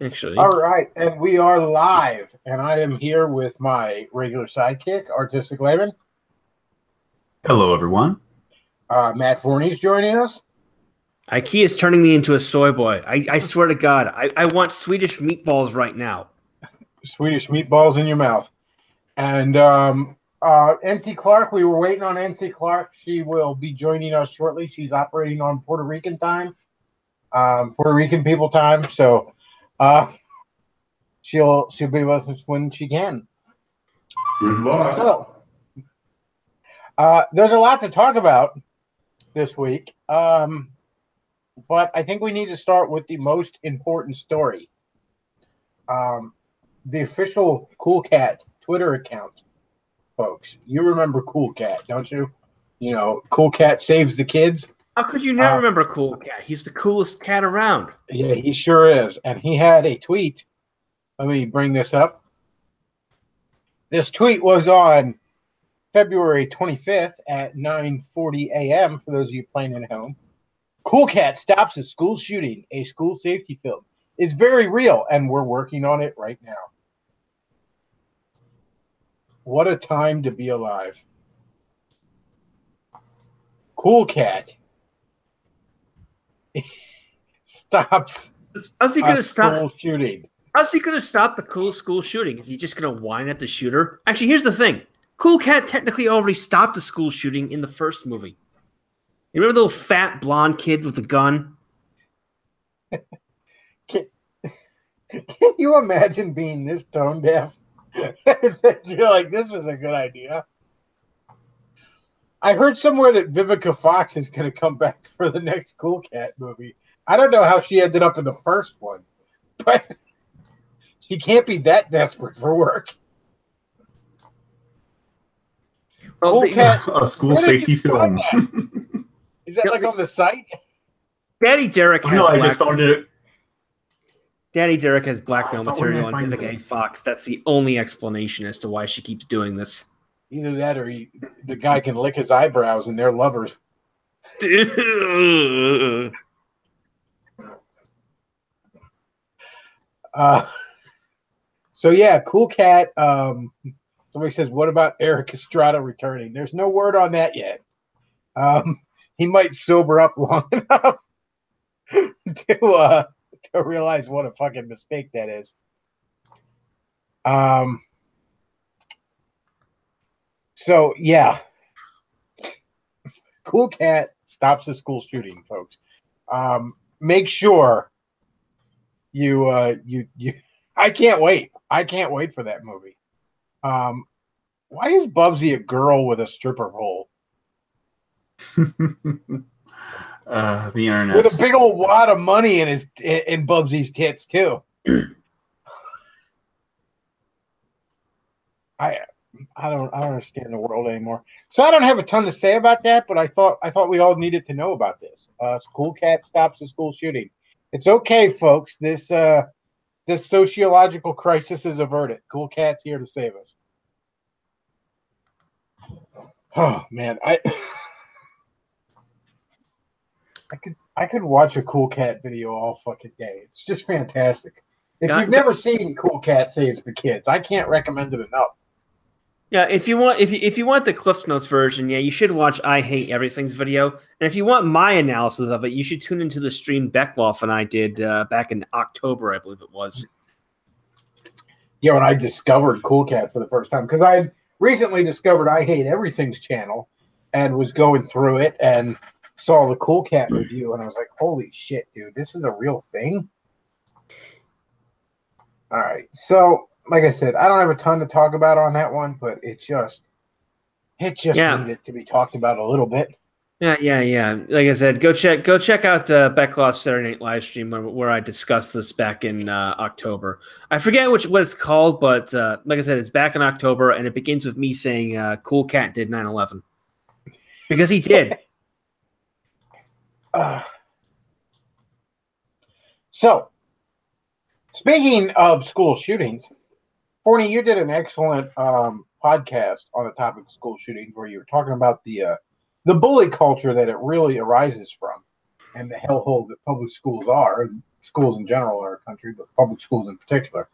actually. All right, and we are live, and I am here with my regular sidekick, Artistic Layman. Hello, everyone. Matt Forney's joining us. IKEA is turning me into a soy boy. I swear to God, I want Swedish meatballs right now. Swedish meatballs in your mouth. And NC Clark, we were waiting on NC Clark. She will be joining us shortly. She's operating on Puerto Rican time, Puerto Rican people time. So she'll be with us when she can. Good luck. So there's a lot to talk about this week. But I think we need to start with the most important story. The official Cool Cat Twitter account, folks. You remember Cool Cat, don't you? You know, Cool Cat saves the kids. How could you not remember Cool Cat? He's the coolest cat around. Yeah, he sure is. And he had a tweet. Let me bring this up. This tweet was on February 25th at 9:40 a.m. for those of you playing at home. Cool Cat stops a school shooting, a school safety film. It's very real, and we're working on it right now. What a time to be alive. Cool Cat stops How's he going to school stop? shooting. How's he going to stop the cool school shooting? Is he just going to whine at the shooter? Actually, here's the thing. Cool Cat technically already stopped a school shooting in the first movie. You remember the little fat blonde kid with the gun? Can you imagine being this tone deaf? That you're like, this is a good idea. I heard somewhere that Vivica Fox is going to come back for the next Cool Cat movie. I don't know how she ended up in the first one, but she can't be that desperate for work. Well, Cool Cat, A school safety film. Is that like on the site? Daddy Derek has No, I black, just started it. Daddy Derek has blackmail Oh, where did material I on find Vivica A. this? Fox. That's the only explanation as to why she keeps doing this. Either that or the guy can lick his eyebrows and they're lovers. So yeah, Cool Cat. Somebody says, "What about Eric Estrada returning?" There's no word on that yet. He might sober up long enough to realize what a fucking mistake that is. So yeah, Cool Cat stops the school shooting, folks. Make sure you. I can't wait. I can't wait for that movie. Why is Bubsy a girl with a stripper pole? The internet. With a big old wad of money in Bubsy's tits too. I don't understand the world anymore. So I don't have a ton to say about that, but I thought we all needed to know about this. Cool Cat stops the school shooting. It's okay, folks. This sociological crisis is averted. Cool Cat's here to save us. Oh man, I could watch a Cool Cat video all fucking day. It's just fantastic. If you've never seen Cool Cat Saves the Kids, I can't recommend it enough. Yeah, if you want the Cliff Notes version, yeah, you should watch I Hate Everything's video. And if you want my analysis of it, you should tune into the stream Bechtloff and I did back in October, I believe it was. Yeah, when I discovered Cool Cat for the first time, because I had recently discovered I Hate Everything's channel and was going through it and saw the Cool Cat review, and I was like, holy shit, dude, this is a real thing? All right, so like I said, I don't have a ton to talk about on that one, but it just needed to be talked about a little bit. Yeah. Like I said, go check out Bechtloff's Saturday Night live stream where I discussed this back in October. I forget what it's called, but like I said, it's back in October, and it begins with me saying Cool Cat did 9/11 because he did. So, speaking of school shootings, Forney, you did an excellent podcast on the topic of school shootings where you were talking about the bully culture that it really arises from. and the hellhole that public schools are, and schools in general in our country, but public schools in particular.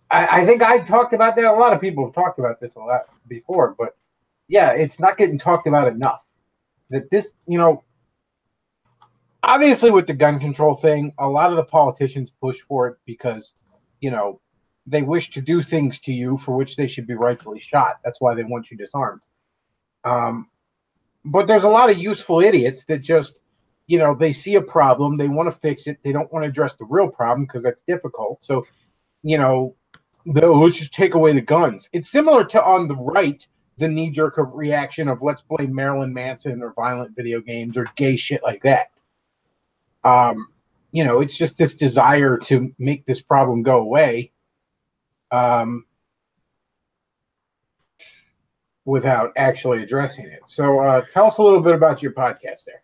I think I talked about that. A lot of people have talked about this a lot before, but yeah, it's not getting talked about enough. That this, obviously with the gun control thing, a lot of the politicians push for it because, they wish to do things to you for which they should be rightfully shot. That's why they want you disarmed. But there's a lot of useful idiots that just, they see a problem, they want to fix it, they don't want to address the real problem because that's difficult. So, let's just take away the guns. It's similar to on the right, the knee-jerk reaction of let's blame Marilyn Manson or violent video games or gay shit like that. It's just this desire to make this problem go away without actually addressing it. So tell us a little bit about your podcast there.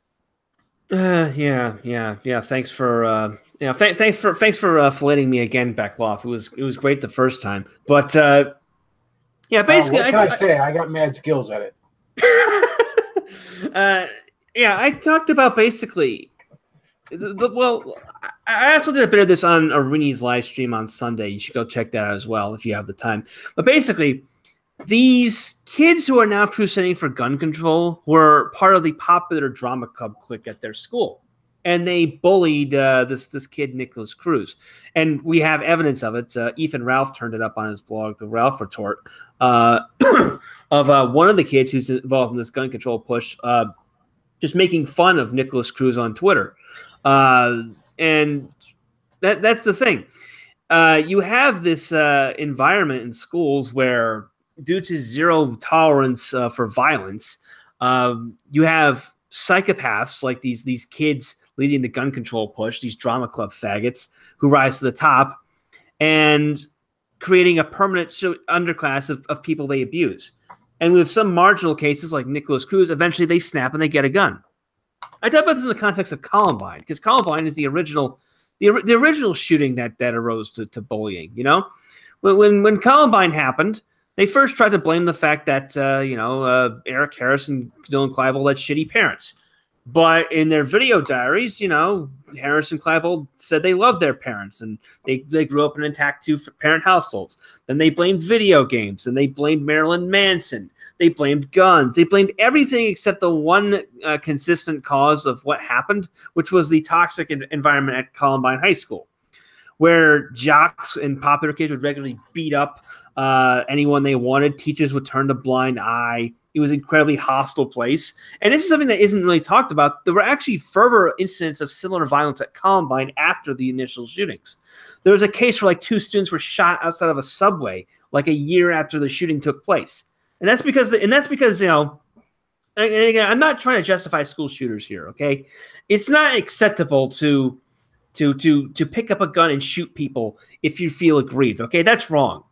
Yeah. Thanks for thanks for filleting me again, Bechtloff. It was great the first time, but basically, what can I say? I got mad skills at it. I talked about basically. I also did a bit of this on Arini's live stream on Sunday. You should go check that out as well if you have the time. But basically, these kids who are now crusading for gun control were part of the popular drama club clique at their school. And they bullied this kid, Nicholas Cruz. And we have evidence of it. Ethan Ralph turned it up on his blog, The Ralph Retort, of one of the kids who's involved in this gun control push just making fun of Nicholas Cruz on Twitter. And that's the thing. You have this environment in schools where, due to zero tolerance for violence, you have psychopaths like these kids leading the gun control push, these drama club faggots who rise to the top and creating a permanent underclass of people they abuse. And with some marginal cases like Nicholas Cruz, eventually they snap and they get a gun. I talk about this in the context of Columbine, because Columbine is the original shooting that arose to bullying. When Columbine happened, they first tried to blame the fact that Eric Harris and Dylan Klebold had shitty parents. But in their video diaries, Harris and Klebold said they loved their parents and they grew up in intact two-parent households. Then they blamed video games and they blamed Marilyn Manson. They blamed guns. They blamed everything except the one consistent cause of what happened, which was the toxic environment at Columbine High School, where jocks and popular kids would regularly beat up anyone they wanted. Teachers would turn a blind eye. It was an incredibly hostile place. And this is something that isn't really talked about. There were actually further incidents of similar violence at Columbine after the initial shootings. There was a case where 2 students were shot outside of a subway a year after the shooting took place. And that's because and again, I'm not trying to justify school shooters here, okay? It's not acceptable to pick up a gun and shoot people if you feel aggrieved, okay? That's wrong.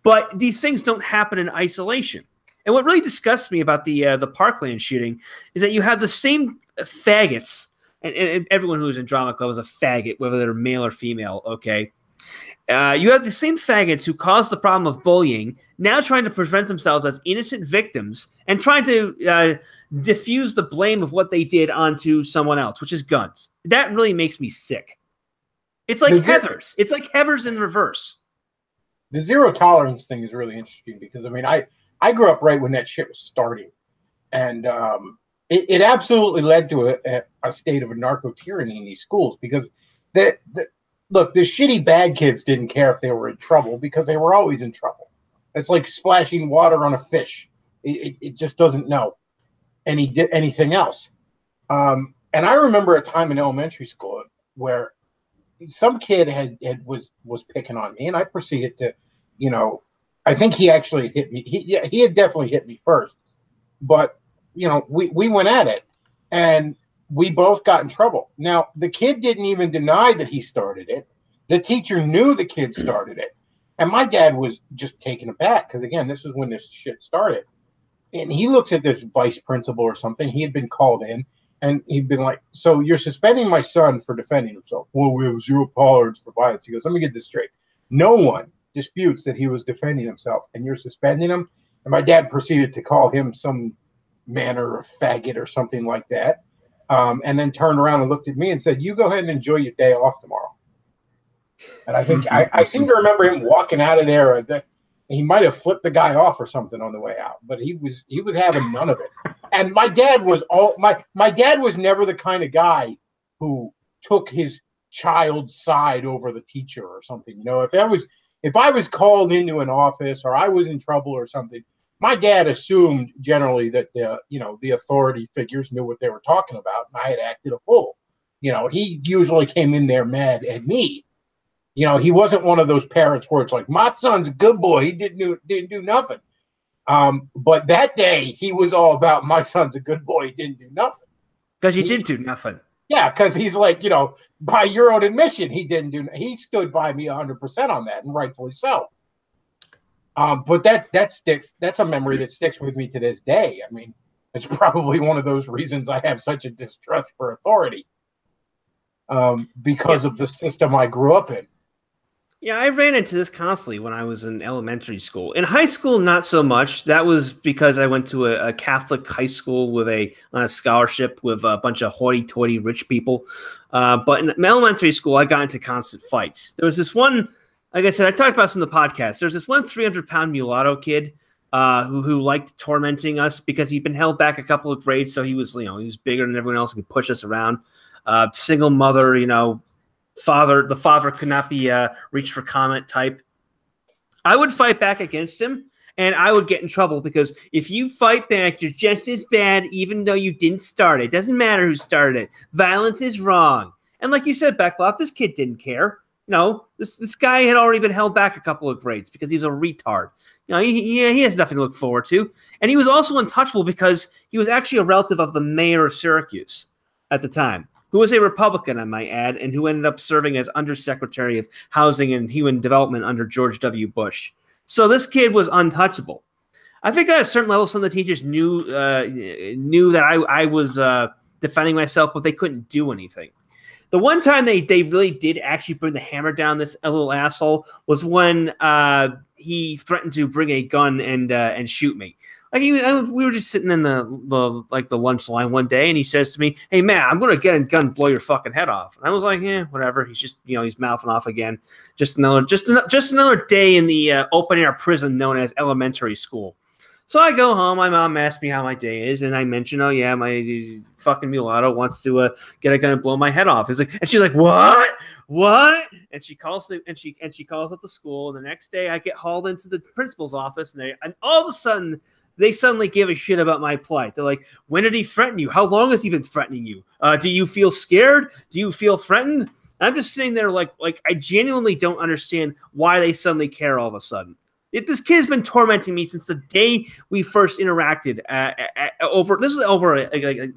But these things don't happen in isolation. And what really disgusts me about the Parkland shooting is that you have the same faggots, and everyone who's in drama club is a faggot, whether they're male or female, okay? You have the same faggots who caused the problem of bullying now trying to present themselves as innocent victims and trying to diffuse the blame of what they did onto someone else, which is guns. That really makes me sick. It's like Heathers. It's like Heathers in reverse. The zero tolerance thing is really interesting because, I grew up right when that shit was starting. And it absolutely led to a state of a narco-tyranny in these schools because, look, the shitty bad kids didn't care if they were in trouble because they were always in trouble. It's like splashing water on a fish. It just doesn't know anything else. And I remember a time in elementary school where some kid was picking on me, and I proceeded to, I think he actually hit me. He had definitely hit me first, but we went at it, and we both got in trouble. Now the kid didn't even deny that he started it. The teacher knew the kid started it, and my dad was just taken aback because again, this is when this shit started. And he looks at this vice principal or something. He had been called in, and he'd been like, "So you're suspending my son for defending himself?" "Well, we have zero tolerance for violence." He goes, "Let me get this straight. No one disputes that he was defending himself, and you're suspending him." And my dad proceeded to call him some manner of faggot or something like that. and then turned around and looked at me and said, "You go ahead and enjoy your day off tomorrow." And I think I seem to remember him walking out of there. He might have flipped the guy off or something on the way out, but he was having none of it. And my dad was my dad was never the kind of guy who took his child's side over the teacher or something. You know, if I was called into an office or I was in trouble or something, my dad assumed generally that the authority figures knew what they were talking about, and I had acted a fool. You know, he usually came in there mad at me. You know, he wasn't one of those parents where it's like, my son's a good boy. He didn't do nothing. But that day, he was all about, my son's a good boy. He didn't do nothing. Because he did do nothing. Yeah, because he's like, by your own admission, he didn't do. He stood by me 100% on that, and rightfully so. But that sticks. That's a memory that sticks with me to this day. I mean, it's probably one of those reasons I have such a distrust for authority, because of the system I grew up in. Yeah, I ran into this constantly when I was in elementary school. In high school, not so much. That was because I went to a Catholic high school on a scholarship with a bunch of hoity-toity rich people. But in elementary school, I got into constant fights. There was this one, like I said, I talked about this in the podcast. There's this one 300-pound mulatto kid who liked tormenting us because he'd been held back a couple of grades, so he was bigger than everyone else and could push us around. Single mother, the father could not be reached for comment type. I would fight back against him, and I would get in trouble because if you fight back, you're just as bad, even though you didn't start it. It doesn't matter who started it. Violence is wrong. And like you said, Bechtloff, this kid didn't care. This guy had already been held back a couple of grades because he was a retard. He has nothing to look forward to. And he was also untouchable because he was actually a relative of the mayor of Syracuse at the time, who was a Republican, I might add, and who ended up serving as Undersecretary of Housing and Human Development under George W. Bush. So this kid was untouchable. I think at a certain level, some of the teachers knew that I was defending myself, but they couldn't do anything. The one time they really did actually bring the hammer down this little asshole was when he threatened to bring a gun and shoot me. Like we were just sitting in the lunch line one day, and he says to me, "Hey man, I'm gonna get a gun and blow your fucking head off." And I was like, "Yeah, whatever." He's just he's mouthing off again. Just another day in the open air prison known as elementary school. So I go home. My mom asks me how my day is, and I mention, "Oh yeah, my fucking mulatto wants to get a gun and blow my head off." And she's like, "What?" And she calls up the school. And the next day, I get hauled into the principal's office, and all of a sudden, they suddenly give a shit about my plight. They're like, "When did he threaten you? How long has he been threatening you? Do you feel scared? Do you feel threatened?" And I'm just sitting there like I genuinely don't understand why they suddenly care all of a sudden. If this kid has been tormenting me since the day we first interacted this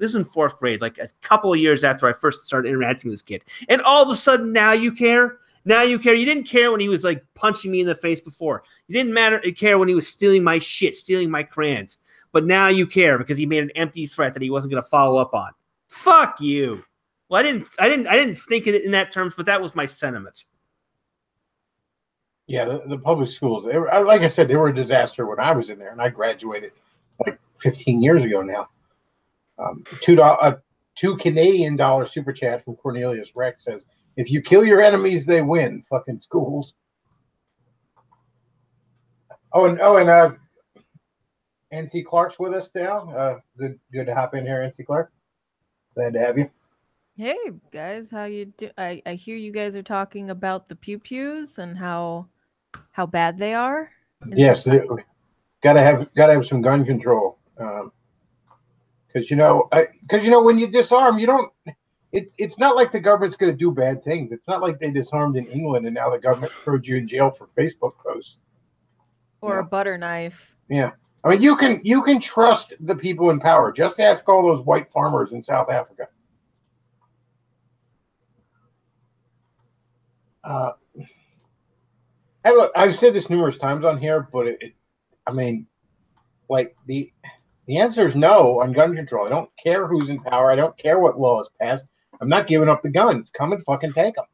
is in fourth grade, like a couple of years after I first started interacting with this kid. And all of a sudden now you care? Now you care. You didn't care when he was like punching me in the face before. You didn't care when he was stealing my shit, stealing my crayons. But now you care because he made an empty threat that he wasn't going to follow up on. Fuck you. Well, I didn't think of it in that terms, but that was my sentiments. Yeah, the public schools, they were, like I said, they were a disaster when I was in there, and I graduated like 15 years ago now. $2 Canadian super chat from Cornelius Rex says, "If you kill your enemies, they win." Fucking schools. And NC Clark's with us now. Good to hop in here, NC Clark. Glad to have you. Hey guys, how you do? I hear you guys are talking about the pew pews and how bad they are. Yes, gotta have some gun control. Because when you disarm, you don't. It's not like the government's going to do bad things. It's not like they disarmed in England and now the government throws you in jail for Facebook posts or a butter knife. Yeah, I mean you can trust the people in power. Just ask all those white farmers in South Africa. Hey, look, I've said this numerous times on here, but the answer is no on gun control. I don't care who's in power. I don't care what law is passed. I'm not giving up the guns. Come and fucking take them.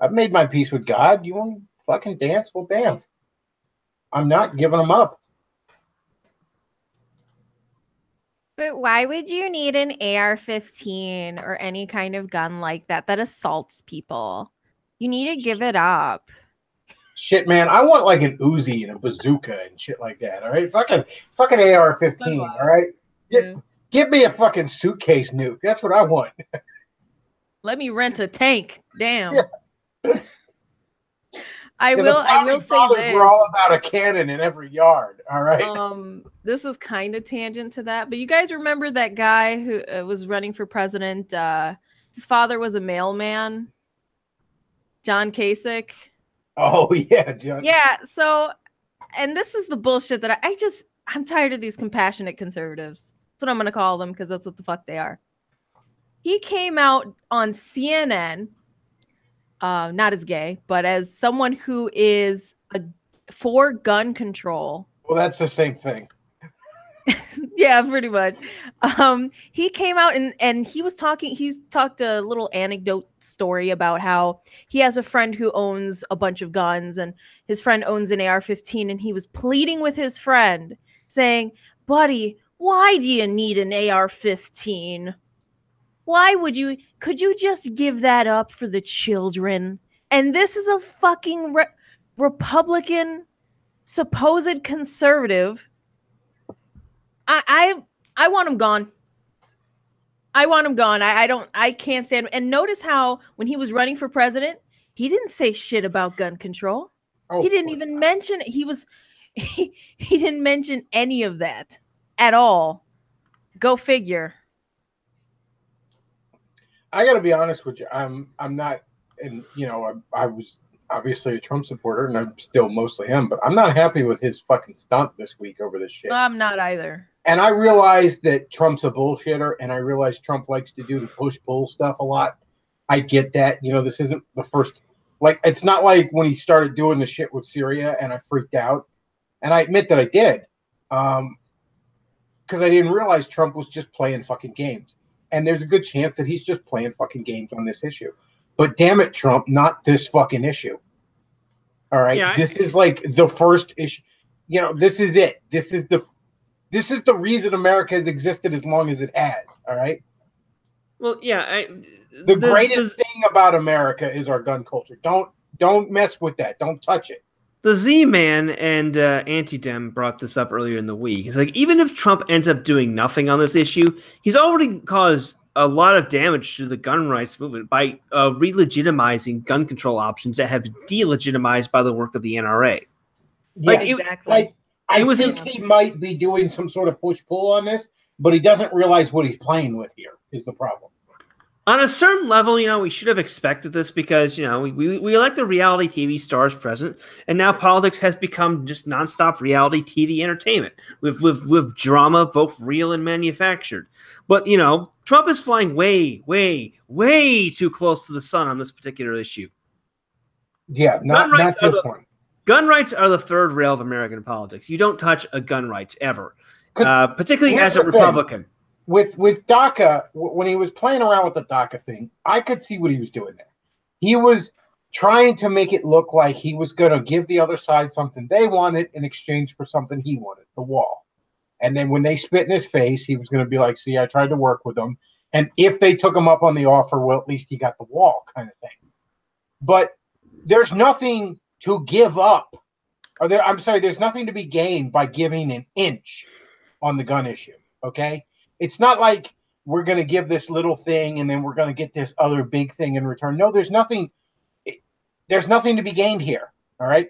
I've made my peace with God. You want to fucking dance? We'll dance. I'm not giving them up. But why would you need an AR-15 or any kind of gun like that that assaults people? You need to give it up. Shit, man, I want like an Uzi and a bazooka and shit like that. All right, fucking AR-15. All right, give me a fucking suitcase nuke. That's what I want. Let me rent a tank. Damn. Yeah. I will say this. We're all about a cannon in every yard. All right. This is kind of tangent to that, but you guys remember that guy who was running for president? His father was a mailman, John Kasich. Oh yeah, John. Yeah. So, and this is the bullshit that I'm tired of these compassionate conservatives. That's what I'm gonna call them because that's what the fuck they are. He came out on CNN. Not as gay, but as someone who is for gun control. Well, that's the same thing. Yeah, pretty much. He came out and he's talked a little anecdote story about how he has a friend who owns a bunch of guns and his friend owns an AR-15 and he was pleading with his friend saying, buddy, why do you need an AR-15? Why could you just give that up for the children? And this is a fucking Republican, supposed conservative. I want him gone. I want him gone. I can't stand him. And notice how when he was running for president, he didn't say shit about gun control. Oh, he didn't even mention it. He didn't mention any of that at all. Go figure. I got to be honest with you. I'm not, and I was obviously a Trump supporter, and I'm still mostly him. But I'm not happy with his fucking stunt this week over this shit. I'm not either. And I realize that Trump's a bullshitter, and I realize Trump likes to do the push-pull stuff a lot. I get that. This isn't the first. Like, it's not like when he started doing the shit with Syria, and I freaked out. And I admit that I did, because I didn't realize Trump was just playing fucking games. And there's a good chance that he's just playing fucking games on this issue. But damn it, Trump, not this fucking issue. All right. Yeah, this is like the first issue. This is it. This is the reason America has existed as long as it has. All right. Well, yeah. The greatest thing about America is our gun culture. Don't mess with that. Don't touch it. The Z-Man and Anti-Dem brought this up earlier in the week. It's like, even if Trump ends up doing nothing on this issue, he's already caused a lot of damage to the gun rights movement by re-legitimizing gun control options that have delegitimized by the work of the NRA. Yeah, exactly. I think he might be doing some sort of push-pull on this, but he doesn't realize what he's playing with here is the problem. On a certain level, we should have expected this because, we elect a reality TV stars president, and now politics has become just nonstop reality TV entertainment with drama, both real and manufactured. But, Trump is flying way, way, way too close to the sun on this particular issue. Yeah, not this one. Gun rights are the third rail of American politics. You don't touch a gun rights ever, particularly as a Republican. With DACA, when he was playing around with the DACA thing, I could see what he was doing there. He was trying to make it look like he was going to give the other side something they wanted in exchange for something he wanted, the wall. And then when they spit in his face, he was going to be like, see, I tried to work with them. And if they took him up on the offer, well, at least he got the wall kind of thing. But there's nothing to give up. There's nothing to be gained by giving an inch on the gun issue, okay? It's not like we're going to give this little thing and then we're going to get this other big thing in return. No, there's nothing to be gained here. All right.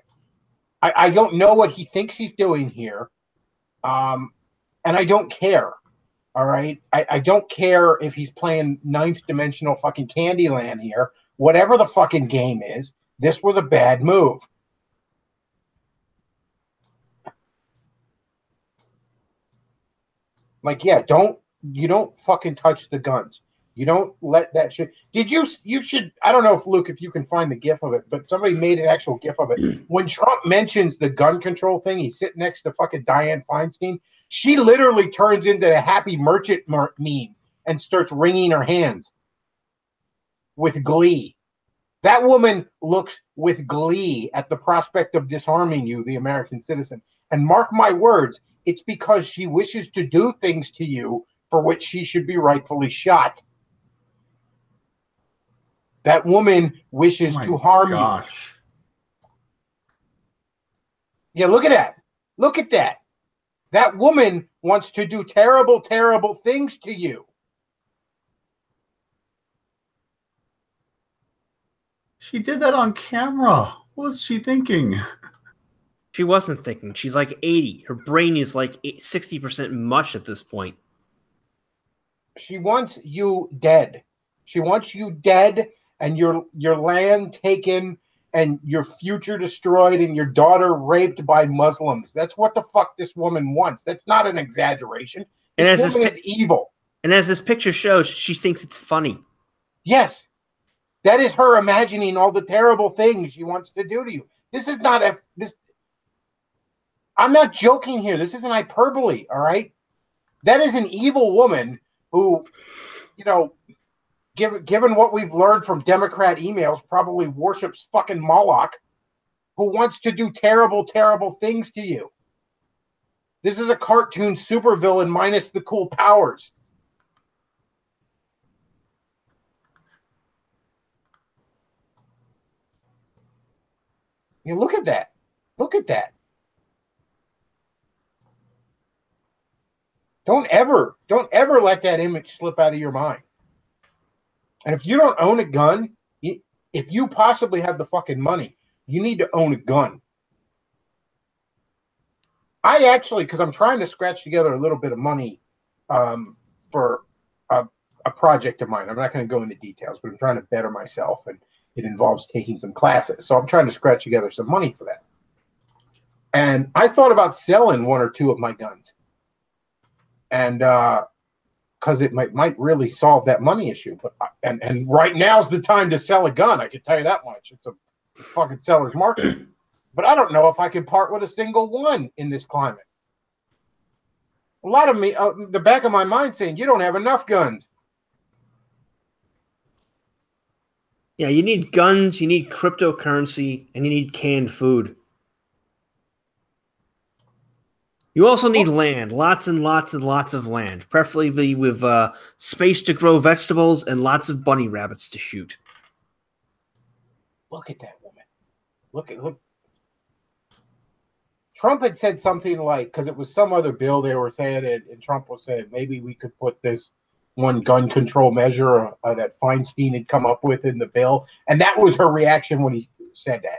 I don't know what he thinks he's doing here. And I don't care. All right. I don't care if he's playing ninth dimensional fucking Candyland here. Whatever the fucking game is, this was a bad move. Like, yeah, you don't fucking touch the guns. You don't let that shit. You should, I don't know if Luke, if you can find the GIF of it, but somebody made an actual GIF of it. When Trump mentions the gun control thing, he's sitting next to fucking Dianne Feinstein. She literally turns into a happy merchant meme and starts wringing her hands with glee. That woman looks with glee at the prospect of disarming you, the American citizen. And mark my words, it's because she wishes to do things to you for which she should be rightfully shot. That woman wishes to harm you. Yeah, look at that. Look at that. That woman wants to do terrible, terrible things to you. She did that on camera. What was she thinking? She wasn't thinking. She's like 80. Her brain is like 60% mush at this point. She wants you dead. She wants you dead and your land taken and your future destroyed and your daughter raped by Muslims. That's what the fuck this woman wants. That's not an exaggeration. This woman is evil. And as this picture shows, she thinks it's funny. Yes. That is her imagining all the terrible things she wants to do to you. This is not I'm not joking here. This isn't hyperbole, all right? That is an evil woman who, you know, given what we've learned from Democrat emails, probably worships fucking Moloch, who wants to do terrible, terrible things to you. This is a cartoon supervillain minus the cool powers. You look at that. Look at that. Don't ever let that image slip out of your mind. And if you don't own a gun, if you possibly have the fucking money, you need to own a gun. I actually, because I'm trying to scratch together a little bit of money for a project of mine. I'm not going to go into details, but I'm trying to better myself, and it involves taking some classes. So I'm trying to scratch together some money for that. And I thought about selling one or two of my guns. And because it might really solve that money issue. But and right now's the time to sell a gun. I can tell you that much. It's a fucking seller's market. But I don't know if I can part with a single one in this climate. A lot of me, the back of my mind saying, you don't have enough guns. Yeah, you need guns, you need cryptocurrency, and you need canned food. You also need land, lots and lots and lots of land, preferably with space to grow vegetables and lots of bunny rabbits to shoot. Look at that woman. Look. Trump had said something like, because it was some other bill they were saying, and Trump was saying maybe we could put this one gun control measure that Feinstein had come up with in the bill, and that was her reaction when he said that.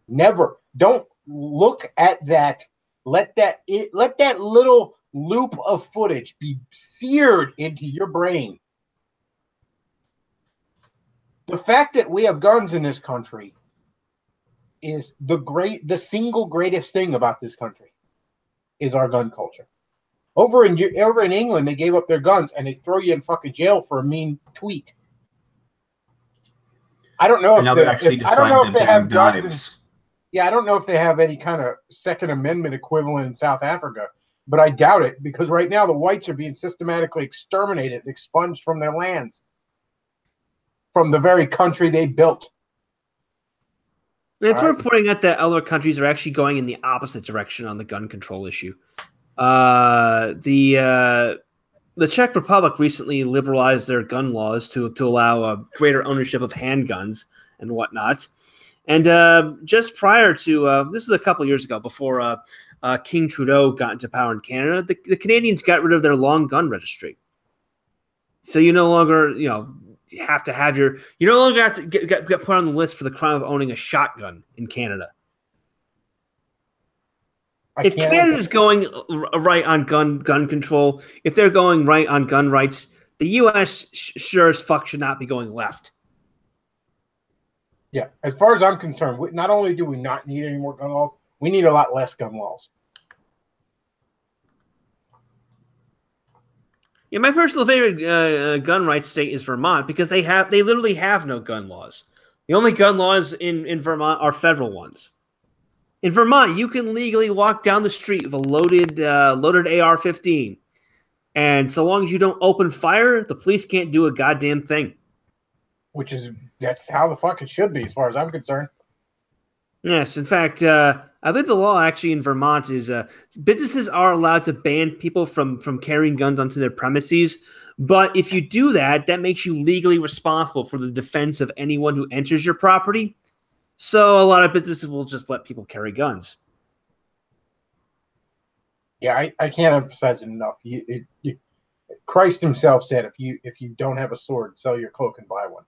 Never. Don't look at that. Let that little loop of footage be seared into your brain. The fact that we have guns in this country is the single greatest thing about this country is our gun culture. Over in England, they gave up their guns and they throw you in fucking jail for a mean tweet. I don't know if they have guns. Yeah, I don't know if they have any kind of Second Amendment equivalent in South Africa, but I doubt it because right now the whites are being systematically exterminated, expunged from their lands, from the very country they built. It's worth pointing out that other countries are actually going in the opposite direction on the gun control issue. The Czech Republic recently liberalized their gun laws to allow greater ownership of handguns and whatnot. And just prior to this is a couple years ago, before King Trudeau got into power in Canada, the Canadians got rid of their long gun registry. So you no longer, have to have you no longer have to get put on the list for the crime of owning a shotgun in Canada. If Canada's going right on gun control, if they're going right on gun rights, the U.S. sure as fuck should not be going left. Yeah, as far as I'm concerned, not only do we not need any more gun laws, we need a lot less gun laws. Yeah, my personal favorite gun rights state is Vermont because they literally have no gun laws. The only gun laws in Vermont are federal ones. In Vermont, you can legally walk down the street with a loaded AR-15, and so long as you don't open fire, the police can't do a goddamn thing. That's how the fuck it should be, as far as I'm concerned. Yes, in fact, I I believe the law actually in Vermont is businesses are allowed to ban people from carrying guns onto their premises. But if you do that, that makes you legally responsible for the defense of anyone who enters your property. So a lot of businesses will just let people carry guns. Yeah, I can't emphasize it enough. Christ himself said, if you don't have a sword, sell your cloak and buy one.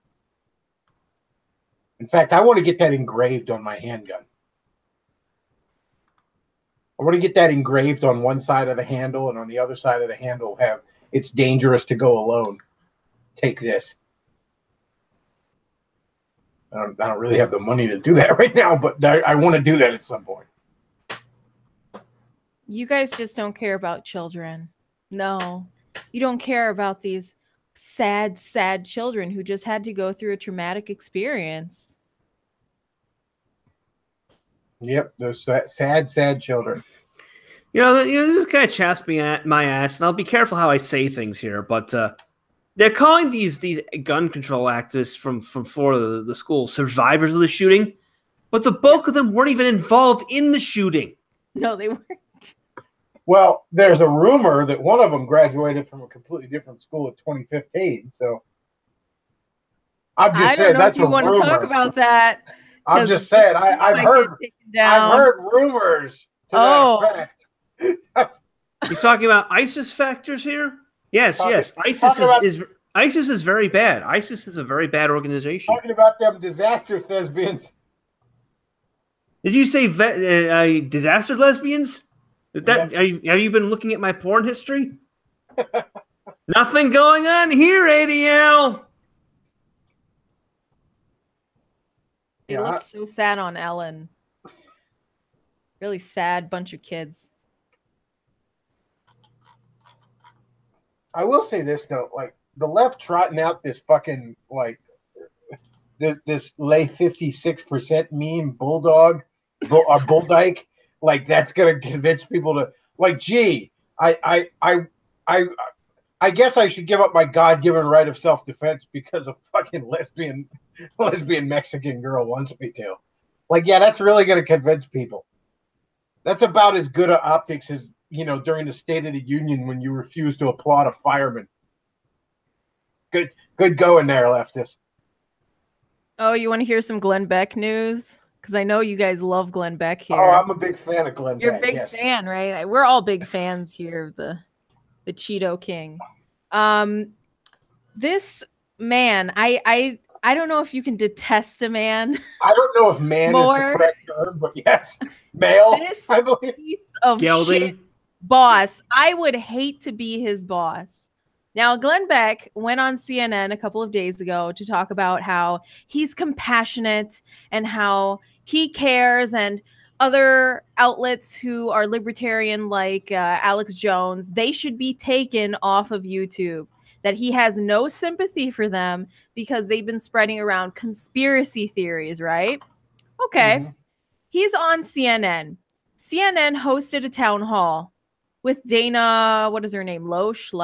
In fact, I want to get that engraved on my handgun. I want to get that engraved on one side of the handle, and on the other side of the handle have, it's dangerous to go alone. Take this. I don't really have the money to do that right now, but I want to do that at some point. You guys just don't care about children. No, you don't care about these sad, sad children who just had to go through a traumatic experience. Yep, those sad, sad children. This guy chaps me at my ass, and I'll be careful how I say things here, but they're calling these gun control activists from Florida, the school, survivors of the shooting, but the bulk of them weren't even involved in the shooting. No, they weren't. Well, there's a rumor that one of them graduated from a completely different school in 2015. So I'm just saying that's a rumor. I don't know if you want to talk about that. I'm just saying I've heard rumors to that effect. He's talking about ISIS factors here? Yes. ISIS is very bad. ISIS is a very bad organization. Talking about them disaster thespians. Did you say disaster lesbians? Have you been looking at my porn history? Nothing going on here, ADL. They look so sad on Ellen. Really sad bunch of kids. I will say this though, like the left trotting out this fucking this lay 56% meme bulldog or bull dyke, like that's gonna convince people to gee, I guess I should give up my God-given right of self-defense because a fucking lesbian Mexican girl wants me to. Yeah, that's really gonna convince people. That's about as good a optics as during the State of the Union when you refuse to applaud a fireman. Good going there, leftist. Oh, you want to hear some Glenn Beck news? Because I know you guys love Glenn Beck here. Oh, I'm a big fan of Glenn Beck. You're a big fan, right? We're all big fans here of the Cheeto King. This man, I don't know if you can detest a man. I don't know if man is the correct term, but yes, male. I believe. Piece of shit boss. I would hate to be his boss. Now, Glenn Beck went on CNN a couple of days ago to talk about how he's compassionate and how he cares, and other outlets who are libertarian like Alex Jones, they should be taken off of YouTube. That he has no sympathy for them because they've been spreading around conspiracy theories, right? Okay. Mm-hmm. He's on CNN. CNN hosted a town hall with Dana, what is her name? Lash?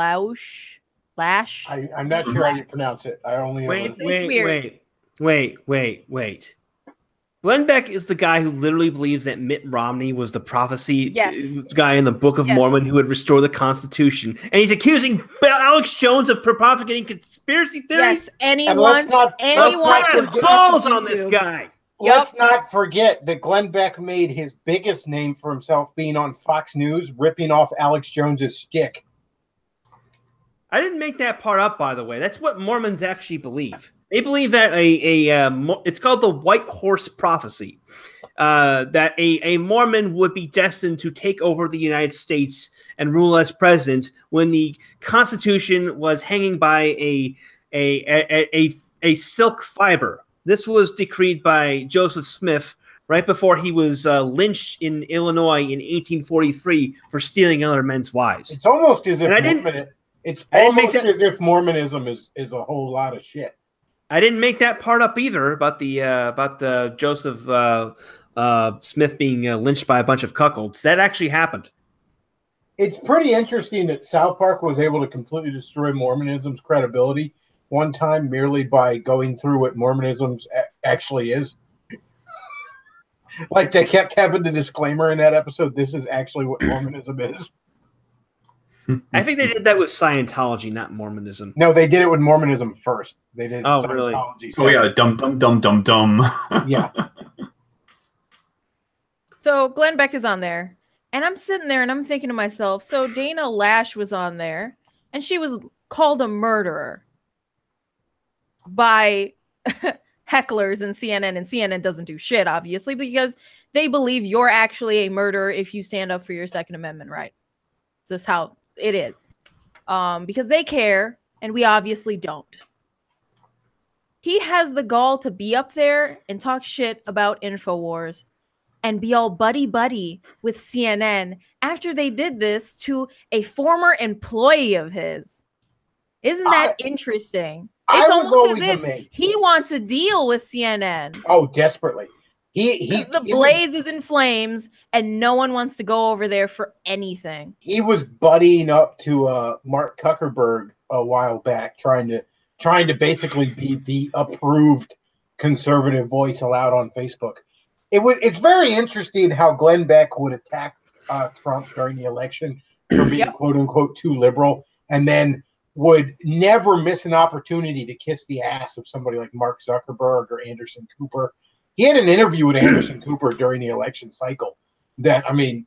I'm not sure how you pronounce it. I only Wait. Glenn Beck is the guy who literally believes that Mitt Romney was the prophecy guy in the Book of Mormon who would restore the Constitution. And he's accusing Alex Jones of propagating conspiracy theories? Yes, anyone balls on this guy. Let's not forget that Glenn Beck made his biggest name for himself being on Fox News, ripping off Alex Jones's shtick. I didn't make that part up, by the way. That's what Mormons actually believe. They believe that it's called the White Horse Prophecy, that a Mormon would be destined to take over the United States and rule as president when the Constitution was hanging by a silk fiber. This was decreed by Joseph Smith right before he was lynched in Illinois in 1843 for stealing other men's wives. It's almost as if Mormonism is a whole lot of shit. I didn't make that part up either about the Joseph Smith being lynched by a bunch of cuckolds. That actually happened. It's pretty interesting that South Park was able to completely destroy Mormonism's credibility one time merely by going through what Mormonism actually is. Like they kept having the disclaimer in that episode. This is actually what Mormonism is. I think they did that with Scientology, not Mormonism. No, they did it with Mormonism first. They did Oh, really? Scientology. Oh yeah, dum dum dum dum dum. Yeah. So Glenn Beck is on there, and I'm sitting there and I'm thinking to myself, so Dana Lash was on there, and she was called a murderer by hecklers in CNN, and CNN doesn't do shit, obviously, because they believe you're actually a murderer if you stand up for your Second Amendment right. This is how it is. Because they care, and we obviously don't. He has the gall to be up there and talk shit about InfoWars and be all buddy-buddy with CNN after they did this to a former employee of his. Isn't that interesting? It's almost as if he wants a deal with CNN. Oh, desperately. The blaze is in flames, and no one wants to go over there for anything. He was buddying up to Mark Zuckerberg a while back, trying to basically be the approved conservative voice allowed on Facebook. It's very interesting how Glenn Beck would attack Trump during the election for being quote unquote too liberal, and then would never miss an opportunity to kiss the ass of somebody like Mark Zuckerberg or Anderson Cooper. He had an interview with Anderson Cooper during the election cycle that, I mean,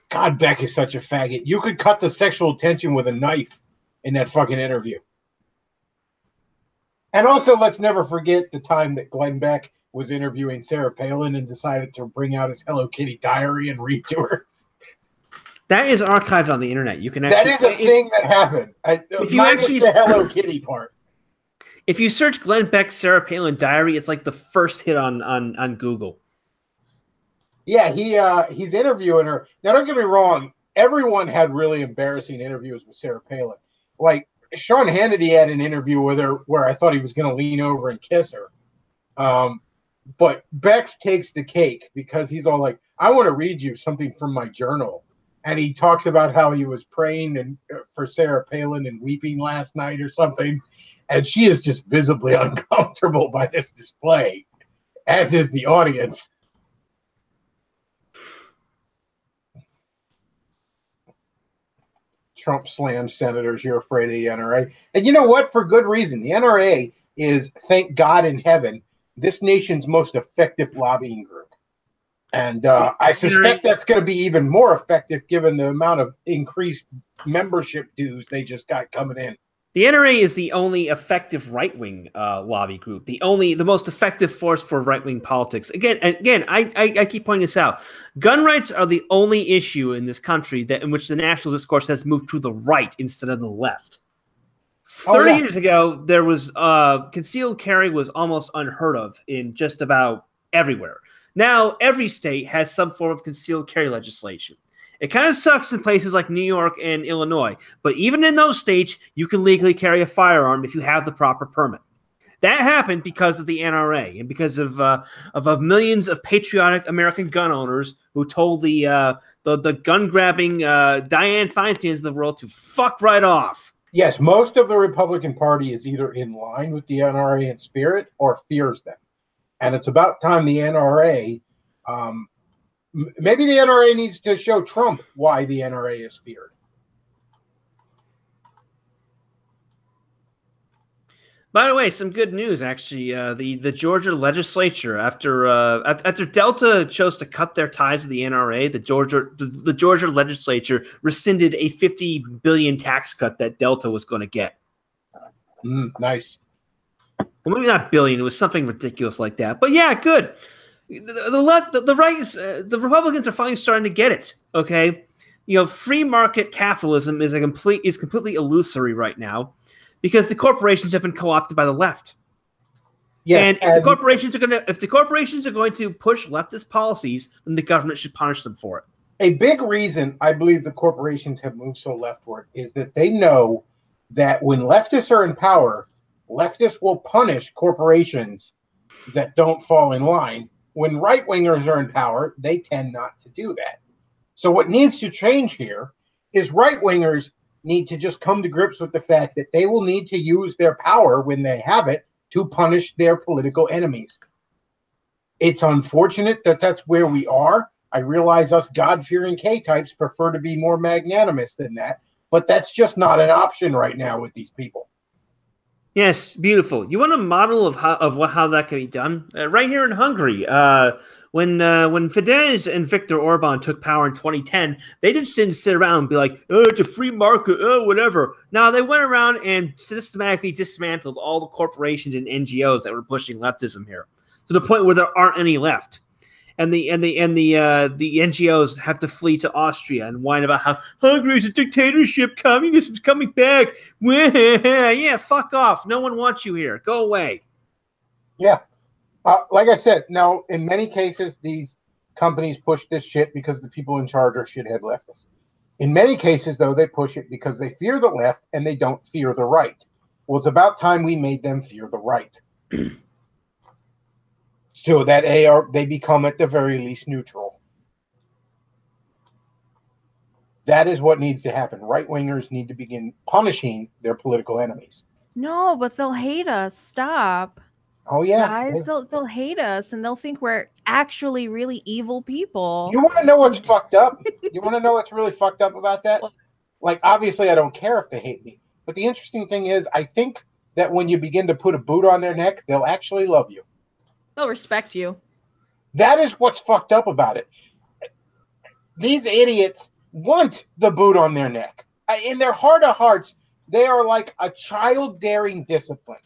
God, Beck is such a faggot. You could cut the sexual tension with a knife in that fucking interview. And also, let's never forget the time that Glenn Beck was interviewing Sarah Palin and decided to bring out his Hello Kitty diary and read to her. That is archived on the internet. You can actually. That is a thing that happened. If you actually the Hello Kitty part. If you search Glenn Beck's Sarah Palin diary, it's like the first hit on Google. Yeah, he's interviewing her. Now, don't get me wrong. Everyone had really embarrassing interviews with Sarah Palin. Like, Sean Hannity had an interview with her where I thought he was going to lean over and kiss her. But Bex takes the cake because he's all like, I want to read you something from my journal. And he talks about how he was praying for Sarah Palin and weeping last night or something. And she is just visibly uncomfortable by this display, as is the audience. Trump slammed senators, you're afraid of the NRA. And you know what? For good reason. The NRA is, thank God in heaven, this nation's most effective lobbying group. And I suspect that's going to be even more effective given the amount of increased membership dues they just got coming in. The NRA is the only effective right-wing lobby group, the most effective force for right-wing politics. Again, I keep pointing this out. Gun rights are the only issue in this country in which the national discourse has moved to the right instead of the left. 30 years ago, there was concealed carry was almost unheard of in just about everywhere. Now, every state has some form of concealed carry legislation. It kind of sucks in places like New York and Illinois, but even in those states, you can legally carry a firearm if you have the proper permit. That happened because of the NRA and because of millions of patriotic American gun owners who told the gun-grabbing Dianne Feinsteins of the world to fuck right off. Yes, most of the Republican Party is either in line with the NRA in spirit or fears them. And it's about time the NRA... maybe the NRA needs to show Trump why the NRA is feared. By the way, some good news, actually. The Georgia legislature, after Delta chose to cut their ties with the NRA, the Georgia legislature rescinded a $50 billion tax cut that Delta was going to get. Nice. Well, maybe not billion. It was something ridiculous like that. But yeah, good. The Republicans are finally starting to get it. Okay, free market capitalism is completely illusory right now because the corporations have been co-opted by the left. Yes, and if the corporations are going to push leftist policies, then the government should punish them for it. A big reason I believe the corporations have moved so leftward is that they know that when leftists are in power, leftists will punish corporations that don't fall in line. When right-wingers are in power, they tend not to do that. So what needs to change here is right-wingers need to just come to grips with the fact that they will need to use their power when they have it to punish their political enemies. It's unfortunate that that's where we are. I realize us God-fearing K-types prefer to be more magnanimous than that, but that's just not an option right now with these people. Yes, beautiful. You want a model of how that can be done? Right here in Hungary, when Fidesz and Viktor Orban took power in 2010, they just didn't sit around and be like, "Oh, it's a free market, oh, whatever." No, they went around and systematically dismantled all the corporations and NGOs that were pushing leftism here, to the point where there aren't any left. And the NGOs have to flee to Austria and whine about how Hungary's a dictatorship, communism's coming back. Yeah, fuck off. No one wants you here. Go away. Yeah. Like I said, now, in many cases, these companies push this shit because the people in charge are shithead leftists. In many cases, though, they push it because they fear the left and they don't fear the right. Well, it's about time we made them fear the right. So that they become at the very least neutral. That is what needs to happen. Right-wingers need to begin punishing their political enemies. No, but they'll hate us. Stop. Oh, yeah. Guys, they'll hate us and they'll think we're actually really evil people. You want to know what's fucked up? You want to know what's really fucked up about that? Like, obviously, I don't care if they hate me. But the interesting thing is, I think that when you begin to put a boot on their neck, they'll actually love you. They'll respect you. That is what's fucked up about it. These idiots want the boot on their neck. In their heart of hearts, they are like a child daring discipline.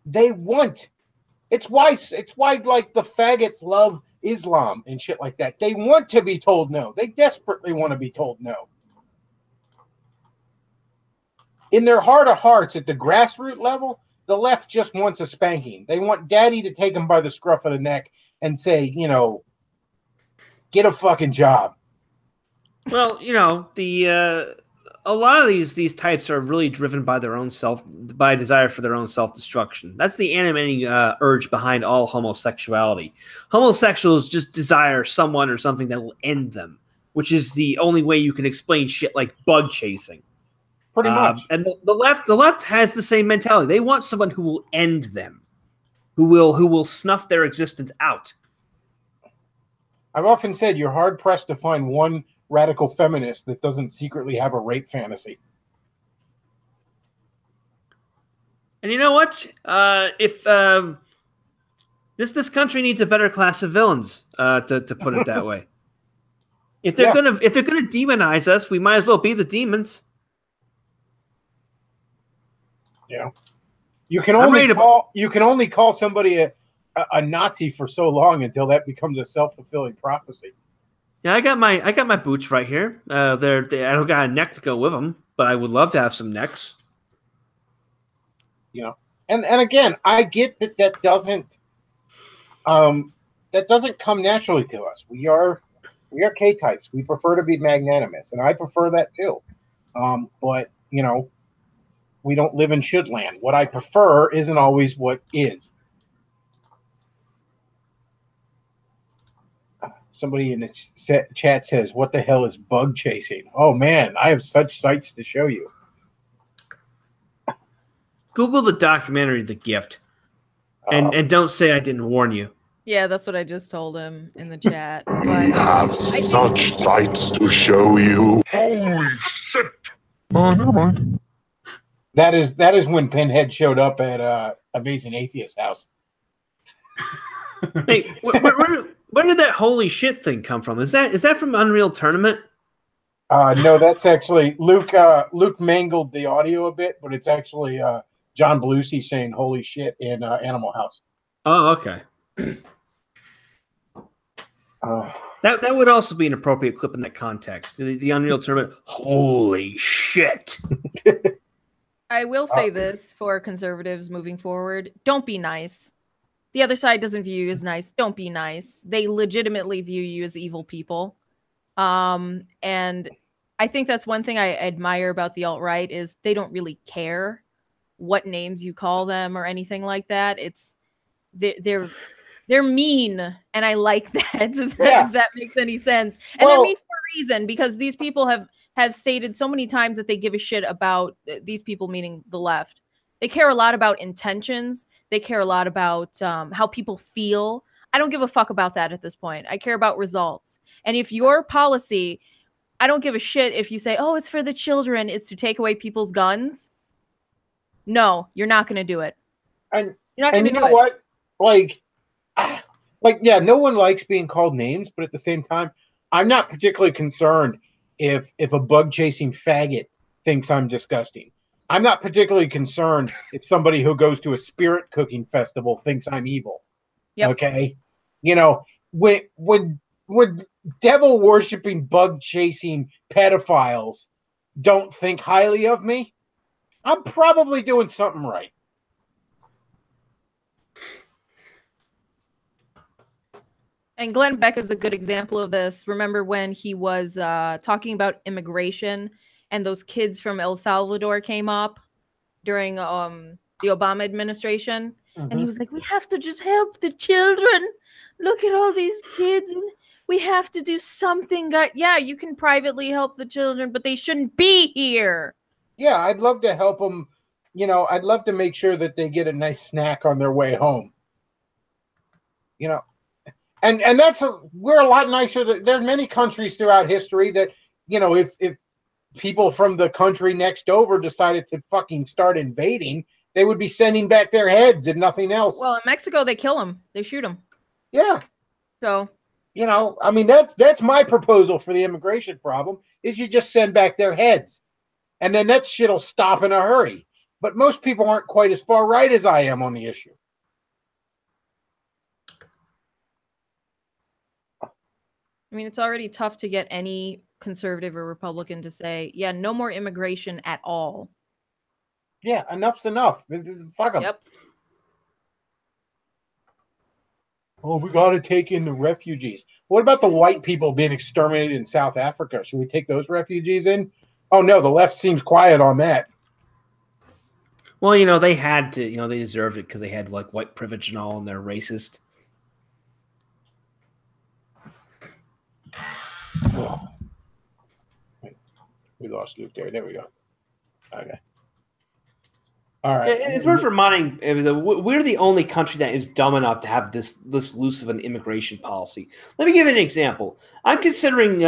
They want. It's why like the faggots love Islam and shit like that. They want to be told no. They desperately want to be told no. In their heart of hearts, at the grassroots level, the left just wants a spanking. They want daddy to take them by the scruff of the neck and say, get a fucking job. Well, a lot of these types are really driven by by a desire for their own self-destruction. That's the animating urge behind all homosexuality. Homosexuals just desire someone or something that will end them, which is the only way you can explain shit like bug chasing. Pretty much. And the left has the same mentality. They want someone who will end them, who will snuff their existence out. I've often said you're hard pressed to find one radical feminist that doesn't secretly have a rape fantasy. And you know what? If this country needs a better class of villains, to put it that way. If they're gonna demonize us, we might as well be the demons. Yeah, you can only call somebody a Nazi for so long until that becomes a self-fulfilling prophecy. Yeah, I got my boots right here. I don't got a neck to go with them, but I would love to have some necks. And again, I get that doesn't come naturally to us. We are K-types. We prefer to be magnanimous, and I prefer that too. But we don't live in should land. What I prefer isn't always what is. Somebody in the chat says, "What the hell is bug chasing?" Oh man, I have such sights to show you. Google the documentary The Gift, and don't say I didn't warn you. Yeah, that's what I just told him in the chat. We have such sights to show you. Holy shit! Oh, never mind. That is when Pinhead showed up at Amazing Atheist house. Hey, where did that holy shit thing come from? Is that from Unreal Tournament? No, that's actually Luke. Luke mangled the audio a bit, but it's actually John Belushi saying "holy shit" in Animal House. Oh, okay. That would also be an appropriate clip in that context. The Unreal Tournament. Holy shit! I will say this for conservatives moving forward: don't be nice. The other side doesn't view you as nice. Don't be nice. They legitimately view you as evil people. And I think that's one thing I admire about the alt-right is they don't really care what names you call them or anything like that. It's they're mean, and I like that. If that makes any sense. And they're mean for a reason, because these people have stated so many times that they give a shit about these people, meaning the left. They care a lot about intentions. They care a lot about how people feel. I don't give a fuck about that at this point. I care about results. And if your policy, I don't give a shit if you say, oh, it's for the children, it's to take away people's guns. No, you're not going to do it. And You're not going to you do know it. what? Yeah, no one likes being called names, but at the same time, I'm not particularly concerned if a bug chasing faggot thinks I'm disgusting. I'm not particularly concerned if somebody who goes to a spirit cooking festival thinks I'm evil. Yep. Okay, you know, when devil worshipping, bug chasing pedophiles don't think highly of me, I'm probably doing something right. And Glenn Beck is a good example of this. Remember when he was talking about immigration and those kids from El Salvador came up during the Obama administration? And he was like, we have to just help the children. Look at all these kids. And we have to do something. Yeah, you can privately help the children, but they shouldn't be here. Yeah, I'd love to help them. You know, I'd love to make sure that they get a nice snack on their way home. You know, and we're a lot nicer. There are many countries throughout history that, you know, if people from the country next over decided to fucking start invading, they would be sending back their heads and nothing else. Well, in Mexico, they kill them. They shoot them. Yeah. So, you know, I mean, that's my proposal for the immigration problem is you just send back their heads. And then that shit'll stop in a hurry. But most people aren't quite as far right as I am on the issue. I mean, it's already tough to get any conservative or Republican to say, yeah, no more immigration at all. Yeah, enough's enough. Fuck them. Yep. Oh, we got to take in the refugees. What about the white people being exterminated in South Africa? Should we take those refugees in? Oh, no, the left seems quiet on that. Well, you know, they had to, you know, they deserved it because they had like white privilege and all, and they're racist. Oh. Wait, we lost Luke there. There we go. Okay. All right. It's worth reminding we're the only country that is dumb enough to have this loose of an immigration policy. Let me give you an example. I'm considering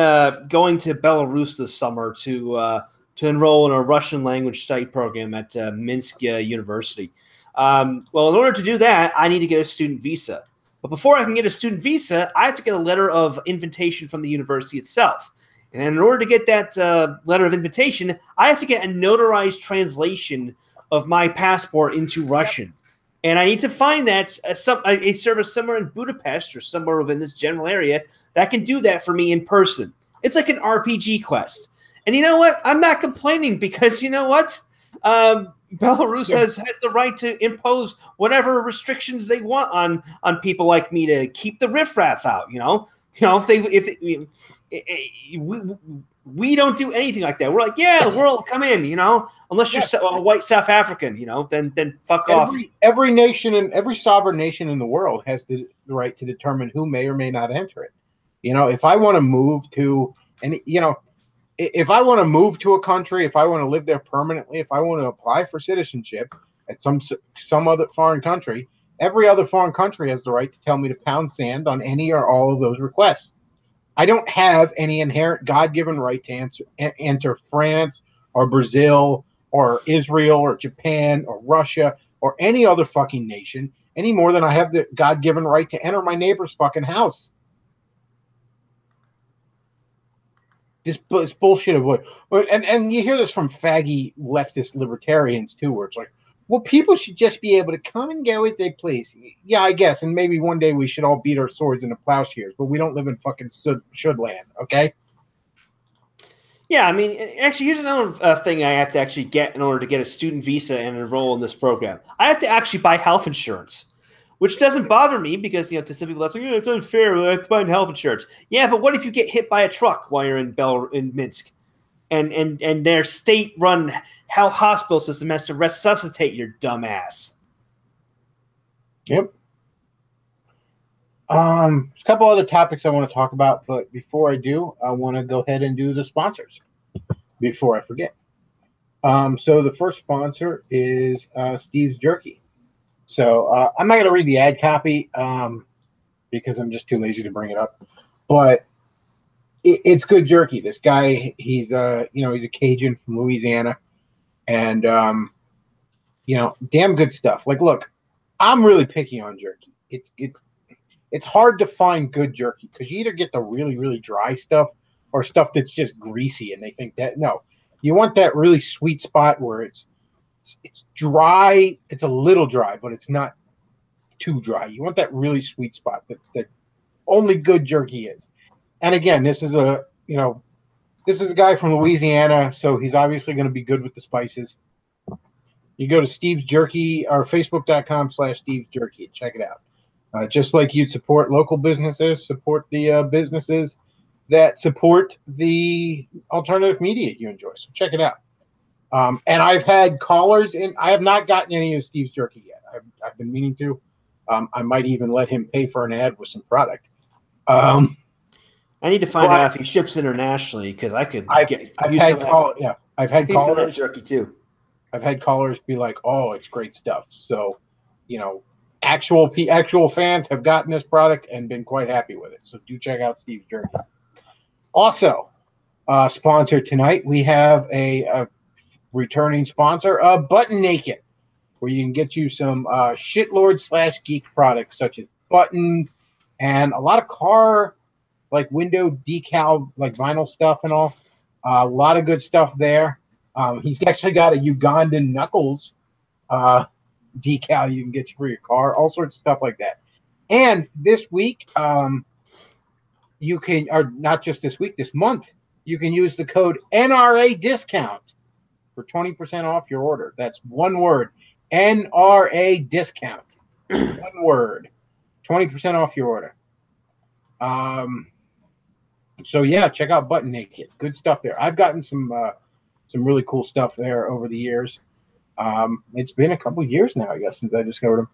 going to Belarus this summer to enroll in a Russian language study program at Minsk University. Well, in order to do that, I need to get a student visa. But before I can get a student visa, I have to get a letter of invitation from the university itself. And in order to get that letter of invitation, I have to get a notarized translation of my passport into Russian. And I need to find that a service somewhere in Budapest or somewhere within this general area that can do that for me in person. It's like an RPG quest. And you know what? I'm not complaining because you know what? Belarus has the right to impose whatever restrictions they want on people like me to keep the riffraff out. You know, we don't do anything like that. We're like, yeah, the world come in. You know, unless you're a white South African. You know, then fuck off. Every nation and every sovereign nation in the world has the right to determine who may or may not enter it. You know, if I want to move to if I want to move to a country, if I want to live there permanently, if I want to apply for citizenship at some other foreign country, every other foreign country has the right to tell me to pound sand on any or all of those requests. I don't have any inherent God-given right to enter France or Brazil or Israel or Japan or Russia or any other fucking nation any more than I have the God-given right to enter my neighbor's fucking house. This bullshit of and you hear this from faggy leftist libertarians too, where it's like, well, people should just be able to come and go as they please. Yeah, I guess, and maybe one day we should all beat our swords into plowshares, but we don't live in fucking should land, okay? Yeah, I mean, actually, here's another thing I have to actually get in order to get a student visa and enroll in this program. I have to actually buy health insurance, which doesn't bother me because, you know, to some people that's like, it's unfair. I have to buy health insurance. Yeah, but what if you get hit by a truck while you're in Minsk, and their state-run health hospital system has to resuscitate your dumb ass? Yep. There's a couple other topics I want to talk about, but before I do, I want to go ahead and do the sponsors before I forget. So the first sponsor is Steve's Jerky. So I'm not going to read the ad copy because I'm just too lazy to bring it up. But it's good jerky. This guy, he's he's a Cajun from Louisiana, and damn good stuff. Like, look, I'm really picky on jerky. It's hard to find good jerky because you either get the really, really dry stuff or stuff that's just greasy, and they think that no, you want that really sweet spot where it's dry. It's a little dry, but it's not too dry. You want that really sweet spot that only good jerky is. And again, this is a guy from Louisiana, so he's obviously going to be good with the spices. You go to Steve's Jerky or Facebook.com/Steve's Jerky and check it out. Just like you'd support local businesses, support the businesses that support the alternative media you enjoy. So check it out. And I've had callers in. I have not gotten any of Steve's Jerky yet. I've been meaning to. I might even let him pay for an ad with some product. I need to find out if he ships internationally because I've had callers jerky too. I've had callers be like, "Oh, it's great stuff." So, actual fans have gotten this product and been quite happy with it. So do check out Steve's Jerky. Also, sponsored tonight, we have a returning sponsor, Button Naked, where you can get you some shitlord/geek products such as buttons and a lot of car like window decal, like vinyl stuff and all. A lot of good stuff there. He's actually got a Ugandan Knuckles decal you can get for your car, all sorts of stuff like that. And this week, you can, or not just this week, this month, you can use the code NRA discount for 20% off your order. That's one word, NRA discount. One word, 20% off your order. So yeah, check out Button Naked. Good stuff there. I've gotten some really cool stuff there over the years. It's been a couple years now, I guess, since I discovered them.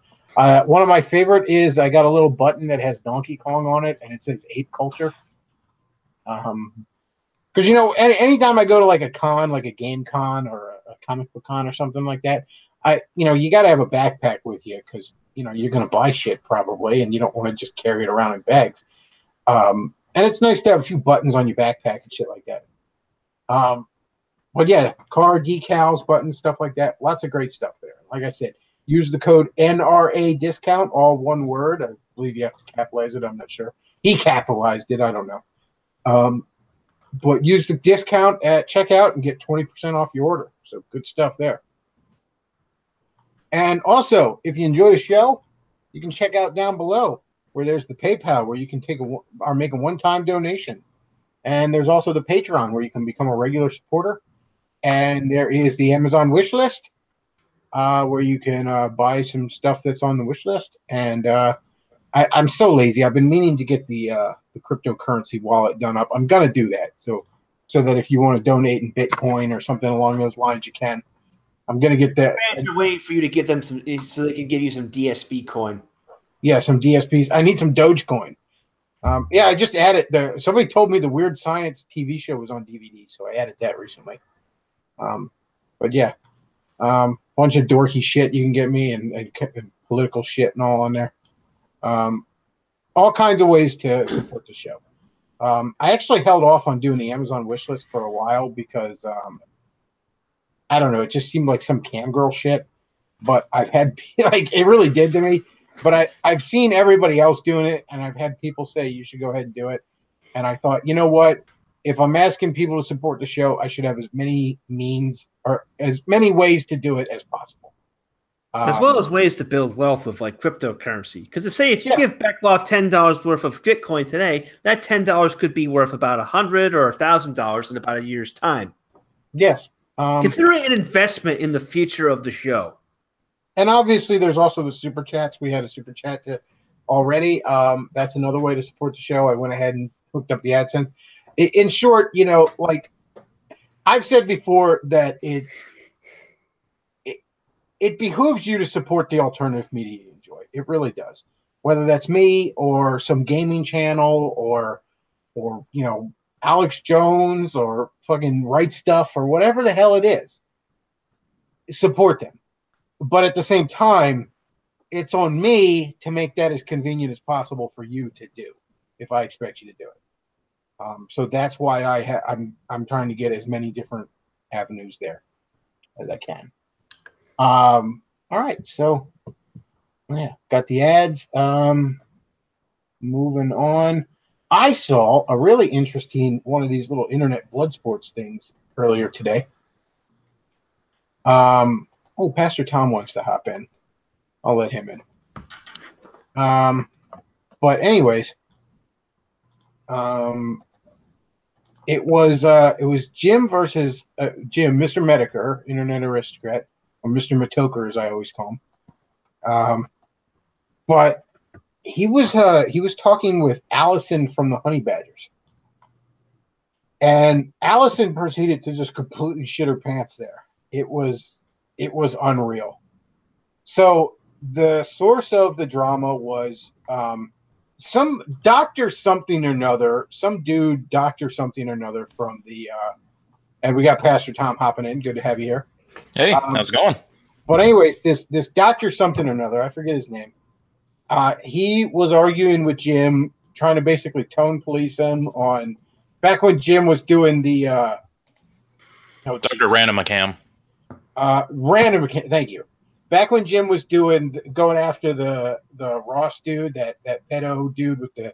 One of my favorite is I got a little button that has Donkey Kong on it, and it says Ape Culture. Because anytime I go to like a con, like a game con or a comic book con or something like that, you got to have a backpack with you because you're going to buy shit probably, and you don't want to just carry it around in bags. And it's nice to have a few buttons on your backpack and shit like that. But yeah, car decals, buttons, stuff like that. Lots of great stuff there. Like I said, use the code NRA discount, all one word. I believe you have to capitalize it. I'm not sure. He capitalized it. I don't know. But use the discount at checkout and get 20% off your order. So good stuff there. And also, if you enjoy the show, you can check out down below where there's the PayPal where you can make a one-time donation. And there's also the Patreon where you can become a regular supporter. And there is the Amazon wish list where you can buy some stuff that's on the wish list. And I'm so lazy. I've been meaning to get the cryptocurrency wallet done up. I'm going to do that so that if you want to donate in Bitcoin or something along those lines, you can. I'm going to get that. They're waiting for you to get them some so they can give you some DSP coin. Yeah, some DSPs. I need some Dogecoin. Yeah, I just added somebody told me the Weird Science TV show was on DVD, so I added that recently. But yeah, bunch of dorky shit you can get me and political shit and all on there. All kinds of ways to support the show. I actually held off on doing the Amazon wish list for a while because I don't know, it just seemed like some cam girl shit. But I've had it really did to me. But I've seen everybody else doing it, and I've had people say you should go ahead and do it. And I thought, you know what? If I'm asking people to support the show, I should have as many means or as many ways to do it as possible. As well as ways to build wealth with like cryptocurrency. Because if you give Bechtloff $10 worth of Bitcoin today, that $10 could be worth about $100 or $1,000 in about a year's time. Yes. Consider it an investment in the future of the show. And obviously, there's also the super chats. We had a super chat already. That's another way to support the show. I went ahead and hooked up the AdSense. In short, like I've said before, that it behooves you to support the alternative media you enjoy. It really does. Whether that's me or some gaming channel or Alex Jones or fucking Right Stuff or whatever the hell it is. support them. But at the same time, it's on me to make that as convenient as possible for you to do if I expect you to do it. So that's why I'm trying to get as many different avenues there as I can. All right, so yeah, got the ads. Moving on. I saw a really interesting one of these little internet blood sports things earlier today. Oh, Pastor Tom wants to hop in. I'll let him in. But anyways, it was Jim versus Jim, Mr. Medicare, internet aristocrat, or Mr. Matoker, as I always call him. But he was talking with Allison from the Honey Badgers, and Allison proceeded to just completely shit her pants there. It was unreal. So the source of the drama was some doctor something or another, some dude doctor something or another from the and we got Pastor Tom hopping in. Good to have you here. Hey, how's it going? But anyways, this doctor something or another, I forget his name. He was arguing with Jim, trying to basically tone police him on back when Jim was doing the Dr. Random McCam. Thank you. Back when Jim was going after the Ross dude, that pedo dude with the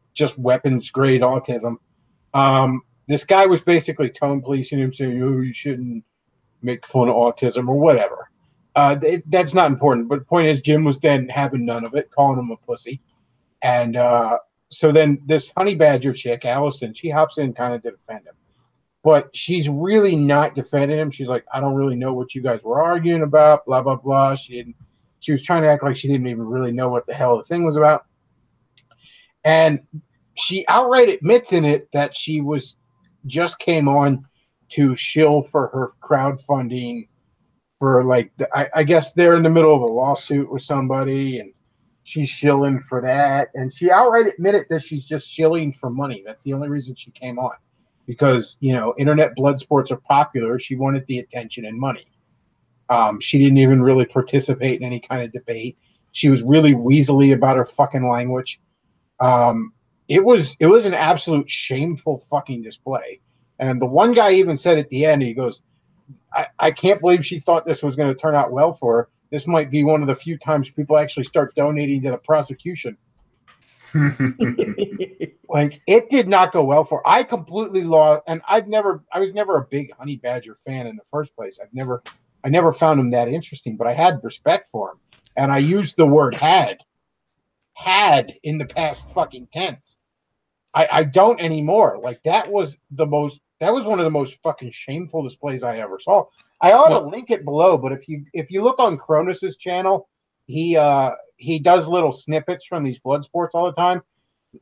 just weapons grade autism. This guy was basically tone policing him, saying, "Oh, you shouldn't make fun of autism," or whatever. That's not important. But the point is, Jim was then having none of it, calling him a pussy. And so then this Honey Badger chick, Allison, she hops in kind of to defend him. But she's really not defending him. She's like, "I don't really know what you guys were arguing about, blah, blah, blah." She was trying to act like she didn't even really know what the hell the thing was about. And she outright admits in it that she just came on to shill for her crowdfunding for I guess they're in the middle of a lawsuit with somebody and she's shilling for that. And she outright admitted that she's just shilling for money. That's the only reason she came on. Because, internet blood sports are popular. She wanted the attention and money. She didn't even really participate in any kind of debate. She was really weaselly about her fucking language. It was an absolute shameful fucking display. And the one guy even said at the end, he goes, I can't believe she thought this was going to turn out well for her. This might be one of the few times people actually start donating to the prosecution. It did not go well for her. I completely lost, and I was never a big Honey Badger fan in the first place. I never found him that interesting, but I had respect for him. And I used the word had in the past fucking tense. I don't anymore. That was one of the most fucking shameful displays I ever saw. I ought to link it below, but if you look on Cronus's channel, he does little snippets from these blood sports all the time.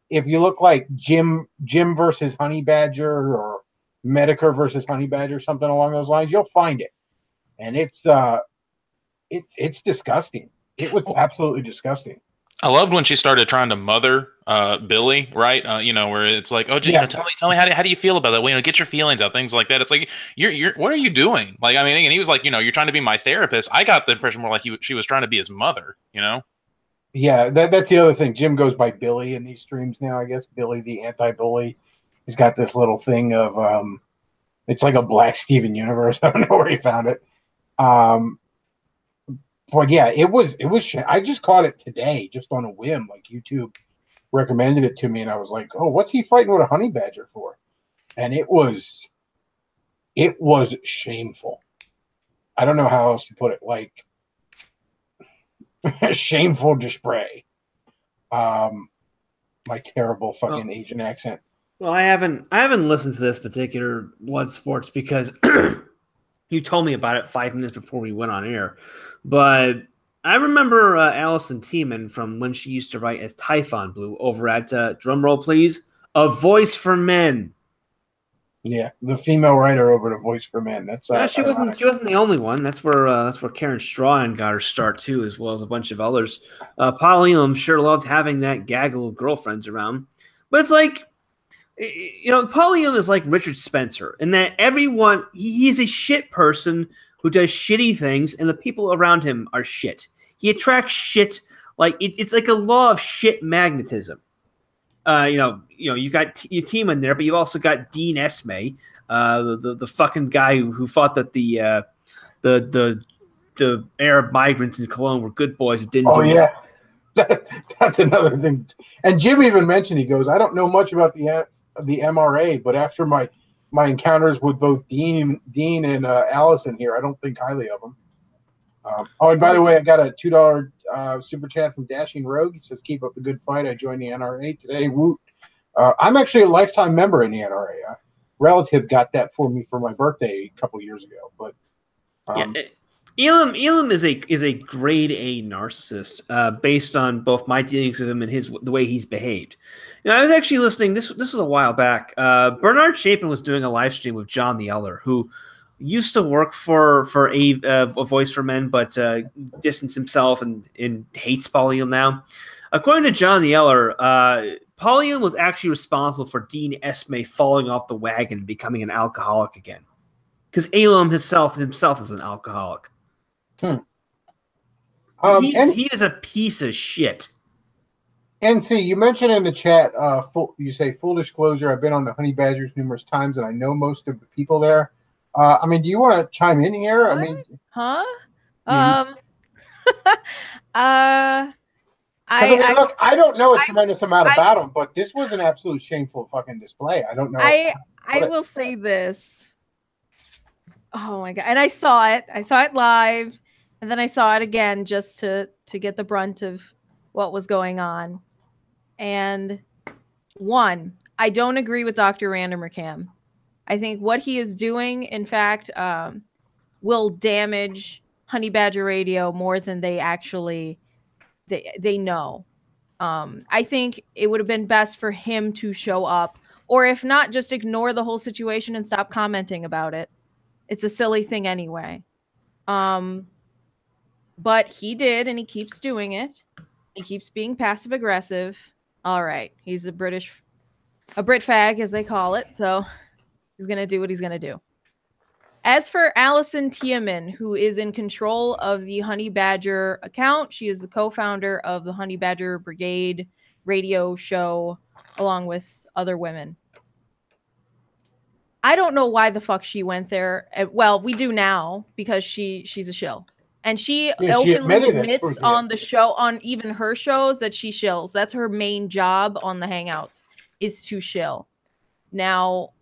If you look like Jim versus Honey Badger or Medicare versus Honey Badger, something along those lines, you'll find it. And it's disgusting. It was absolutely disgusting. I loved when she started trying to mother Billy, right? Where it's like, "Oh, tell me how do you feel about that? Well, get your feelings out," things like that. It's like, you're what are you doing? And he was like, you're trying to be my therapist. I got the impression more like she was trying to be his mother, Yeah, that's the other thing. Jim goes by Billy in these streams now, I guess. Billy the anti-bully. He's got this little thing of it's like a Black Steven Universe. I don't know where he found it. But yeah, it was. I just caught it today, just on a whim. YouTube recommended it to me, and I was like, "Oh, what's he fighting with a Honey Badger for?" And it was shameful. I don't know how else to put it. Shameful display. My terrible fucking Asian accent. Well, I haven't listened to this particular blood sports because you told me about it 5 minutes before we went on air. But I remember Allison Tiemann from when she used to write as Typhon Blue over at drumroll please, A Voice for Men. Yeah, the female writer over to Voice for Men. That's she wasn't the only one. That's where Karen Strahan got her start too, as well as a bunch of others. Pauline sure loved having that gaggle of girlfriends around, but it's like, Pauline is like Richard Spencer in that he's a shit person who does shitty things, and the people around him are shit. He attracts shit. Like it's like a law of shit magnetism. You got your team in there, but you've also got Dean Esme, the fucking guy who thought that the Arab migrants in Cologne were good boys who didn't. That's another thing. And Jim even mentioned, he goes, I don't know much about the MRA, but after my encounters with both Dean and Allison here, I don't think highly of them. And by the way, I got a $2 super chat from Dashing Rogue. He says, keep up the good fight. I joined the NRA today. Woot. I'm actually a lifetime member in the NRA. A relative got that for me for my birthday a couple years ago. But Elam is a grade A narcissist based on both my dealings with him and the way he's behaved. I was actually listening. This was a while back. Bernard Chapin was doing a live stream with John the Elder, who used to work for a Voice for Men, but distanced himself and hates Paul Elam now. According to John the Elder, Paul Elam was actually responsible for Dean Esme falling off the wagon and becoming an alcoholic again, because Elam himself is an alcoholic. He is a piece of shit. NC, you mentioned in the chat, you say, full disclosure, I've been on the Honey Badgers numerous times, and I know most of the people there. Do you want to chime in here? What? Look, I don't know a tremendous amount about them, but this was an absolute shameful fucking display. I don't know. I will say this. Oh my God. And I saw it. I saw it live, and then I saw it again just to get the brunt of what was going on. And one, I don't agree with Dr. Randomercam. I think what he is doing, in fact, will damage Honey Badger Radio more than they actually they know. I think it would have been best for him to show up, or if not, just ignore the whole situation and stop commenting about it. It's a silly thing anyway. But he did, and he keeps doing it. He keeps being passive aggressive. All right, he's a Brit fag, as they call it. So he's gonna do what he's gonna do. As for Allison Tiemann, who is in control of the Honey Badger account, she is the co-founder of the Honey Badger Brigade radio show, along with other women. I don't know why the fuck she went there. Well, we do now, because she's a shill. And she openly admits on the show, on even her shows, that she shills. That's her main job on the Hangouts, is to shill. Now,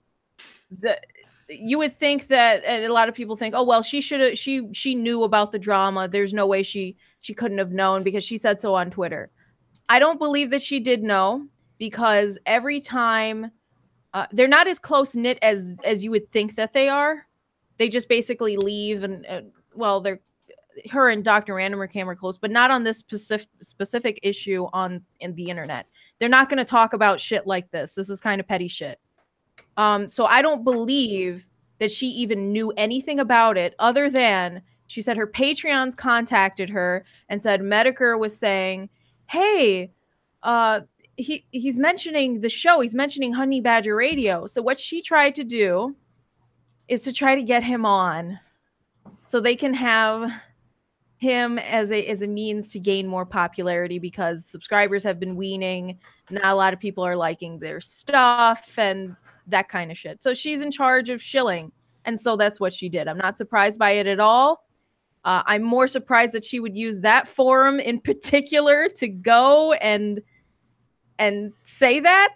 you would think that, and a lot of people think, oh well, she knew about the drama. There's no way she couldn't have known, because she said so on Twitter. I don't believe that she did know, because every time they're not as close knit as you would think that they are. They just basically leave, and they're. Her and Dr. Randomercam are close, but not on this specific issue in the internet. They're not going to talk about shit like this. This is kind of petty shit. So I don't believe that she even knew anything about it, other than she said her Patreons contacted her and said Medicare was saying, hey, he's mentioning the show. He's mentioning Honey Badger Radio. So what she tried to do is to try to get him on so they can have him as a means to gain more popularity, because subscribers have been weaning. Not a lot of people are liking their stuff and that kind of shit. So she's in charge of shilling. And so that's what she did. I'm not surprised by it at all. I'm more surprised that she would use that forum in particular to go and say that,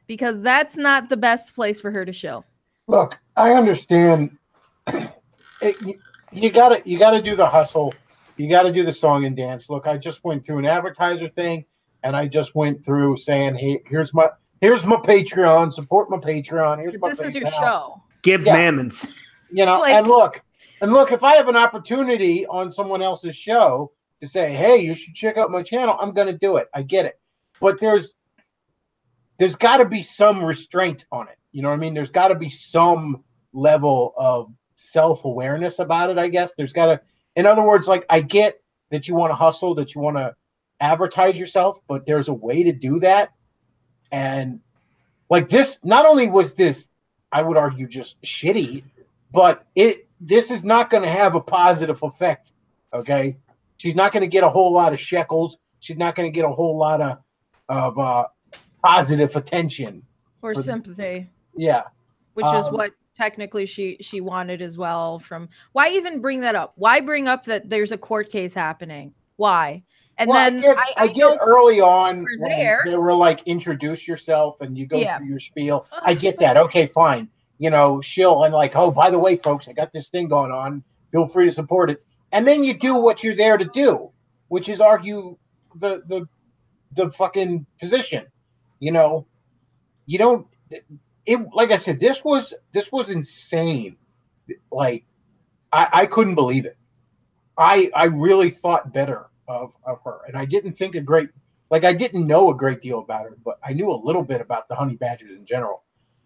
because that's not the best place for her to shill. Look, I understand. You gotta do the hustle. You got to do the song and dance. Look, I just went through an advertiser thing, and I just went through saying, "Hey, here's my Patreon. Support my Patreon. This is your show. Give mammons." And look. If I have an opportunity on someone else's show to say, "Hey, you should check out my channel," I'm going to do it. I get it, but there's got to be some restraint on it. You know what I mean? There's got to be some level of self-awareness about it. I guess there's got to. In other words, like, I get that you want to hustle, that you want to advertise yourself, but there's a way to do that. And like this, not only was this, I would argue, just shitty, but it this is not going to have a positive effect. Okay, she's not going to get a whole lot of shekels. She's not going to get a whole lot of positive attention or sympathy. Yeah, which is what technically she wanted as well. From why even bring that up? Why bring up that there's a court case happening? Why? And then I get early on when they were like, introduce yourself and you go through your spiel. I get that. Okay, fine. You know, she'll and like, oh, by the way, folks, I got this thing going on. Feel free to support it. And then you do what you're there to do, which is argue the fucking position. You know, you don't. It like I said, this was insane. Like, I couldn't believe it. I really thought better of her, and I didn't think I didn't know a great deal about her, but I knew a little bit about the honey badgers in general,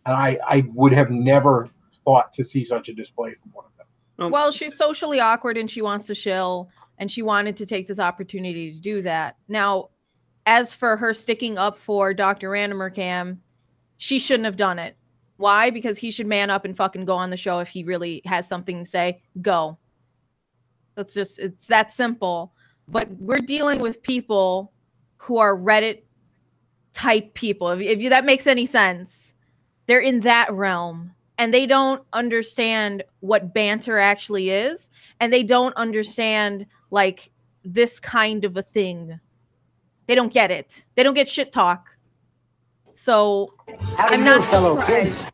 and I would have never thought to see such a display from one of them. Well, she's socially awkward and she wants to shill, and she wanted to take this opportunity to do that. Now, as for her sticking up for Dr. Randomer Cam, she shouldn't have done it. Why? Because he should man up and fucking go on the show if he really has something to say. Go. It's that simple. But we're dealing with people who are Reddit type people. If that makes any sense, they're in that realm and they don't understand what banter actually is. And they don't understand like this kind of a thing. They don't get it. They don't get shit talk. So I'm not fellow kids.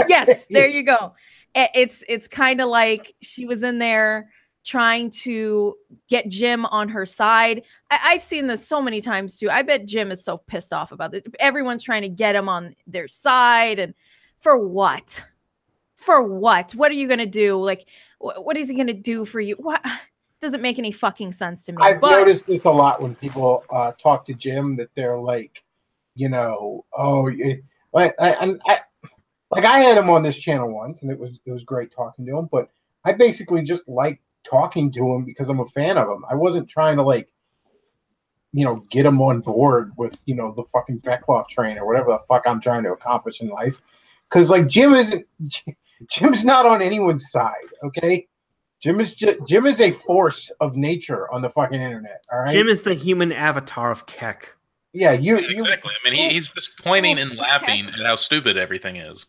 Yes, there you go. It's kind of like she was in there trying to get Jim on her side. I've seen this so many times too. I bet Jim is so pissed off about this. Everyone's trying to get him on their side, and for what? For what? What are you gonna do? Like, what is he gonna do for you? What? Doesn't make any fucking sense to me. I've noticed this a lot when people talk to Jim, that they're like, you know, I had him on this channel once, and it was great talking to him. But I basically just like talking to him because I'm a fan of him. I wasn't trying to like, you know, get him on board with, you know, the fucking Bechtloff train or whatever the fuck I'm trying to accomplish in life. Because like Jim's not on anyone's side. Okay. Jim is a force of nature on the fucking internet. All right. Jim is the human avatar of Keck. Yeah, exactly. I mean, he's just pointing and laughing at how stupid everything is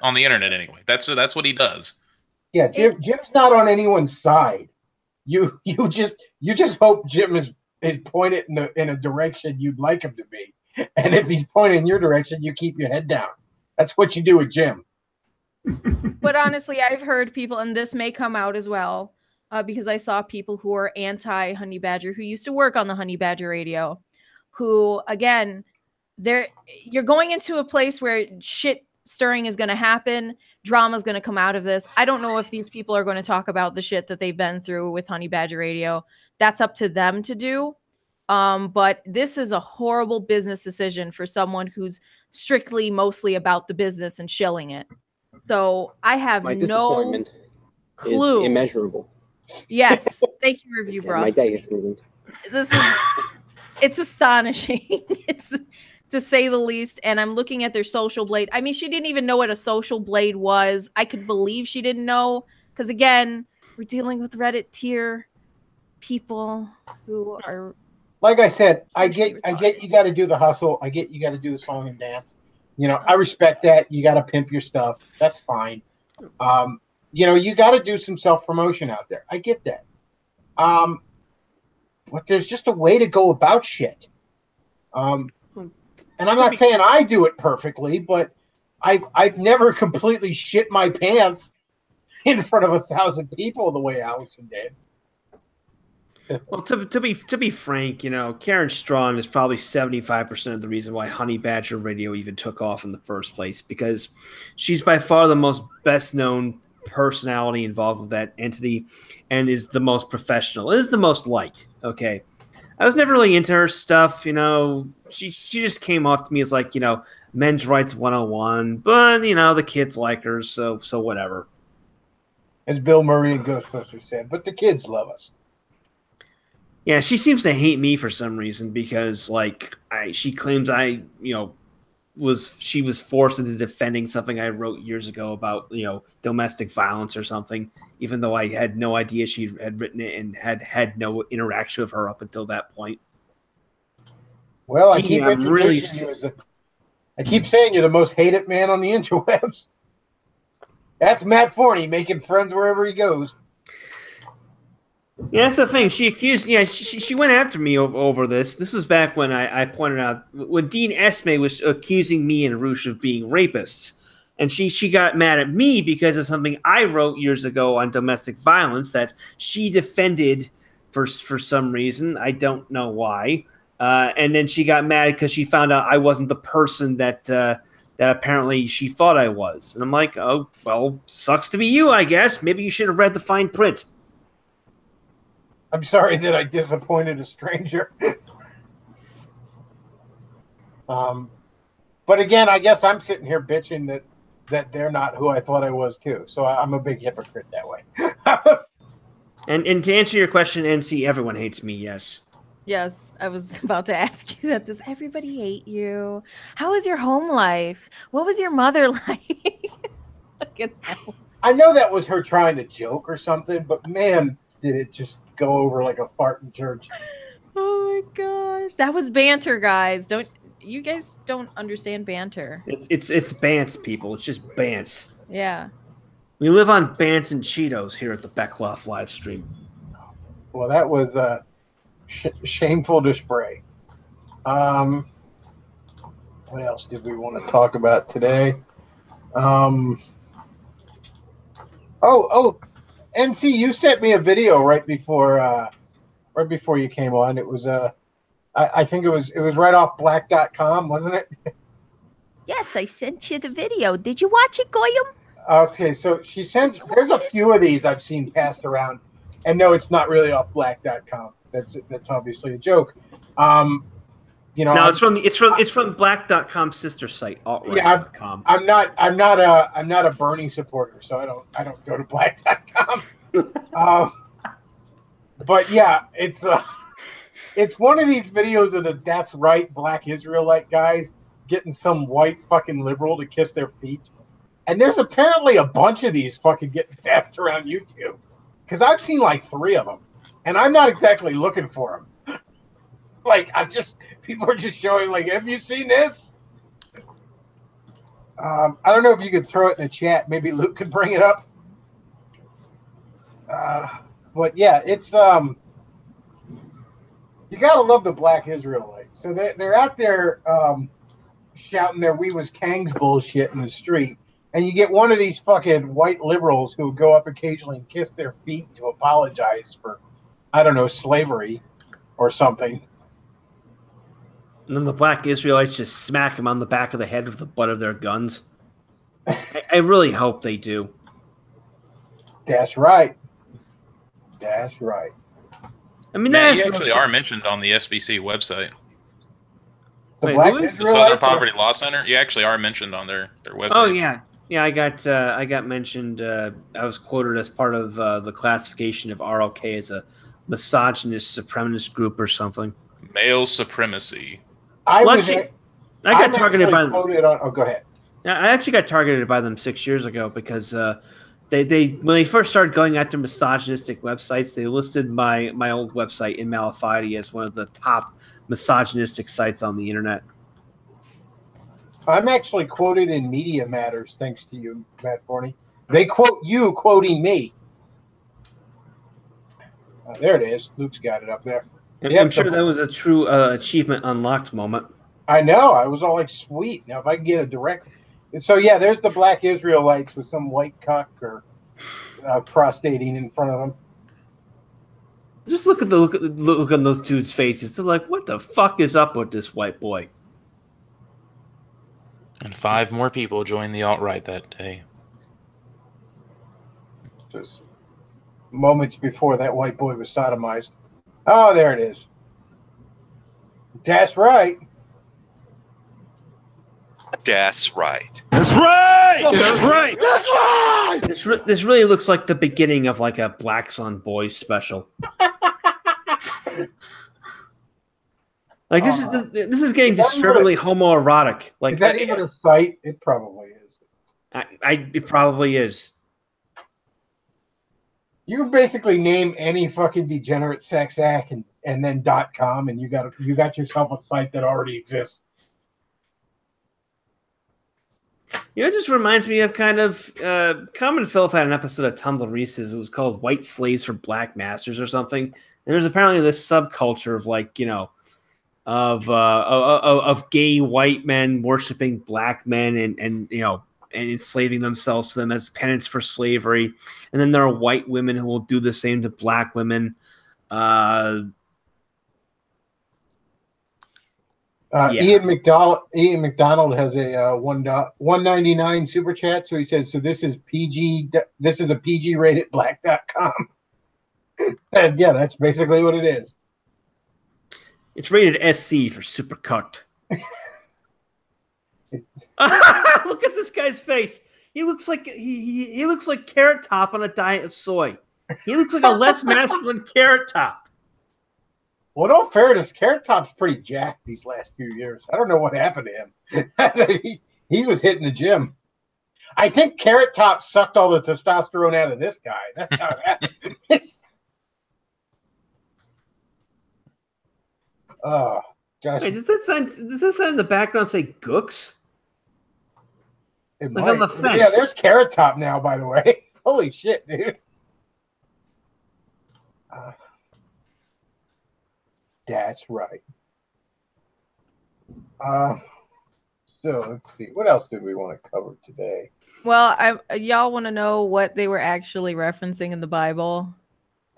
on the internet. Anyway, that's what he does. Yeah, Jim's not on anyone's side. You just hope Jim is pointed in a direction you'd like him to be, and if he's pointing in your direction, you keep your head down. That's what you do with Jim. But honestly, I've heard people, and this may come out as well, because I saw people who are anti-Honey Badger who used to work on the Honey Badger radio, who, again, you're going into a place where shit stirring is going to happen. Drama is going to come out of this. I don't know if these people are going to talk about the shit that they've been through with Honey Badger Radio. That's up to them to do. But this is a horrible business decision for someone who's strictly mostly about the business and shilling it. So I have no clue. Is immeasurable. Yes. Thank you, Review Bro. My day is ruined. It's astonishing. It's to say the least. And I'm looking at their social blade. I mean, she didn't even know what a social blade was. I could believe she didn't know. Because again, we're dealing with Reddit tier people who are, like I said, I get you got to do the hustle. I get you got to do the song and dance. You know, I respect that. You got to pimp your stuff. That's fine. You know, you got to do some self-promotion out there. I get that. But there's just a way to go about shit. And I'm not saying I do it perfectly, but I've never completely shit my pants in front of 1,000 people the way Allison did. Well, to be frank, you know, Karen Strawn is probably 75% of the reason why Honey Badger Radio even took off in the first place, because she's by far the most best known personality involved with that entity and is the most professional, is the most liked. Okay. I was never really into her stuff, you know. She just came off to me as like, you know, men's rights 101, but you know, the kids like her, so whatever. As Bill Murray in Ghostbusters said, but the kids love us. Yeah, she seems to hate me for some reason because, like, she claims I, you know, she was forced into defending something I wrote years ago about domestic violence or something, even though I had no idea she had written it and had no interaction with her up until that point. Well, I Gee, keep I'm really introducing you as I keep saying you're the most hated man on the interwebs. That's Matt Forney making friends wherever he goes. Yeah, that's the thing. She accused. Yeah, she went after me over this. This was back when I pointed out when Dean Esme was accusing me and Roosh of being rapists, and she got mad at me because of something I wrote years ago on domestic violence that she defended for some reason. I don't know why. And then she got mad because she found out I wasn't the person that that apparently she thought I was. And I'm like, oh well, sucks to be you, I guess. Maybe you should have read the fine print. I'm sorry that I disappointed a stranger. But again, I guess I'm sitting here bitching that they're not who I thought I was too. So I'm a big hypocrite that way. And to answer your question, NC, everyone hates me, yes. Yes, I was about to ask you that. Does everybody hate you? How was your home life? What was your mother like? Look at that. I know that was her trying to joke or something, but man, did it just go over like a fart in church. Oh my gosh. That was banter, guys. You guys don't understand banter. It's Bants, people. It's just Bants. Yeah. We live on Bants and Cheetos here at the Bechtloff live stream. Well, that was shameful display. What else did we want to talk about today? NC, you sent me a video right before you came on. It was I think it was right off black.com, wasn't it? Yes, I sent you the video. Did you watch it, Goyam? Okay, so there's a few of these I've seen passed around, and no, it's not really off black.com. That's obviously a joke. No, it's from black.com's sister site, alt-right.com. I'm not a Bernie supporter, so I don't go to black.com. But yeah, it's one of these videos of the that's right black Israelite guys getting some white fucking liberal to kiss their feet. And there's apparently a bunch of these fucking getting passed around YouTube. Because I've seen like 3 of them. And I'm not exactly looking for them. Like, people are just showing, like, have you seen this? I don't know if you could throw it in the chat. Maybe Luke could bring it up. But yeah, it's, you gotta love the black Israelites. So they're out there shouting their "We was Kangs" bullshit in the street. And you get one of these fucking white liberals who go up occasionally and kiss their feet to apologize for, I don't know, slavery or something. And then the black Israelites just smack him on the back of the head with the butt of their guns. I really hope they do. That's right. That's right. I mean, you that's actually are mentioned on the SBC website. The black The Southern Poverty Law Center. You actually are mentioned on their website. Oh yeah. Yeah, I got mentioned. I was quoted as part of the classification of RLK as a misogynist supremacist group or something. Male supremacy. I got targeted by them. Oh, go ahead. I actually got targeted by them 6 years ago because they when they first started going after misogynistic websites, they listed my old website in Malafide as one of the top misogynistic sites on the internet. I'm actually quoted in Media Matters, thanks to you, Matt Forney. They quote you quoting me. There it is. Luke's got it up there. I'm sure that was a true achievement unlocked moment. I know. I was all like, sweet. Now, if I can get a direct... So, yeah, there's the black Israelites with some white cock or prostating in front of them. Just look at the look on those dudes' faces. They're like, what the fuck is up with this white boy? And 5 more people joined the alt-right that day. Just moments before that white boy was sodomized. Oh, there it is. That's right. That's right. That's right! That's right! That's right! This really looks like the beginning of like a Blacks on Boys special. Like this is getting disturbingly homoerotic. Like is that even a site? It probably is. It probably is. You basically name any fucking degenerate sex act and then .com, and you got yourself a site that already exists. You know, it just reminds me of kind of Common Philip had an episode of Tumblr Reese's. It was called "White Slaves for Black Masters" or something. And there's apparently this subculture of like, you know, of gay white men worshiping black men and you know, and enslaving themselves to them as penance for slavery. And then there are white women who will do the same to black women. Ian McDonald has a $1.99 super chat. So he says, "So this is PG. This is a PG rated black.com." And yeah, that's basically what it is. It's rated SC for super cucked. Look at this guy's face. He looks like he looks like Carrot Top on a diet of soy. He looks like a less masculine Carrot Top. Well, in all fairness, Carrot Top's pretty jacked these last few years. I don't know what happened to him. he was hitting the gym. I think Carrot Top sucked all the testosterone out of this guy. That's how it happened. Oh, gosh. Hey, does that sign in the background say Gooks? It like might. on the fence. Yeah, there's Carrot Top now, by the way. Holy shit, dude. That's right. So let's see. What else did we want to cover today? Well, y'all want to know what they were actually referencing in the Bible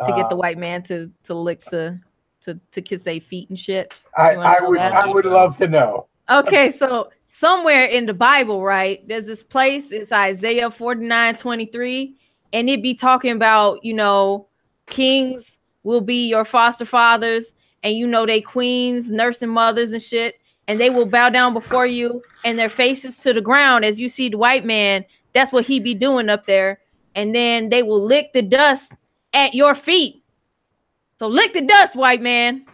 to get the white man to lick to kiss their feet and shit? I would love to know. Okay, so somewhere in the Bible, right, there's this place, it's Isaiah 49:23, and it be talking about, you know, kings will be your foster fathers, and you know they queens, nursing mothers and shit, and they will bow down before you and their faces to the ground as you see the white man. That's what he be doing up there, and then they will lick the dust at your feet. So lick the dust, white man.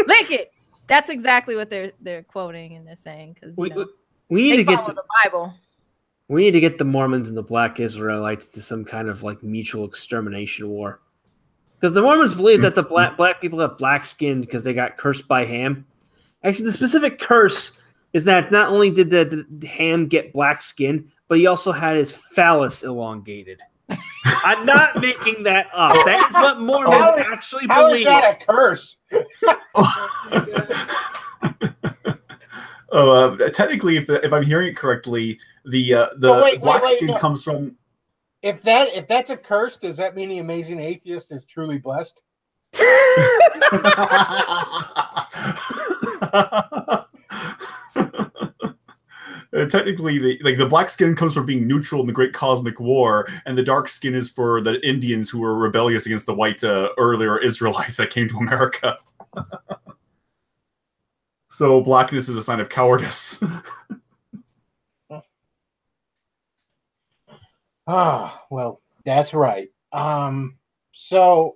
Lick it. That's exactly what they're quoting and they're saying, because we need to get the Bible. We need to get the Mormons and the Black Israelites to some kind of like mutual extermination war, because the Mormons believe that the black people have black skin because they got cursed by Ham. Actually, the specific curse is that not only did the Ham get black skin, but he also had his phallus elongated. I'm not making that up. That is what Mormons actually believe. How is that a curse? Technically, if I'm hearing it correctly, the black skin comes from. If that's a curse, does that mean the amazing atheist is truly blessed? Technically, the black skin comes from being neutral in the Great Cosmic War, and the dark skin is for the Indians who were rebellious against the white earlier Israelites that came to America. So blackness is a sign of cowardice. Well, that's right. So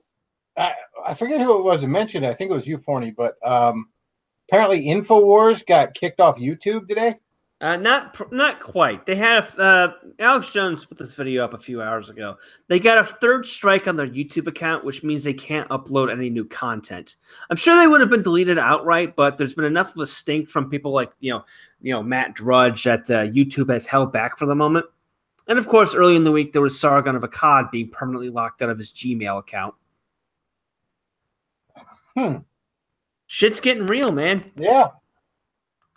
I forget who it was that mentioned it. I think it was you, Forney, but apparently InfoWars got kicked off YouTube today. Not quite. They had Alex Jones put this video up a few hours ago. They got a third strike on their YouTube account, which means they can't upload any new content. I'm sure they would have been deleted outright, but there's been enough of a stink from people like Matt Drudge that YouTube has held back for the moment. And of course, early in the week there was Sargon of Akkad being permanently locked out of his Gmail account. Shit's getting real, man. Yeah.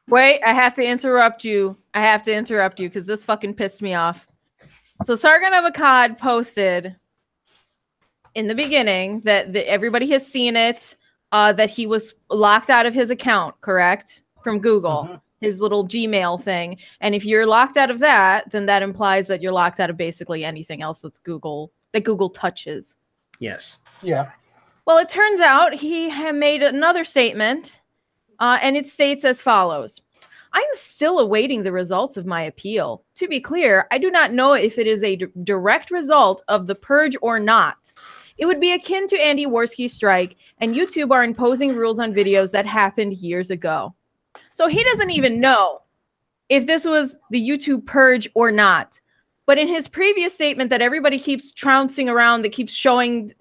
Wait, I have to interrupt you. Because this fucking pissed me off. So Sargon of Akkad posted in the beginning that everybody has seen it, that he was locked out of his account, correct? From Google, his little Gmail thing. And if you're locked out of that, then that implies that you're locked out of basically anything else that Google touches. Yes. Yeah. Well, it turns out he had made another statement. And it states as follows: I am still awaiting the results of my appeal. To be clear, I do not know if it is a direct result of the purge or not. It would be akin to Andy Worski's strike, and YouTube are imposing rules on videos that happened years ago. So he doesn't even know if this was the YouTube purge or not. But in his previous statement that everybody keeps trouncing around, that keeps showing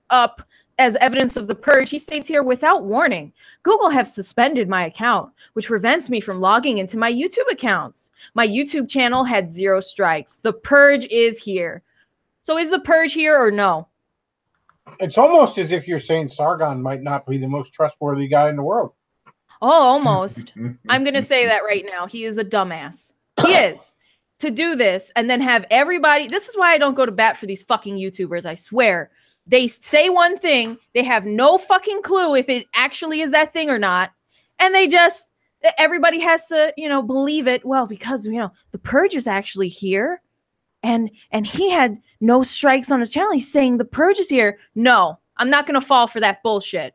up as evidence of the purge, he states here, without warning, Google have suspended my account, which prevents me from logging into my YouTube accounts. My YouTube channel had 0 strikes. The purge is here. So is the purge here or no? It's almost as if you're saying Sargon might not be the most trustworthy guy in the world. Oh, almost. I'm going to say that right now. He is a dumbass. He is. To do this and then have everybody. This is why I don't go to bat for these fucking YouTubers. I swear. They say one thing. They have no fucking clue if it actually is that thing or not. And they just, everybody has to, believe it. Well, because, the purge is actually here. And he had no strikes on his channel. He's saying the purge is here. No, I'm not going to fall for that bullshit.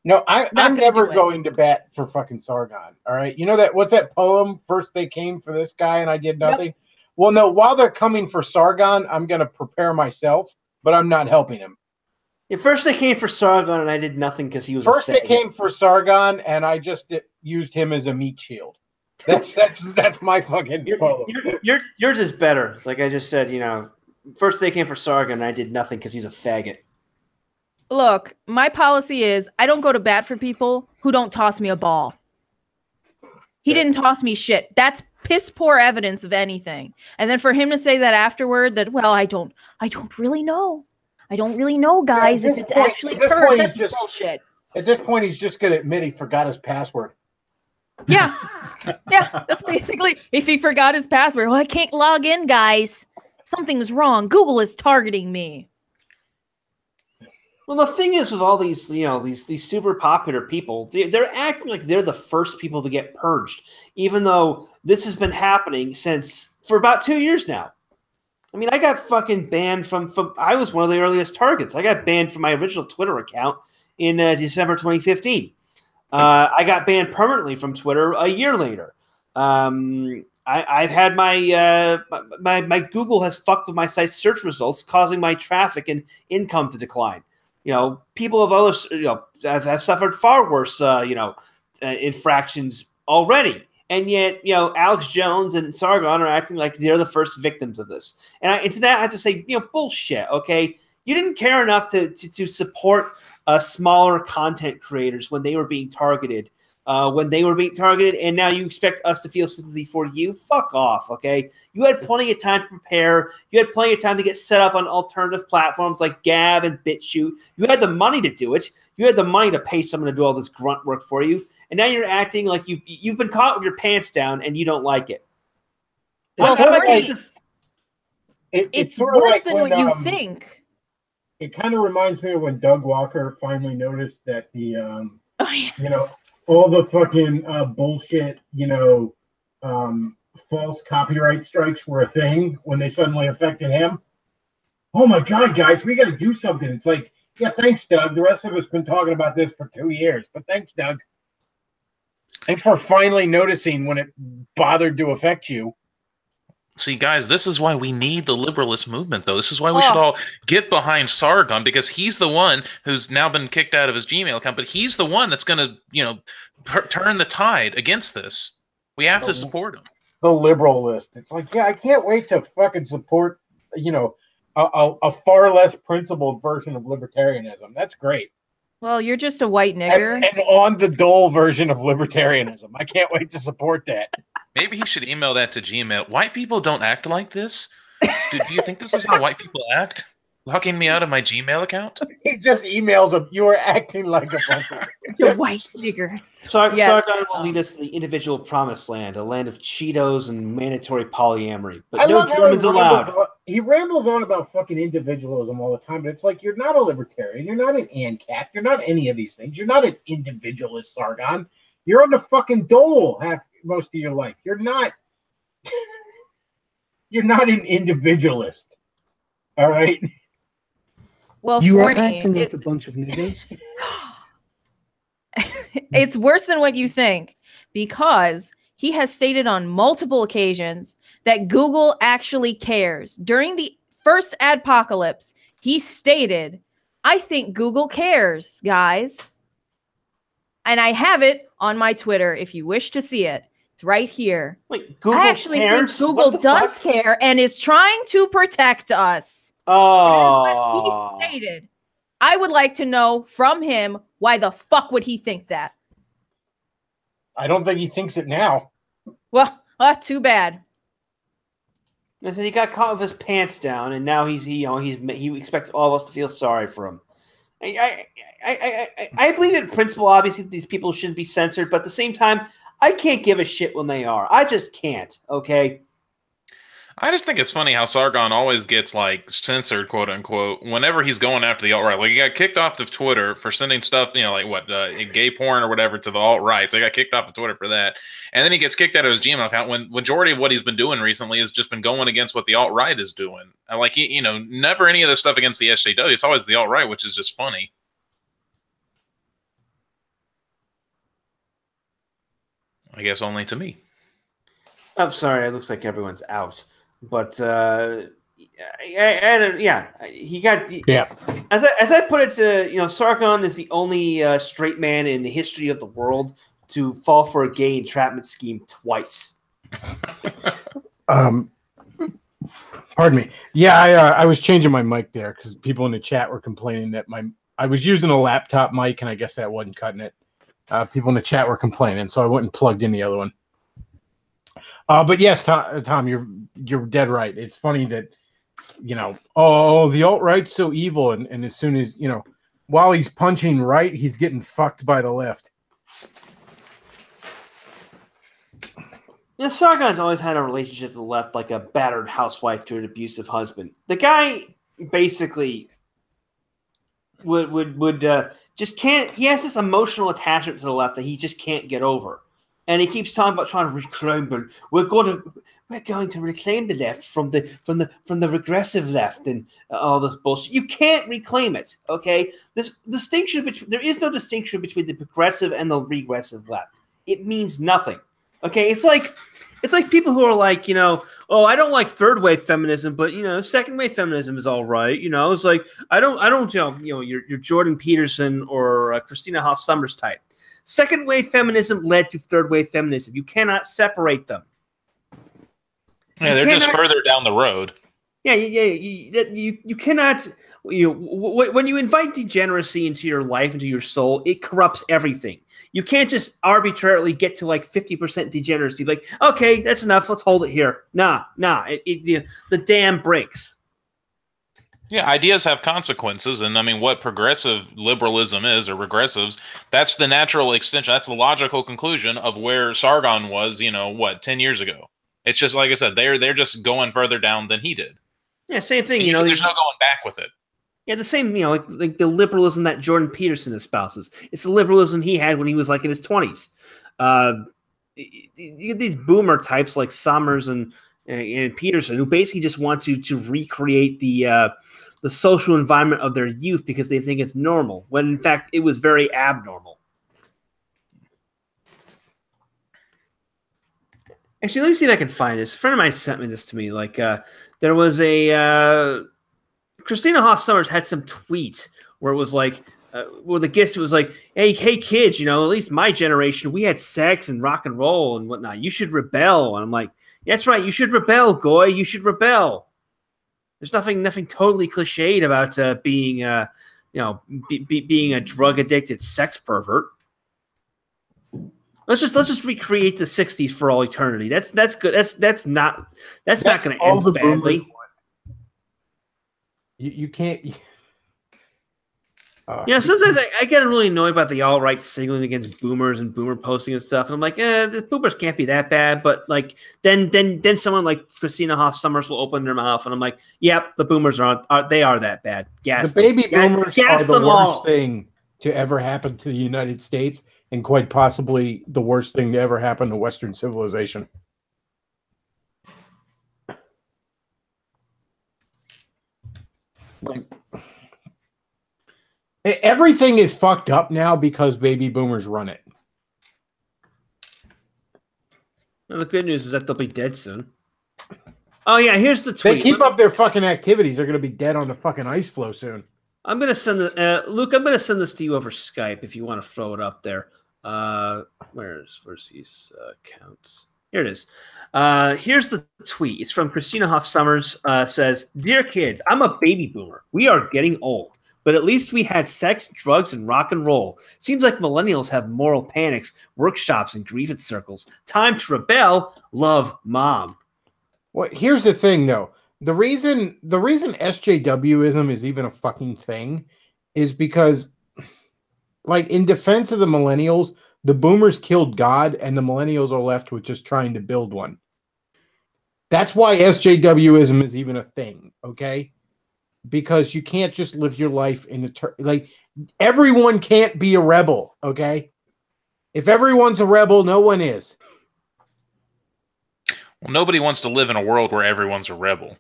No, I'm never going to bat for fucking Sargon. All right. You know that, what's that poem? First they came for this guy and I did nothing. Yep. Well, no, while they're coming for Sargon, I'm going to prepare myself, but I'm not helping him. Yeah, first they came for Sargon and I did nothing because he was first they came for Sargon and I just used him as a meat shield. That's my fucking poem. Yours is better. It's like I just said, first they came for Sargon and I did nothing because he's a faggot. Look, my policy is I don't go to bat for people who don't toss me a ball. He didn't toss me shit. That's piss poor evidence of anything. And then for him to say that afterward, that, well, I don't really know. I don't really know, guys, if it's actually purge. That's bullshit. At this point, he's just going to admit he forgot his password. Yeah. Yeah, that's basically, if he forgot his password, well, I can't log in, guys. Something's wrong. Google is targeting me. Well, the thing is with all these, these super popular people, they're acting like they're the first people to get purged, even though this has been happening for about 2 years now. I mean, I got fucking banned from I was one of the earliest targets. I got banned from my original Twitter account in December 2015. I got banned permanently from Twitter a year later. I've had my Google has fucked with my site's search results, causing my traffic and income to decline. People of others, have suffered far worse, infractions already. And yet, Alex Jones and Sargon are acting like they're the first victims of this. And I have to say, bullshit, okay? You didn't care enough to support smaller content creators when they were being targeted. And now you expect us to feel sympathy for you? Fuck off, okay? You had plenty of time to prepare. You had plenty of time to get set up on alternative platforms like Gab and BitChute. You had the money to do it. You had the money to pay someone to do all this grunt work for you. And now you're acting like you've been caught with your pants down and you don't like it. Well, it's sort of worse like than when, what you think. It kind of reminds me of when Doug Walker finally noticed that the, all the fucking bullshit, false copyright strikes were a thing when they suddenly affected him. Oh my God, guys, we got to do something. It's like, yeah, thanks, Doug. The rest of us been talking about this for 2 years, but thanks, Doug. Thanks for finally noticing when it bothered to affect you. See, guys, this is why we need the liberalist movement, though. This is why we should all get behind Sargon, because he's the one who's now been kicked out of his Gmail account, but he's the one that's going to, turn the tide against this. We have to support him. The liberalist. It's like, yeah, I can't wait to fucking support, a far less principled version of libertarianism. That's great. Well, you're just a white nigger. And on the dole version of libertarianism. I can't wait to support that. Maybe he should email that to Gmail. White people don't act like this. Do you think this is how white people act? Locking me out of my Gmail account? He just emails him. You are acting like a bunch of you're white niggers. Sargon will lead us to the individual promised land, a land of Cheetos and mandatory polyamory, but no Germans allowed. He rambles on about fucking individualism all the time, but it's like, you're not a libertarian. You're not an ANCAP. You're not any of these things. You're not an individualist, Sargon. You're on the fucking dole most of your life. You're not an individualist. All right? Well, you are acting like a bunch of niggas. It's worse than what you think, because he has stated on multiple occasions that Google actually cares. During the first adpocalypse, he stated, "I think Google cares, guys." And I have it on my Twitter if you wish to see it. It's right here. Wait, Google I actually cares? think Google What the does fuck? care and is trying to protect us. Oh. He stated, I would like to know from him, why the fuck would he think that? I don't think he thinks it now. Well, too bad. I said he got caught with his pants down, and now he expects all of us to feel sorry for him. I believe in principle. Obviously, these people shouldn't be censored, but at the same time, I can't give a shit when they are. I just can't. Okay. I just think it's funny how Sargon always gets like censored, quote unquote, whenever he's going after the alt right. Like he got kicked off of Twitter for sending stuff, you know, like what gay porn or whatever to the alt right. So he got kicked off of Twitter for that, and then he gets kicked out of his Gmail account. When majority of what he's been doing recently has just been going against what the alt right is doing. Like you know, never any of this stuff against the SJW. It's always the alt right, which is just funny. I guess only to me. I'm sorry. It looks like everyone's out. But he got As I put it to Sargon is the only straight man in the history of the world to fall for a gay entrapment scheme twice. Pardon me. Yeah, I was changing my mic there because people in the chat were complaining that I was using a laptop mic and I guess that wasn't cutting it. People in the chat were complaining, so I went and plugged in the other one. But yes, Tom, you're dead right. It's funny that, the alt-right's so evil, and as soon as, while he's punching right, he's getting fucked by the left. Yeah, Sargon's always had a relationship to the left like a battered housewife to an abusive husband. The guy basically would just can't. He has this emotional attachment to the left that he just can't get over, and he keeps talking about trying to reclaim. But we're going to reclaim the left from the regressive left and all this bullshit. You can't reclaim it. Okay, this distinction between there is no distinction between the progressive and the regressive left. It means nothing. Okay, it's like people who are like, oh, I don't like third wave feminism, but second wave feminism is all right. It's like I don't, your Jordan Peterson or Christina Hoff Sommers type. Second wave feminism led to third wave feminism. You cannot separate them. Yeah, they're just further down the road. Yeah. You cannot. When you invite degeneracy into your life, into your soul, it corrupts everything. You can't just arbitrarily get to like 50% degeneracy. Like, okay, that's enough. Let's hold it here. Nah. The dam breaks. Yeah, ideas have consequences, and I mean, what progressive liberalism is, or regressives, that's the natural extension. That's the logical conclusion of where Sargon was. 10 years ago. It's just like I said, they're just going further down than he did. Yeah, same thing. There's no going back with it. Yeah, the same, like the liberalism that Jordan Peterson espouses. It's the liberalism he had when he was like in his 20s. You get these boomer types like Sommers and Peterson who basically just want to recreate the social environment of their youth because they think it's normal, when in fact it was very abnormal. Actually, let me see if I can find this. A friend of mine sent me this to me. Like, there was a Christina Hoff Sommers had some tweet where it was like, where the guest was like, hey kids, at least my generation, we had sex and rock and roll and whatnot. You should rebel. And I'm like, that's right. You should rebel, Goy. You should rebel. There's nothing totally cliched about being being a drug addicted sex pervert. Let's just recreate the 60s for all eternity. That's good. That's not going to end badly. You can't. Sometimes I get really annoyed about the alt-right signaling against boomers and boomer posting and stuff, and I'm like, the boomers can't be that bad. But like, then someone like Christina Hoff Sommers will open their mouth, and I'm like, yep, the boomers are that bad. Gas the baby boomers are the worst all. thing to ever happen to the United States, and quite possibly the worst thing to ever happen to Western civilization. Like, everything is fucked up now because baby boomers run it. Well, the good news is that they'll be dead soon. Oh yeah, here's the They tweet. keep up their fucking activities. They're going to be dead on the fucking ice floe soon. I'm gonna send the Luke. I'm gonna send this to you over Skype if you want to throw it up there. Where's these accounts? Here it is. Here's the tweet. It's from Christina Hoff Summers. Says, "Dear kids, I'm a baby boomer. We are getting old, but at least we had sex, drugs, and rock and roll. Seems like millennials have moral panics, workshops, and grievance circles. Time to rebel. Love, Mom." Well, here's the thing, though. The reason SJWism is even a fucking thing is because, like, in defense of the millennials, the boomers killed God, and the millennials are left with just trying to build one. That's why SJWism is even a thing, okay? Because you can't just live your life in the like, everyone can't be a rebel, okay? If everyone's a rebel, no one is. Well, nobody wants to live in a world where everyone's a rebel.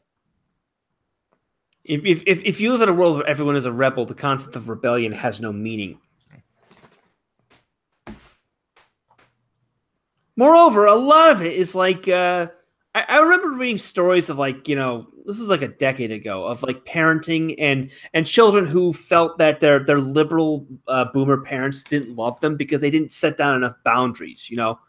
If you live in a world where everyone is a rebel, the concept of rebellion has no meaning. Moreover, a lot of it is like I remember reading stories of, like, you know, this was like a decade ago, of like parenting and children who felt that their liberal boomer parents didn't love them because they didn't set down enough boundaries. You know,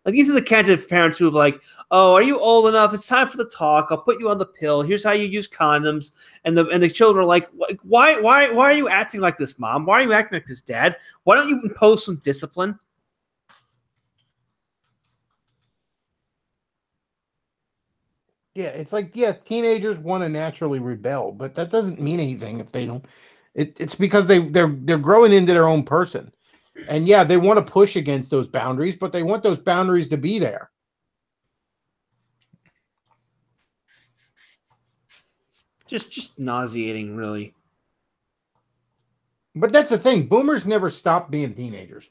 like, these are the kinds of parents who are like, "Oh, are you old enough? It's time for the talk. I'll put you on the pill. Here's how you use condoms." And the children are like, "Why are you acting like this, Mom? Why are you acting like this, Dad? Why don't you impose some discipline?" Yeah, it's like, yeah, teenagers want to naturally rebel, but that doesn't mean anything if they don't. It's because they're growing into their own person. And yeah, they want to push against those boundaries, but they want those boundaries to be there. Just nauseating, really. But that's the thing. Boomers never stop being teenagers.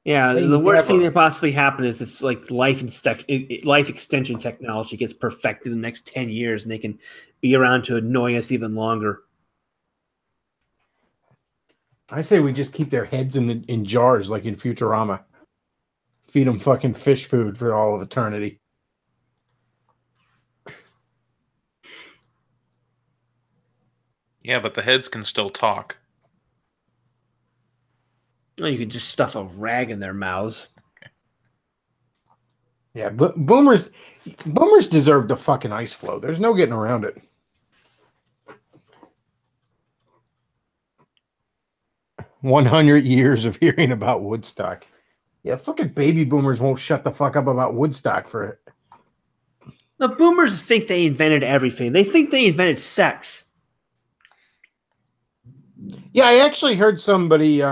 Yeah, the worst thing that possibly happen is if, like, life extension technology gets perfected in the next 10 years and they can be around to annoy us even longer. I say we just keep their heads in jars like in Futurama. Feed them fucking fish food for all of eternity. Yeah, but the heads can still talk. Well, you could just stuff a rag in their mouths. Yeah, but boomers deserve the fucking ice flow. There's no getting around it. "100 years of hearing about Woodstock." Yeah, fucking baby boomers won't shut the fuck up about Woodstock for it. The boomers think they invented everything. They think they invented sex. Yeah, I actually heard somebody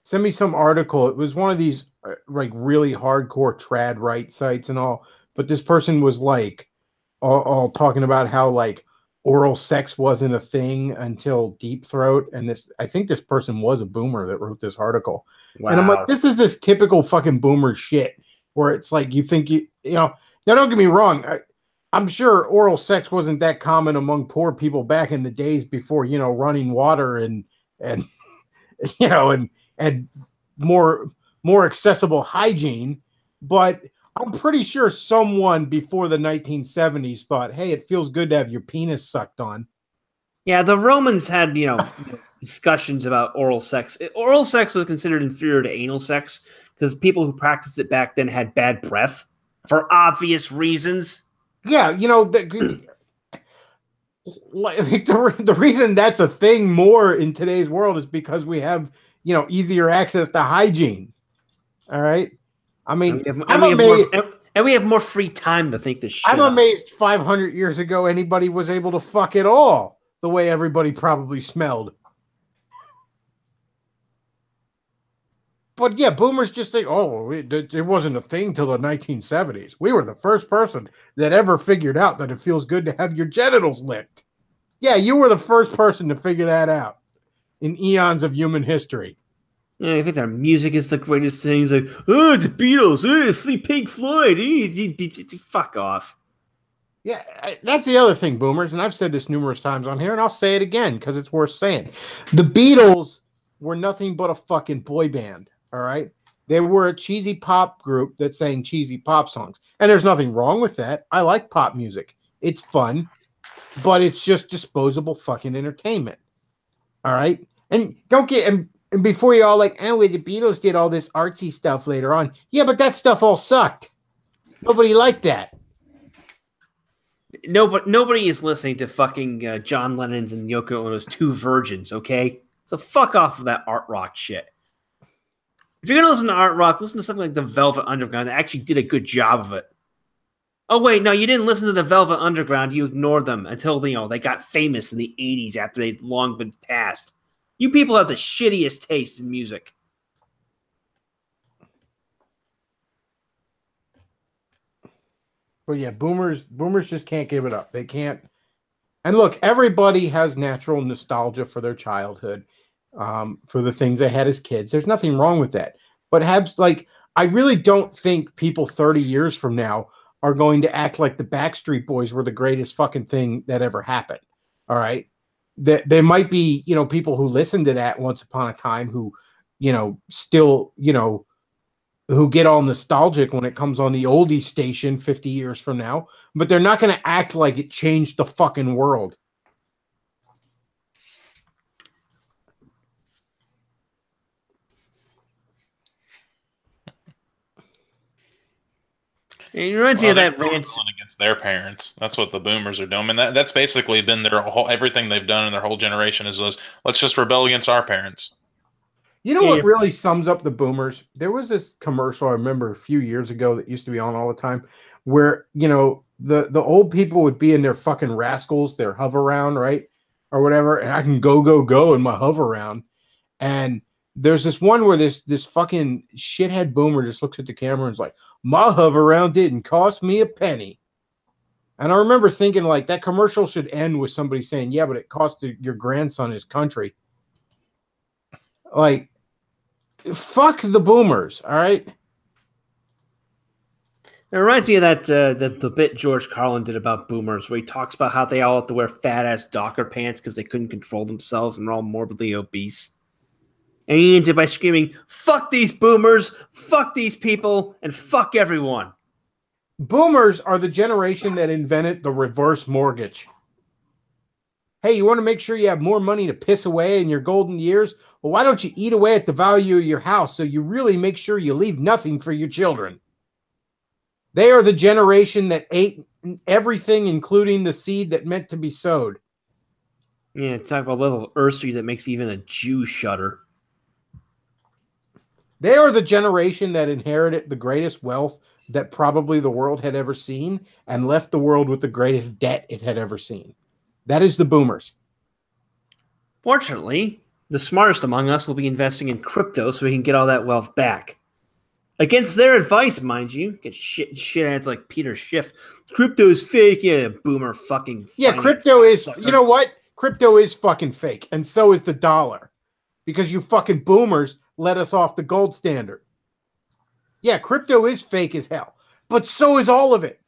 send me some article. It was one of these like really hardcore trad right sites and all, but this person was like all talking about how, like, oral sex wasn't a thing until Deep Throat, and I think this person was a boomer that wrote this article. Wow. And I'm like, this is this typical fucking boomer shit where it's like, you think you know. Now, don't get me wrong. I'm sure oral sex wasn't that common among poor people back in the days before, you know, running water and you know, and more accessible hygiene, but I'm pretty sure someone before the 1970s thought, "Hey, it feels good to have your penis sucked on." Yeah, the Romans had, you know, discussions about oral sex. Oral sex was considered inferior to anal sex because people who practiced it back then had bad breath for obvious reasons. Yeah, you know, like the reason that's a thing more in today's world is because we have, you know, easier access to hygiene. All right. I mean, we have more free time to think this shit. I'm amazed 500 years ago anybody was able to fuck at all the way everybody probably smelled. But yeah, boomers just think, "Oh, it wasn't a thing till the 1970s. We were the first person that ever figured out that it feels good to have your genitals licked." Yeah, you were the first person to figure that out in eons of human history. Yeah, I think their music is the greatest thing. It's like, "Oh, the Beatles, Pink Floyd, fuck off." Yeah, that's the other thing, boomers, and I've said this numerous times on here, and I'll say it again because it's worth saying. The Beatles were nothing but a fucking boy band, all right? They were a cheesy pop group that sang cheesy pop songs. And there's nothing wrong with that. I like pop music. It's fun, but it's just disposable fucking entertainment. All right? And don't get and before you all like, oh, the Beatles did all this artsy stuff later on. Yeah, but that stuff all sucked. Nobody liked that. Nobody is listening to fucking John Lennon's and Yoko Ono's Two Virgins, okay? So fuck off of that art rock shit. If you're going to listen to art rock, listen to something like the Velvet Underground that actually did a good job of it. Oh, wait, no, you didn't listen to the Velvet Underground. You ignored them until, they got famous in the 80s after they'd long been passed. You people have the shittiest taste in music. But yeah, boomers just can't give it up. They can't. And look, everybody has natural nostalgia for their childhood, for the things they had as kids. There's nothing wrong with that. But I really don't think people 30 years from now are going to act like the Backstreet Boys were the greatest fucking thing that ever happened. All right. There might be, people who listened to that once upon a time who, still, who get all nostalgic when it comes on the oldie station 50 years from now, but they're not going to act like it changed the fucking world. It reminds me of that rant against their parents. That's what the boomers are doing. And that's basically been their whole everything they've done in their whole generation is let's just rebel against our parents. You know what really sums up the boomers? There was this commercial I remember a few years ago that used to be on all the time where, the old people would be in their fucking rascals, their hover round, right? Or whatever. And I can go in my hover round. And there's this one where this fucking shithead boomer just looks at the camera and is like, my hover round didn't cost me a penny. And I remember thinking that commercial should end with somebody saying, yeah, but it cost your grandson his country. Fuck the boomers, all right? It reminds me of that the bit George Carlin did about boomers, where he talks about how they all have to wear fat-ass Docker pants because they couldn't control themselves and were all morbidly obese. And he ended by screaming, fuck these boomers, fuck these people, and fuck everyone. Boomers are the generation that invented the reverse mortgage. Hey, you want to make sure you have more money to piss away in your golden years? Well, why don't you eat away at the value of your house so you really make sure you leave nothing for your children? They are the generation that ate everything, including the seed that meant to be sowed. Yeah, talk about a little usury that makes even a Jew shudder. They are the generation that inherited the greatest wealth that probably the world had ever seen and left the world with the greatest debt it had ever seen. That is the boomers. Fortunately, the smartest among us will be investing in crypto so we can get all that wealth back. Against their advice, mind you. Get shit ads like Peter Schiff. Crypto is fake. Yeah, boomer fucking. Yeah, crypto is, sucker. You know what? Crypto is fucking fake. And so is the dollar. Because you fucking boomers let us off the gold standard. Yeah, crypto is fake as hell. But so is all of it.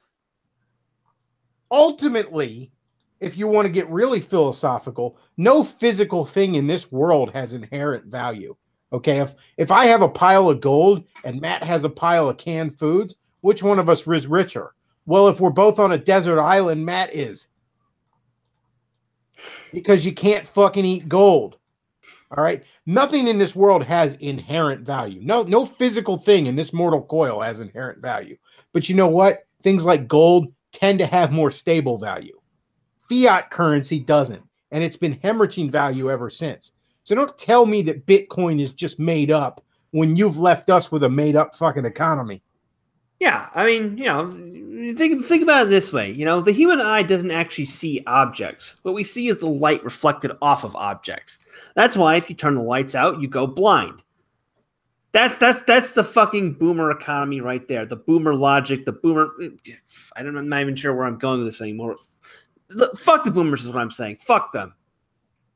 Ultimately, if you want to get really philosophical, no physical thing in this world has inherent value. Okay, if I have a pile of gold and Matt has a pile of canned foods, which one of us is richer? Well, if we're both on a desert island, Matt is. Because you can't fucking eat gold. All right? Nothing in this world has inherent value. No physical thing in this mortal coil has inherent value. But you know what? Things like gold tend to have more stable value. Fiat currency doesn't. And it's been hemorrhaging value ever since. So don't tell me that Bitcoin is just made up when you've left us with a made up fucking economy. Yeah, I mean, think about it this way. The human eye doesn't actually see objects. What we see is the light reflected off of objects. That's why if you turn the lights out, you go blind. That's the fucking boomer economy right there. The boomer logic, the boomer. I'm not even sure where I'm going with this anymore. Fuck the boomers is what I'm saying. Fuck them.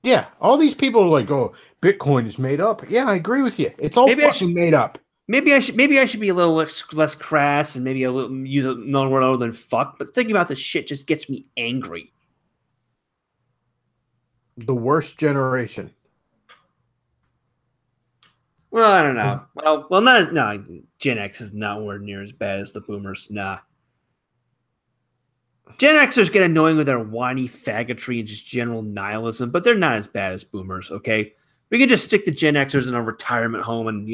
Yeah, all these people are like, "Oh, Bitcoin is made up." Yeah, I agree with you. It's all fucking made up. Maybe I should be a little less crass and maybe use another word other than fuck. But thinking about this shit just gets me angry. The worst generation. Well, I don't know. Well, not no. Gen X is nowhere near as bad as the Boomers. Nah. Gen Xers get annoying with their whiny faggotry and just general nihilism, but they're not as bad as Boomers. Okay, we can just stick the Gen Xers in a retirement home, and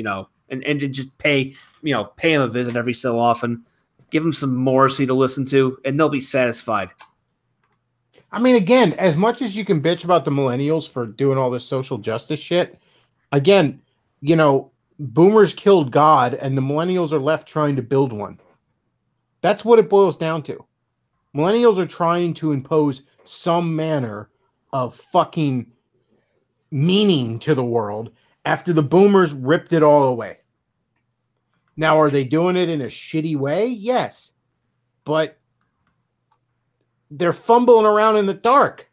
and just pay them a visit every so often, give them some Morrissey to listen to, and they'll be satisfied. I mean, again, as much as you can bitch about the millennials for doing all this social justice shit, again, boomers killed God and the millennials are left trying to build one. That's what it boils down to. Millennials are trying to impose some manner of fucking meaning to the world after the boomers ripped it all away. Now, are they doing it in a shitty way? Yes. But they're fumbling around in the dark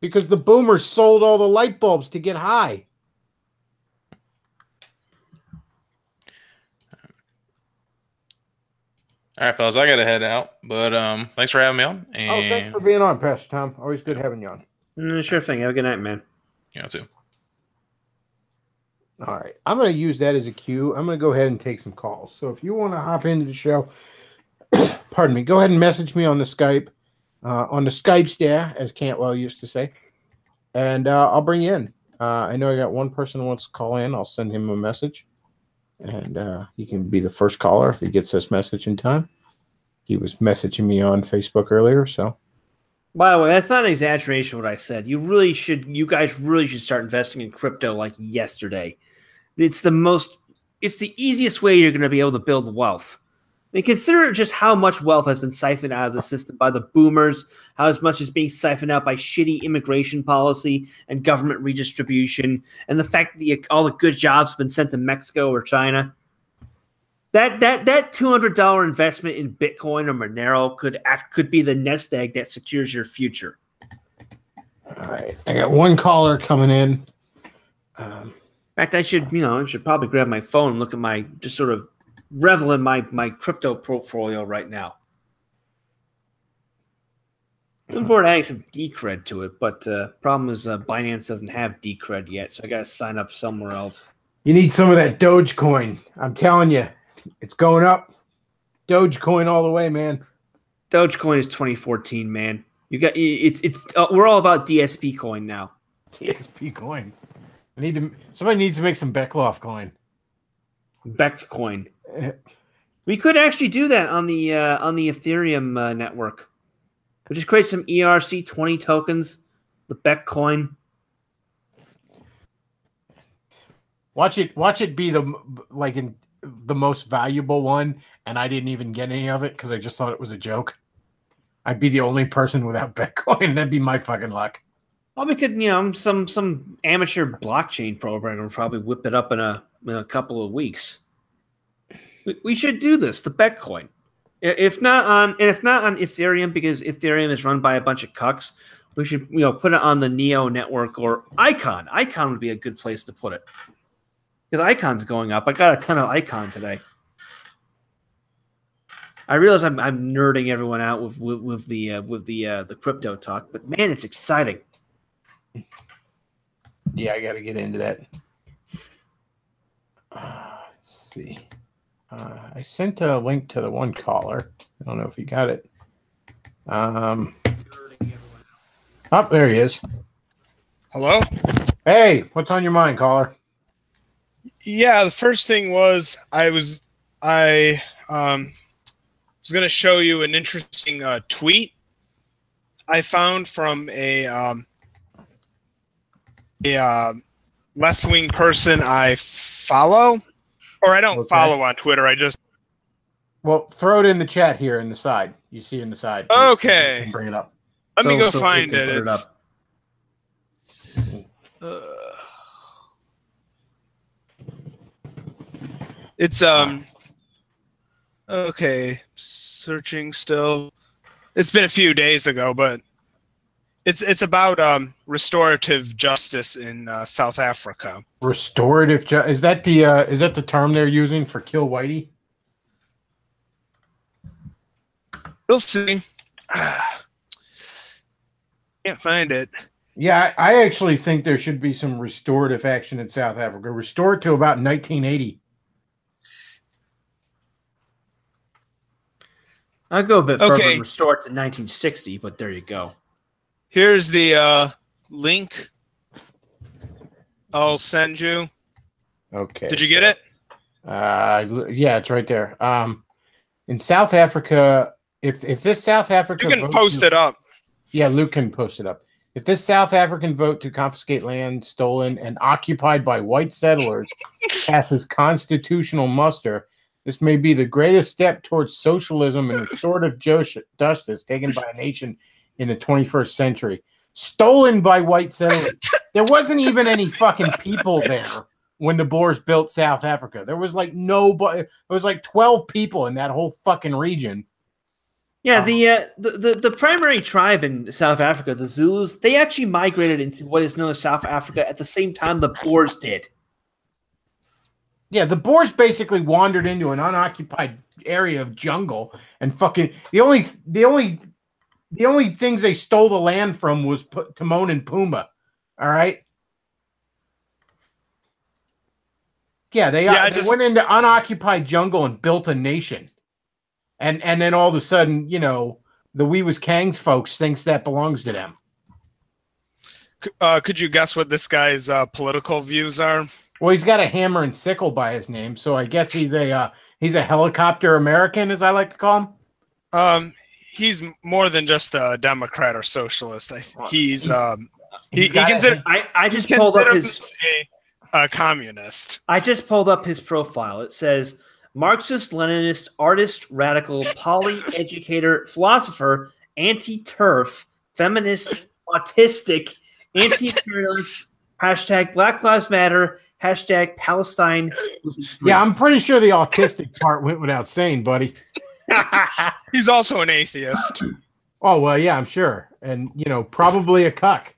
because the boomers sold all the light bulbs to get high. All right, fellas, I got to head out, but thanks for having me on. And thanks for being on, Pastor Tom. Always good having you on. Sure thing. Have a good night, man. You too. All right. I'm going to use that as a cue. I'm going to go ahead and take some calls. So if you want to hop into the show, pardon me, go ahead and message me on the Skype stare, as Cantwell used to say, and I'll bring you in. I know I got one person who wants to call in. I'll send him a message, and he can be the first caller if he gets this message in time. He was messaging me on Facebook earlier, so. By the way, that's not an exaggeration what I said. You guys really should start investing in crypto like yesterday. It's the easiest way you're going to be able to build wealth. I mean, consider just how much wealth has been siphoned out of the system by the boomers, how as much is being siphoned out by shitty immigration policy and government redistribution, and the fact that all the good jobs have been sent to Mexico or China. That $200 investment in Bitcoin or Monero could be the nest egg that secures your future. All right, I got one caller coming in. In fact, I should probably grab my phone and look at just sort of revel in my crypto portfolio right now. Looking forward to adding some Decred to it, but problem is Binance doesn't have Decred yet, so I got to sign up somewhere else. You need some of that Dogecoin. I'm telling you, it's going up. Dogecoin all the way, man. Dogecoin is 2014, man. We're all about DSP coin now. DSP coin. Somebody needs to make some Bechtloff coin. Becht coin. We could actually do that on the Ethereum network. We just create some ERC20 tokens, the Becht coin. Watch it be the most valuable one, and I didn't even get any of it because I just thought it was a joke. I'd be the only person without Bitcoin. That'd be my fucking luck. Well, we could, some amateur blockchain programmer will probably whip it up in a couple of weeks. We should do this, the Bitcoin. If not on Ethereum, because Ethereum is run by a bunch of cucks, we should put it on the Neo network or Icon. Icon would be a good place to put it. Because Icon's going up. I got a ton of Icon today. I realize I'm nerding everyone out with the crypto talk, but man, it's exciting. Yeah, I got to get into that. Let's see. I sent a link to the one caller. I don't know if you got it. Oh, there he is. Hello? Hey, what's on your mind, caller? Yeah, the first thing was I was going to show you an interesting tweet I found from a left-wing person I follow, or I don't follow on Twitter. Well, throw it in the chat here in the side. You see in the side. Okay. Bring it up. Let me go find it. It's okay, searching still. It's been a few days ago, but it's about restorative justice in South Africa. Restorative justice, is that the term they're using for kill Whitey? We'll see. Can't find it. Yeah, I actually think there should be some restorative action in South Africa. Restore it to about 1980. I'd go a bit further Okay. and restore it to 1960, but there you go. Here's the link I'll send you. Okay. Did you get it? Yeah, it's right there. In South Africa, if this South Africa You can post it up. Yeah, Luke can post it up. If this South African vote to confiscate land stolen and occupied by white settlers passes constitutional muster, this may be the greatest step towards socialism and restorative justice taken by a nation in the 21st century. Stolen by white settlers. There wasn't even any fucking people there when the Boers built South Africa. There was like nobody. There was like 12 people in that whole fucking region. Yeah, the primary tribe in South Africa, the Zulus, they actually migrated into what is known as South Africa at the same time the Boers did. Yeah, the Boers basically wandered into an unoccupied area of jungle and fucking the only things they stole the land from was Timon and Pumbaa. All right. Yeah, they went into unoccupied jungle and built a nation. And then all of a sudden, you know, the We Was Kangs folks thinks that belongs to them. Could you guess what this guy's political views are? Well, he's got a hammer and sickle by his name, so I guess he's a helicopter American, as I like to call him. He's more than just a Democrat or socialist. He's considered. I just pulled up his a communist. I just pulled up his profile. It says Marxist, Leninist, artist, radical, poly-educator, philosopher, anti-turf, feminist, autistic, anti-imperialist, hashtag Black Lives Matter, hashtag Palestine. Yeah, I'm pretty sure the autistic part went without saying, buddy. He's also an atheist. Oh, well, yeah, I'm sure. And, you know, probably a cuck.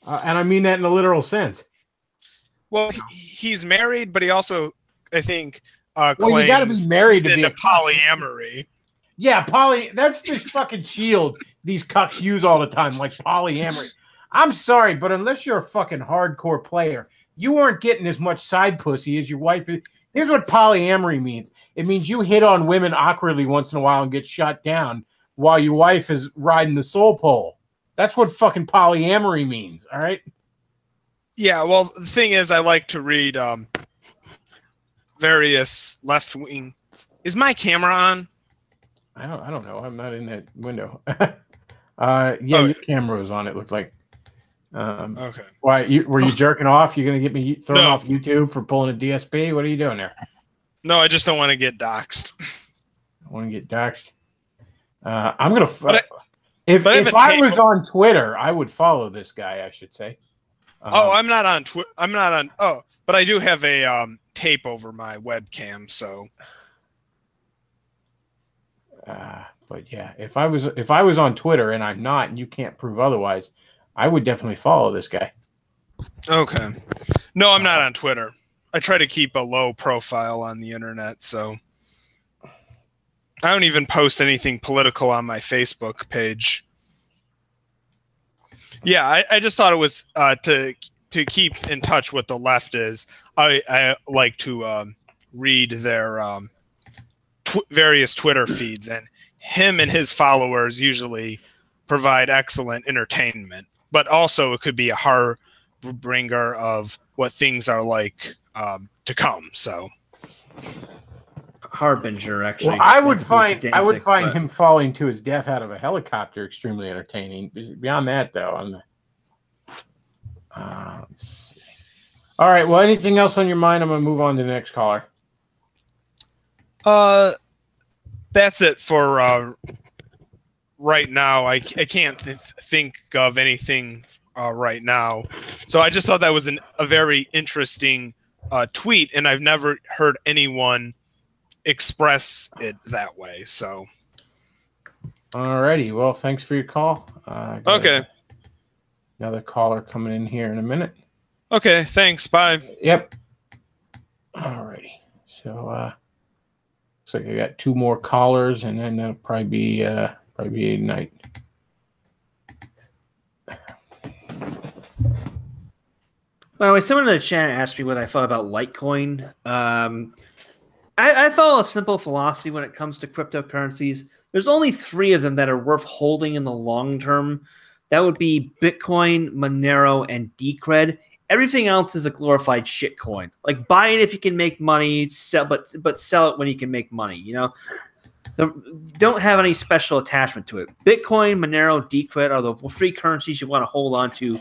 And I mean that in a literal sense. Well, he's married, but he also, I think, well, you got to be married to be a polyamory. Yeah, that's this fucking shield these cucks use all the time, like polyamory. I'm sorry, but unless you're a fucking hardcore player, you aren't getting as much side pussy as your wife is. Here's what polyamory means. It means you hit on women awkwardly once in a while and get shut down while your wife is riding the soul pole. That's what fucking polyamory means, all right? Yeah, well, the thing is, I like to read various left-wing. Is my camera on? I don't know. I'm not in that window. Your camera was on. It looked like. Okay. Why were you jerking off? You're gonna get me thrown off YouTube for pulling a DSP? What are you doing there? No, I just don't want to get doxxed. I want to get doxxed. I'm gonna. If I was on Twitter, I would follow this guy. I should say. I'm not on Twitter. I'm not on. Oh, but I do have a tape over my webcam, so. But yeah, if I was on Twitter and I'm not, and you can't prove otherwise, I would definitely follow this guy. Okay. No, I'm not on Twitter. I try to keep a low profile on the internet, so I don't even post anything political on my Facebook page. Yeah, I just thought it was to keep in touch with the left is I like to read their various Twitter feeds, and him and his followers usually provide excellent entertainment, but also it could be a harbinger of what things are like to come. So harbinger, actually. Well, I would find him falling to his death out of a helicopter extremely entertaining. Beyond that, though, all right. Well, anything else on your mind? I'm gonna move on to the next caller. That's it for right now. I can't think of anything right now. So I just thought that was a very interesting tweet, and I've never heard anyone express it that way. So, alrighty. Well, thanks for your call. Okay. Another caller coming in here in a minute. Okay. Thanks. Bye. Yep. Alrighty. So, looks like I got two more callers, and then that'll probably be a night. By the way, someone in the chat asked me what I thought about Litecoin. I follow a simple philosophy when it comes to cryptocurrencies. There's only 3 of them that are worth holding in the long term. That would be Bitcoin, Monero, and Decred. Everything else is a glorified shitcoin. Like, buy it if you can make money, but sell it when you can make money. You know, don't have any special attachment to it. Bitcoin, Monero, Decred are the 3 currencies you want to hold on to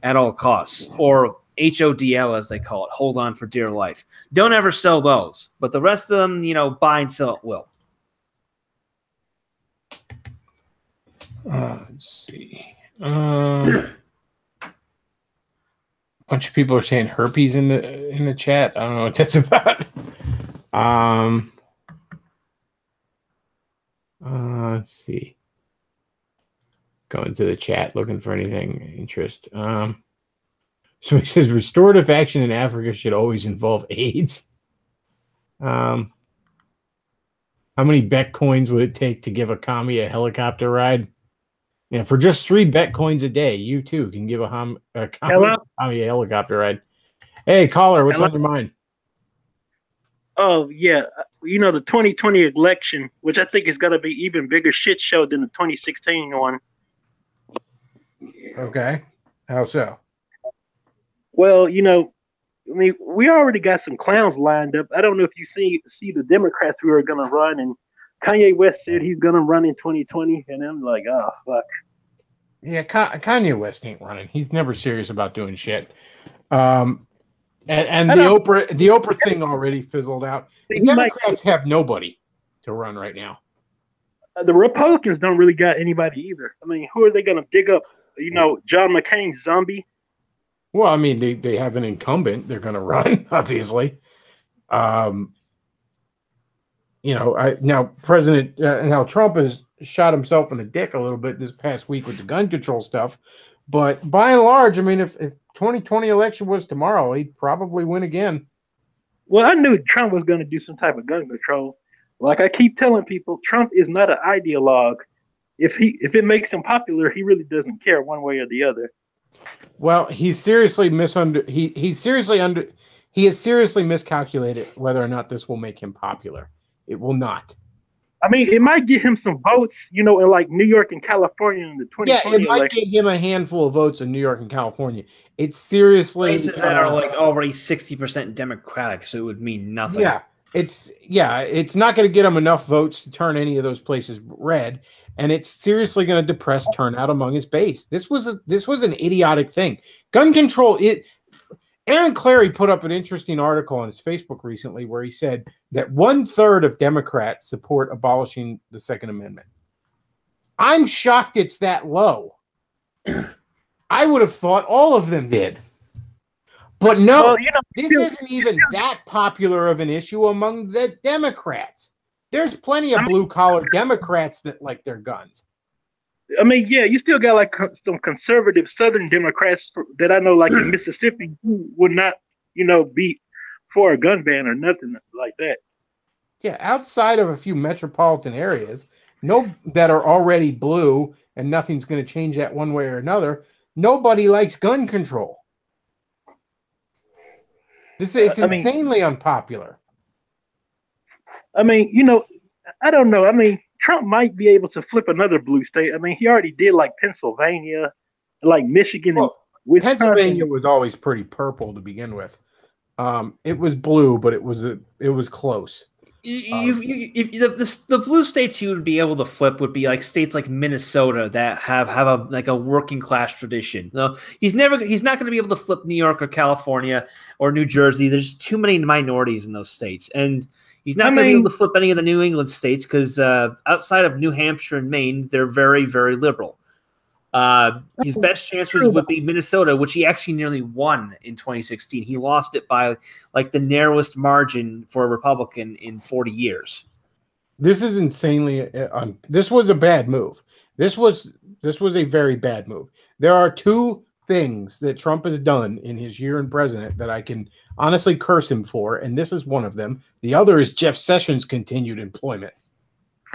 at all costs, or HODL as they call it, hold on for dear life. Don't ever sell those, but the rest of them, you know, buy and sell at will. Let's see. A bunch of people are saying herpes in the chat. I don't know what that's about. Let's see. Going to the chat looking for anything interest. So he says restorative action in Africa should always involve AIDS. How many Bet coins would it take to give a commie a helicopter ride? Yeah, for just 3 Bet coins a day, you too can give a commie a helicopter ride. Hey, caller, what's on your mind? Oh, yeah. You know, the 2020 election, which I think is going to be even bigger shit show than the 2016 one. Okay. How so? Well, you know, I mean, we already got some clowns lined up. I don't know if you see the Democrats who are going to run, and Kanye West said he's going to run in 2020, and I'm like, oh, fuck. Yeah, Kanye West ain't running. He's never serious about doing shit. And the Oprah thing already fizzled out. The Democrats have nobody to run right now. The Republicans don't really got anybody either. I mean, who are they going to dig up? You know, John McCain's zombie. Well, I mean, they have an incumbent. They're going to run, obviously. You know, now Trump has shot himself in the dick a little bit this past week with the gun control stuff. But by and large, I mean, if 2020 election was tomorrow, he'd probably win again. Well, I knew Trump was going to do some type of gun control. Like I keep telling people, Trump is not an ideologue. If it makes him popular, he really doesn't care one way or the other. Well, he has seriously miscalculated whether or not this will make him popular. It will not. I mean, it might get him some votes, you know, in like New York and California in the 2020 election. Yeah, it might election. get him a handful of votes in New York and California. It's seriously places that are like already 60% Democratic, so it would mean nothing. Yeah, it's not going to get him enough votes to turn any of those places red, and it's seriously going to depress turnout among his base. This was an idiotic thing. Gun control. Aaron Clary put up an interesting article on his Facebook recently where he said that 1/3 of Democrats support abolishing the Second Amendment. I'm shocked it's that low. I would have thought all of them did. But no, well, you know, this isn't even that popular of an issue among the Democrats. There's plenty of blue-collar Democrats that like their guns. I mean, yeah, you still got like some conservative Southern Democrats that I know, like in Mississippi, who would not, you know, be for a gun ban or nothing like that. Yeah, outside of a few metropolitan areas, that are already blue, and nothing's going to change that one way or another. Nobody likes gun control. It's insanely unpopular. I mean, you know, I don't know. I mean, Trump might be able to flip another blue state. I mean, he already did like Pennsylvania, like Michigan, and Wisconsin. Pennsylvania was always pretty purple to begin with. It was blue, but it was close. The blue states you would be able to flip would be like states like Minnesota that have a working class tradition. So he's not going to be able to flip New York or California or New Jersey. There's too many minorities in those states, and he's not going to be able to flip any of the New England states because outside of New Hampshire and Maine, they're very, very liberal. His best chances would be Minnesota, which he actually nearly won in 2016. He lost it by like the narrowest margin for a Republican in 40 years. This is insanely. This was a bad move. This was a very bad move. There are 2 things that Trump has done in his year in president that I can honestly curse him for, and this is one of them. The other is Jeff Sessions' continued employment.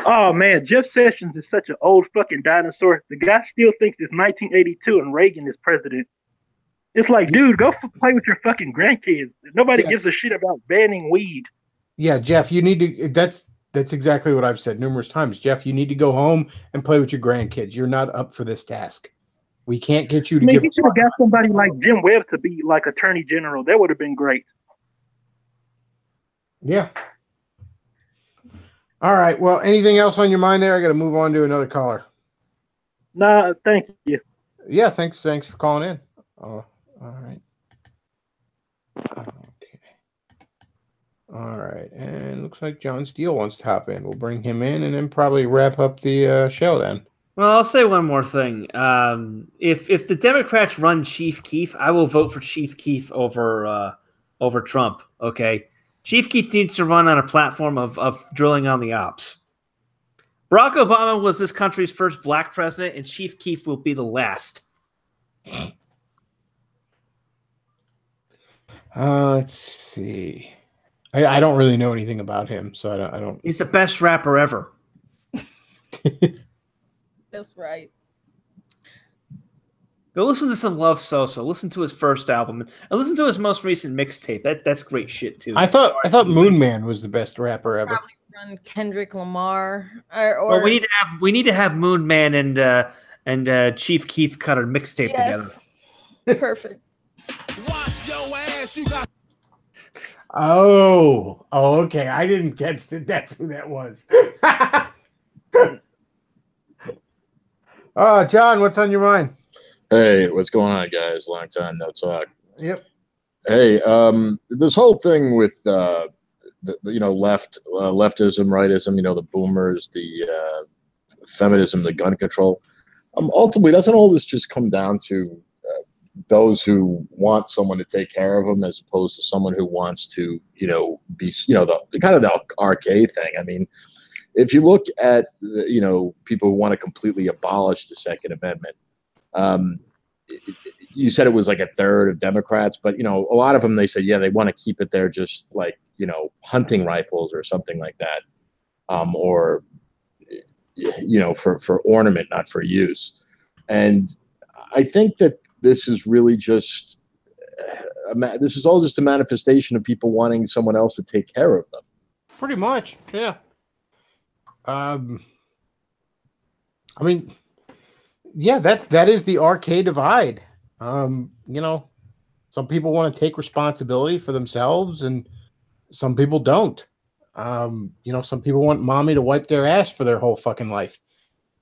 Oh man, Jeff Sessions is such an old fucking dinosaur. The guy still thinks it's 1982 and Reagan is president. It's like, dude, go play with your fucking grandkids. Nobody gives a shit about banning weed. Yeah, Jeff, you need to. That's exactly what I've said numerous times. Jeff, you need to go home and play with your grandkids. You're not up for this task. We can't get you to give. He should have got somebody like Jim Webb to be like Attorney General. That would have been great. Yeah. All right. Well, anything else on your mind there? I got to move on to another caller. Nah, thank you. Yeah, thanks for calling in. All right. Okay. All right. And looks like John Steele wants to hop in. We'll bring him in and then probably wrap up the show then. Well, I'll say one more thing. If the Democrats run Chief Keef, I will vote for Chief Keef over Trump. Okay, Chief Keef needs to run on a platform of drilling on the ops. Barack Obama was this country's first black president, and Chief Keef will be the last. Let's see. I don't really know anything about him, so I don't. He's the best rapper ever. That's right. Go listen to some Love Sosa. Listen to his first album and listen to his most recent mixtape. That's great shit too. I thought Moon Man was the best rapper ever. Probably run Kendrick Lamar or well, we need to have Moon Man and Chief Keef cut a mixtape together. Perfect. Wash your ass, you got. Oh, okay. I didn't catch that. That's who that was. John, what's on your mind? Hey, what's going on, guys? Long time no talk. Yep. Hey, this whole thing with the leftism, rightism, the boomers, the feminism, the gun control. Ultimately, doesn't all this just come down to those who want someone to take care of them, as opposed to someone who wants to, be, the kind of the arcade thing. I mean, if you look at people who want to completely abolish the Second Amendment, you said it was like a third of Democrats, but a lot of them, they say, yeah, they want to keep it there, just like hunting rifles or something like that, or for ornament, not for use. And I think that this is really just this is all just a manifestation of people wanting someone else to take care of them. Pretty much, yeah. I mean, yeah, that is the arcade divide. Some people want to take responsibility for themselves, and some people don't. Some people want mommy to wipe their ass for their whole fucking life.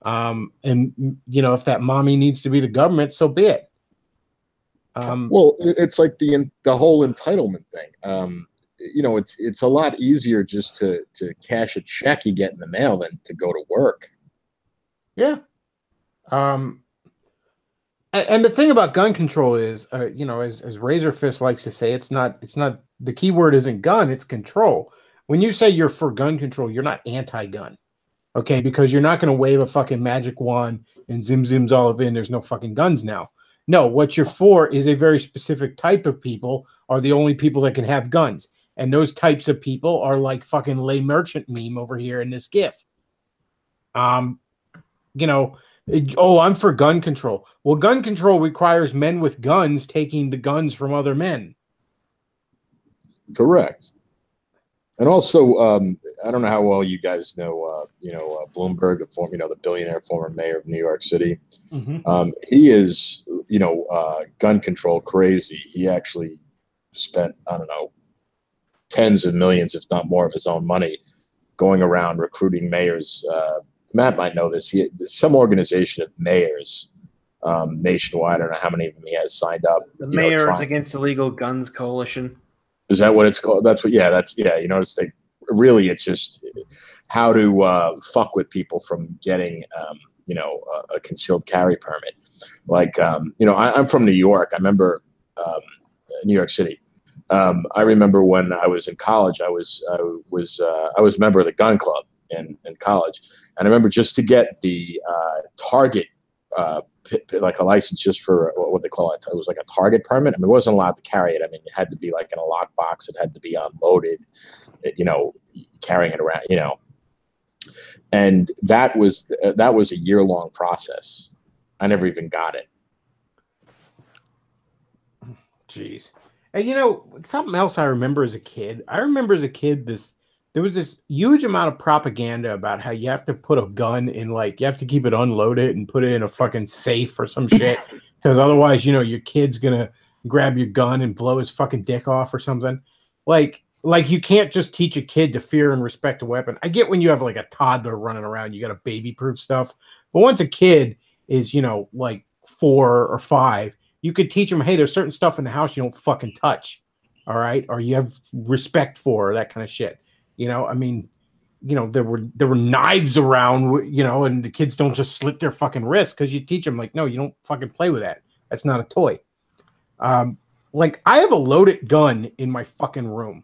And if that mommy needs to be the government, so be it. Well, it's like the whole entitlement thing. It's a lot easier just to cash a check you get in the mail than to go to work. Yeah. And the thing about gun control is, as Razor Fist likes to say, it's not the key word isn't gun, it's control. When you say you're for gun control, you're not anti-gun. Okay, because you're not going to wave a fucking magic wand and zim's all of in. There's no fucking guns now. No, what you're for is a very specific type of people are the only people that can have guns. And those types of people are like fucking lay merchant meme over here in this GIF. I'm for gun control. Well, gun control requires men with guns taking the guns from other men. Correct. And also, I don't know how well you guys know, Bloomberg, the billionaire former mayor of New York City. Mm-hmm. He is, gun control crazy. He actually spent, I don't know, tens of millions, if not more, of his own money going around recruiting mayors. Matt might know this. There's some organization of mayors nationwide. I don't know how many of them he has signed up. The Mayors Against Illegal Guns Coalition. Is that what it's called? That's what. Yeah, You notice really, it's just how to fuck with people from getting, a concealed carry permit. Like, I'm from New York. I remember New York City. I remember when I was in college, I was a member of the gun club in college, and I remember just to get the target. Like a license just for what they call it. It was like a target permit. I mean, it wasn't allowed to carry it. I mean, it had to be like in a lockbox. It had to be unloaded, carrying it around, and that was a year-long process. I never even got it. Jeez. And something else I remember as a kid. There was this huge amount of propaganda about how you have to put a gun in, you have to keep it unloaded and put it in a fucking safe or some shit. Because otherwise, your kid's gonna grab your gun and blow his fucking dick off or something. Like you can't just teach a kid to fear and respect a weapon. I get when you have a toddler running around, you got to baby-proof stuff. But once a kid is, 4 or 5, you could teach them, hey, there's certain stuff in the house you don't fucking touch. All right. Or you have respect for that kind of shit. There were knives around, and the kids don't just slit their fucking wrists because you teach them no, you don't fucking play with that. That's not a toy. I have a loaded gun in my fucking room.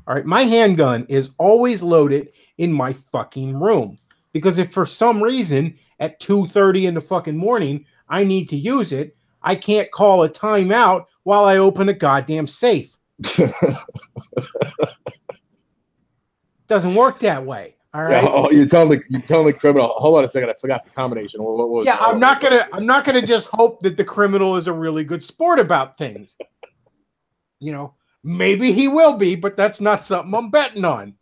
All right. My handgun is always loaded in my fucking room because if for some reason at 2:30 in the fucking morning, I need to use it, I can't call a timeout while I open a goddamn safe. Doesn't work that way. All right. Oh, you tell the criminal. Hold on a second. I forgot the combination. What was it? I'm not gonna just hope that the criminal is a really good sport about things. Maybe he will be, but that's not something I'm betting on.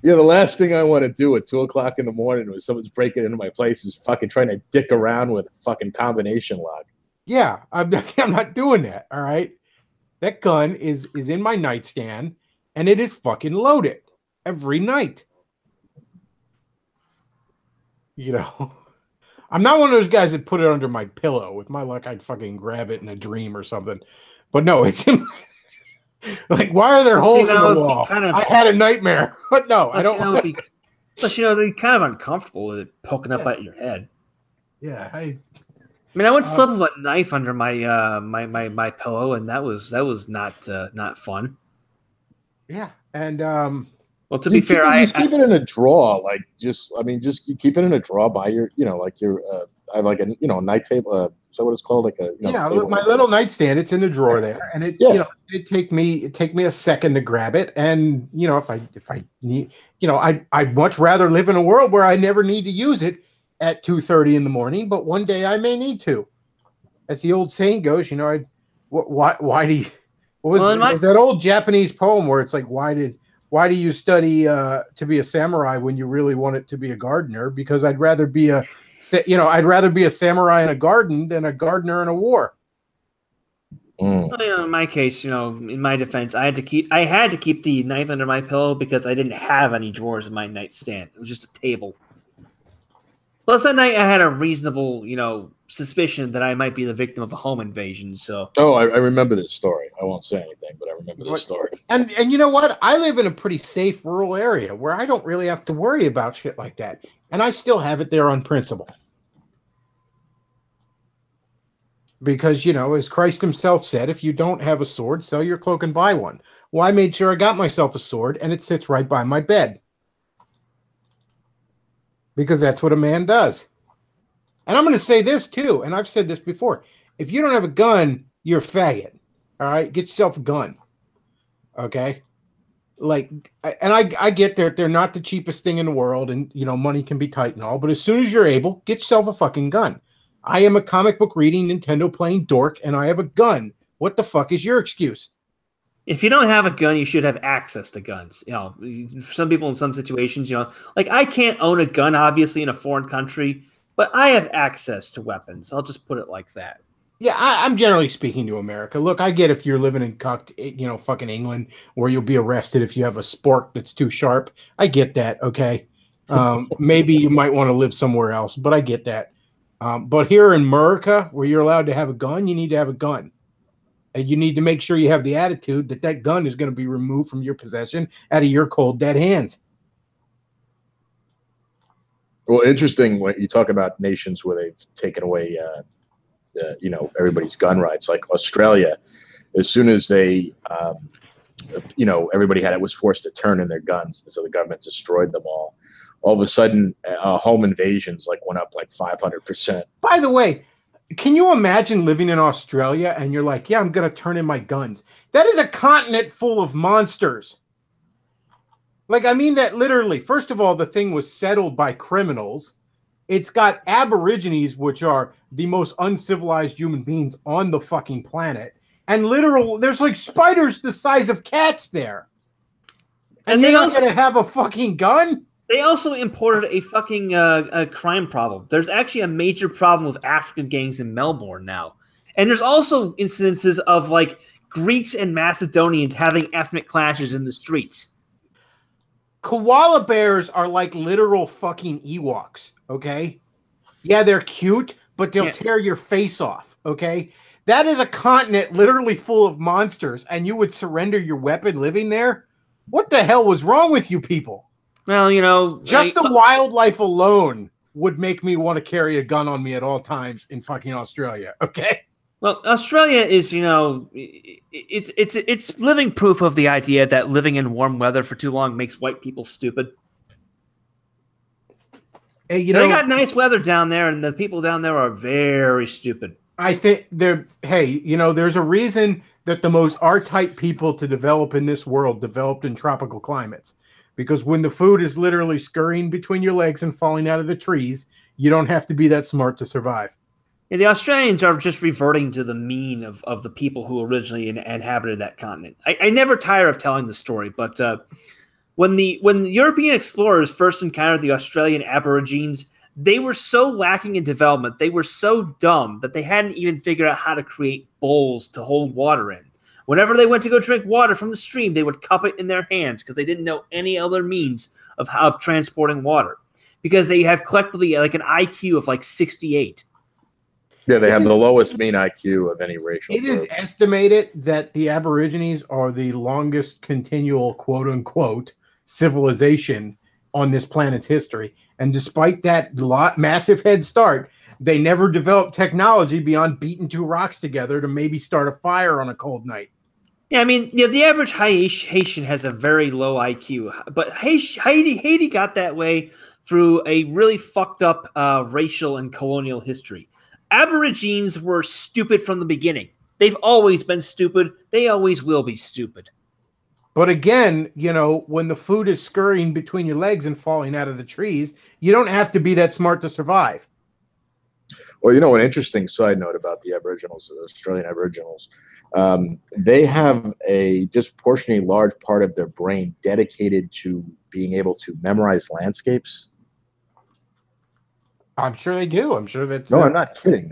Yeah, the last thing I want to do at 2:00 in the morning when someone's breaking into my place is fucking trying to dick around with a fucking combination lock. Yeah, I'm not doing that. All right. That gun is in my nightstand. And it is fucking loaded every night. I'm not one of those guys that put it under my pillow. With my luck, I'd fucking grab it in a dream or something. But no, it's in why are there holes in the wall? I had a nightmare. But no, I don't. Plus, it'd be kind of uncomfortable with it poking up at your head. Yeah, I once slept with a knife under my my pillow, and that was not fun. Yeah, and well, to be fair, I keep it in a drawer. Just you keep it in a drawer by your, I have a night table. So what it's called, my little nightstand. It's in the drawer there, and it it take me a second to grab it, and if I need, I'd much rather live in a world where I never need to use it at 2:30 in the morning, but one day I may need to. As the old saying goes, why do you? What was that old Japanese poem where it's why do you study to be a samurai when you really want it to be a gardener? Because I'd rather be a samurai in a garden than a gardener in a war. In my case, in my defense, I had to keep the knife under my pillow because I didn't have any drawers in my nightstand. It was just a table. Plus, that night I had a reasonable, suspicion that I might be the victim of a home invasion. So, I remember this story. I won't say anything, but I remember this story. And you know what? I live in a pretty safe rural area where I don't really have to worry about shit like that, and I still have it there on principle. Because as Christ himself said, if you don't have a sword, sell your cloak and buy one. Well, I made sure I got myself a sword, and it sits right by my bed. Because that's what a man does. And I'm going to say this too, and I've said this before. If you don't have a gun, you're a faggot. All right? Get yourself a gun. Okay? I get they're not the cheapest thing in the world, and, money can be tight and all, but as soon as you're able, get yourself a fucking gun. I am a comic book reading, Nintendo playing dork, and I have a gun. What the fuck is your excuse? If you don't have a gun, you should have access to guns. Some people in some situations, I can't own a gun, obviously, in a foreign country, but I have access to weapons. I'll just put it like that. Yeah, I'm generally speaking to America. Look, I get if you're living in fucking England, where you'll be arrested if you have a spork that's too sharp. I get that, okay? Maybe you might want to live somewhere else, but I get that. But here in America, where you're allowed to have a gun, you need to have a gun. And you need to make sure you have the attitude that gun is going to be removed from your possession out of your cold, dead hands. Well, interesting when you talk about nations where they've taken away, everybody's gun rights, like Australia. As soon as they, everybody was forced to turn in their guns, so the government destroyed them all. All of a sudden, home invasions went up 500%. By the way, can you imagine living in Australia and you're like, yeah, I'm going to turn in my guns? That is a continent full of monsters. I mean that literally. First of all, the thing was settled by criminals. It's got Aborigines, which are the most uncivilized human beings on the fucking planet, and there's like spiders the size of cats there. And they you're not also- going to have a fucking gun? They also imported a fucking a crime problem. There's actually a major problem with African gangs in Melbourne now. And there's also incidences of like Greeks and Macedonians having ethnic clashes in the streets. Koala bears are like literal fucking Ewoks, okay? Yeah, they're cute, but they'll tear your face off, okay? That is a continent literally full of monsters, and you would surrender your weapon living there? What the hell was wrong with you people? Well, you know, just the wildlife alone would make me want to carry a gun on me at all times in fucking Australia, okay? Well, Australia is, you know, it's living proof of the idea that living in warm weather for too long makes white people stupid. Hey, they got nice weather down there, and the people down there are very stupid. I think there's a reason that the most R-type people to develop in this world developed in tropical climates. Because when the food is literally scurrying between your legs and falling out of the trees, you don't have to be that smart to survive. Yeah, the Australians are just reverting to the mean of the people who originally inhabited that continent. I never tire of telling the story, but when the European explorers first encountered the Australian Aborigines, they were so lacking in development, they were so dumb that they hadn't even figured out how to create bowls to hold water in. Whenever they went to go drink water from the stream, they would cup it in their hands because they didn't know any other means of transporting water, because they have collectively like an IQ of like 68. Yeah, they have the lowest mean IQ of any racial It group. is estimated that the Aborigines are the longest continual quote-unquote civilization on this planet's history. And despite that massive head start, they never developed technology beyond beating two rocks together to maybe start a fire on a cold night. Yeah, I mean, the average Haitian has a very low IQ, but Haiti got that way through a really fucked up racial and colonial history. Aborigines were stupid from the beginning. They've always been stupid. They always will be stupid. But again, when the food is scurrying between your legs and falling out of the trees, you don't have to be that smart to survive. Well, an interesting side note about the Aboriginals, the Australian Aboriginals, they have a disproportionately large part of their brain dedicated to being able to memorize landscapes. I'm sure they do. I'm sure that's. No, I'm not kidding.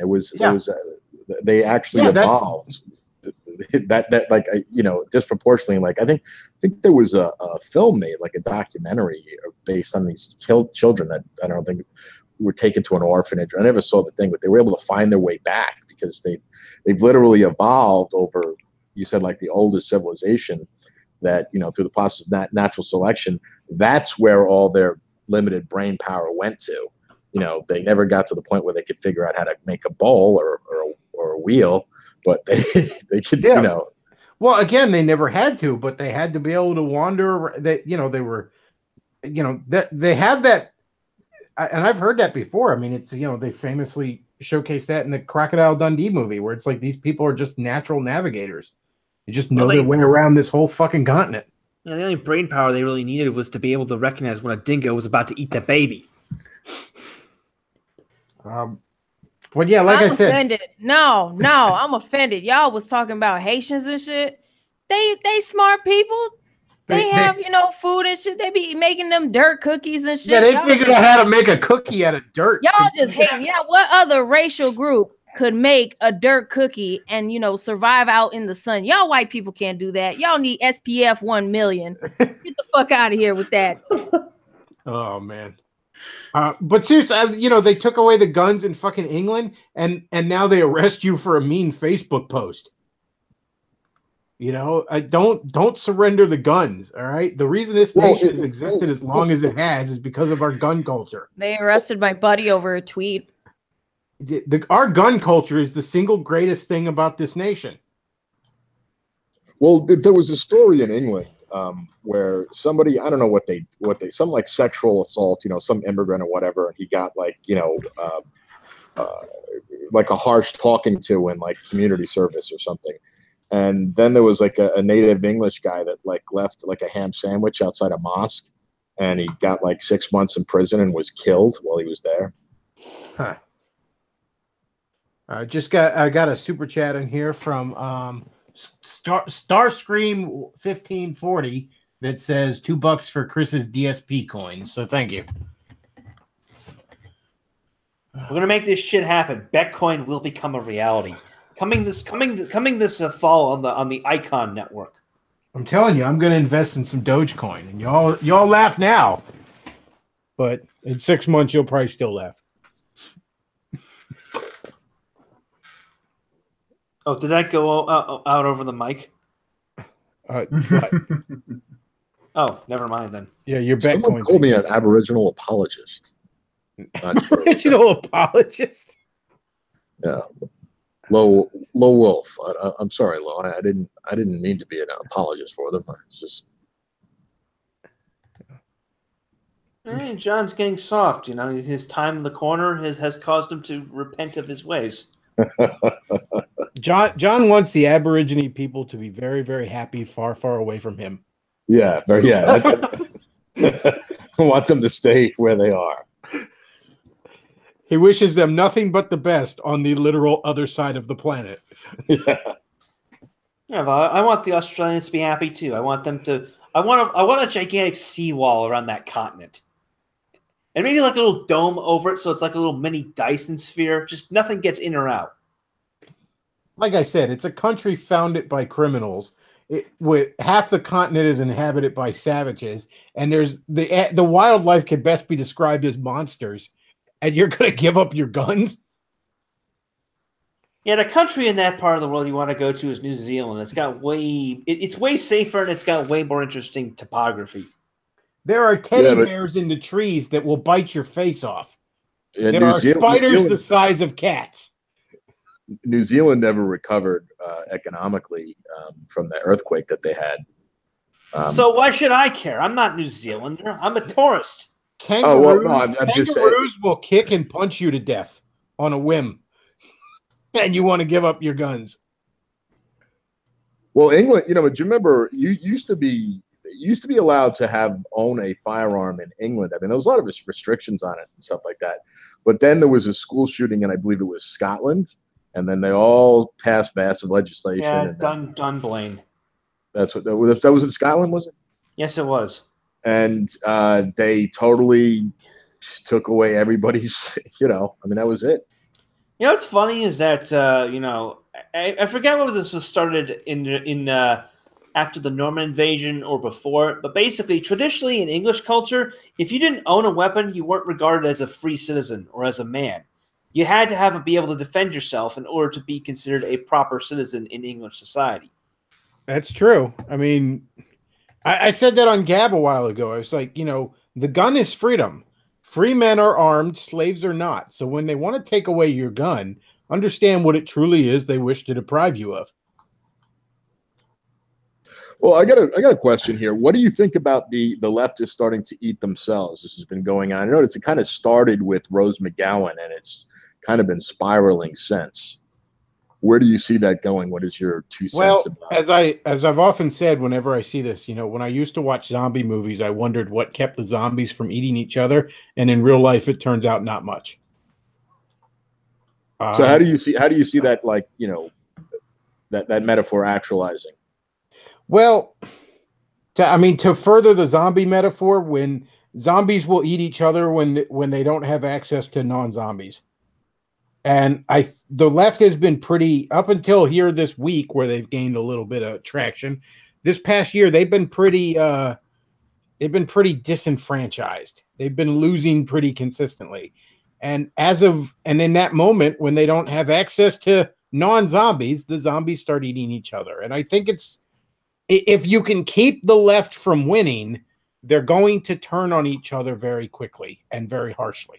They actually evolved disproportionately. Like I think there was a film made, like a documentary based on these children that I don't think were taken to an orphanage. I never saw the thing, but they were able to find their way back because they've literally evolved over. You said like the oldest civilization that through the process of natural selection. That's where all their limited brain power went to. They never got to the point where they could figure out how to make a bowl or a wheel, but they could, Well, again, they never had to, but they had to be able to wander. They were, they have that, and I've heard that before. I mean, it's they famously showcased that in the Crocodile Dundee movie, where it's like these people are just natural navigators. They just know their way around this whole fucking continent. The only brain power they really needed was to be able to recognize when a dingo was about to eat the baby. But yeah, like I'm I said, offended. No, I'm offended. Y'all was talking about Haitians and shit. They smart people. They have food and shit. They be making them dirt cookies and shit. Yeah, they figured out how to make a cookie out of dirt. Y'all just hate. Yeah, what other racial group could make a dirt cookie and survive out in the sun? Y'all white people can't do that. Y'all need SPF 1 million. Get the fuck out of here with that. Oh man. But seriously, they took away the guns in fucking England, and now they arrest you for a mean Facebook post. Don't surrender the guns. All right. The reason this nation has existed as long as it has is because of our gun culture. They arrested my buddy over a tweet. Our gun culture is the single greatest thing about this nation. Well, there was a story in England where somebody, I don't know what they some like sexual assault, some immigrant or whatever, and he got like a harsh talking to in like community service or something. And then there was like a native English guy that like left like a ham sandwich outside a mosque, and he got like 6 months in prison and was killed while he was there. Huh. I got a super chat in here from Starscream 1540 that says $2 for Chris's DSP coins. So thank you. We're gonna make this shit happen. Betcoin will become a reality. Coming this fall on the Icon Network. I'm telling you, I'm going to invest in some Dogecoin, and y'all laugh now, but in 6 months you'll probably still laugh. Oh, did that go out over the mic? Oh, never mind then. Yeah, your Someone Bitcoin. called me an Aboriginal apologist. Aboriginal apologist. Yeah, Low Wolf. I'm sorry, Low. I didn't mean to be an apologist for them. It's just. Hey, John's getting soft. You know, his time in the corner has caused him to repent of his ways. John wants the Aborigine people to be very, very happy, far, far away from him. Yeah, I want them to stay where they are. He wishes them nothing but the best on the literal other side of the planet. Yeah. Yeah, well, I want the Australians to be happy too. I want them to. I want a gigantic seawall around that continent, and maybe like a little dome over it, so it's like a little mini Dyson sphere. Just nothing gets in or out. Like I said, it's a country founded by criminals. With half the continent is inhabited by savages, and there's the wildlife can best be described as monsters. And you're going to give up your guns? Yeah, the country in that part of the world you want to go to is New Zealand. It's got it's way safer, and it's got way more interesting topography. There are teddy bears in the trees that will bite your face off. Yeah, there are spiders the size of cats. New Zealand never recovered economically from the earthquake that they had. So why should I care? I'm not New Zealander. I'm a tourist. Kangaroos, I'm just saying. Kangaroos will kick and punch you to death on a whim. And you want to give up your guns. Well, England, do you remember you used to be allowed to own a firearm in England. I mean, there was a lot of restrictions on it and stuff like that. But then there was a school shooting, and I believe it was Scotland, and then they all passed massive legislation. Yeah, Dunblane. That's what that was in Scotland, was it? Yes, it was. And they totally took away everybody's, that was it. You know what's funny is that I forget whether this was started in after the Norman invasion or before, but basically, traditionally in English culture, if you didn't own a weapon, you weren't regarded as a free citizen or as a man. You had to be able to defend yourself in order to be considered a proper citizen in English society. That's true. I mean, I said that on Gab a while ago. I was like, the gun is freedom. Free men are armed, slaves are not. So when they want to take away your gun, understand what it truly is they wish to deprive you of. Well, I got a question here. What do you think about the leftists starting to eat themselves? This has been going on. I noticed it kind of started with Rose McGowan, and it's kind of been spiraling since. Where do you see that going? What is your 2 cents about it? As I've often said, whenever I see this, when I used to watch zombie movies, I wondered what kept the zombies from eating each other, and in real life, it turns out not much. So how do you see that, like, that metaphor actualizing? Well, to further the zombie metaphor, when zombies will eat each other when they don't have access to non-zombies. And the left has been pretty, up until here this week, where they've gained a little bit of traction. This past year, they've been pretty disenfranchised. They've been losing pretty consistently. And in that moment, when they don't have access to non-zombies, the zombies start eating each other. And I think if you can keep the left from winning, they're going to turn on each other very quickly and very harshly.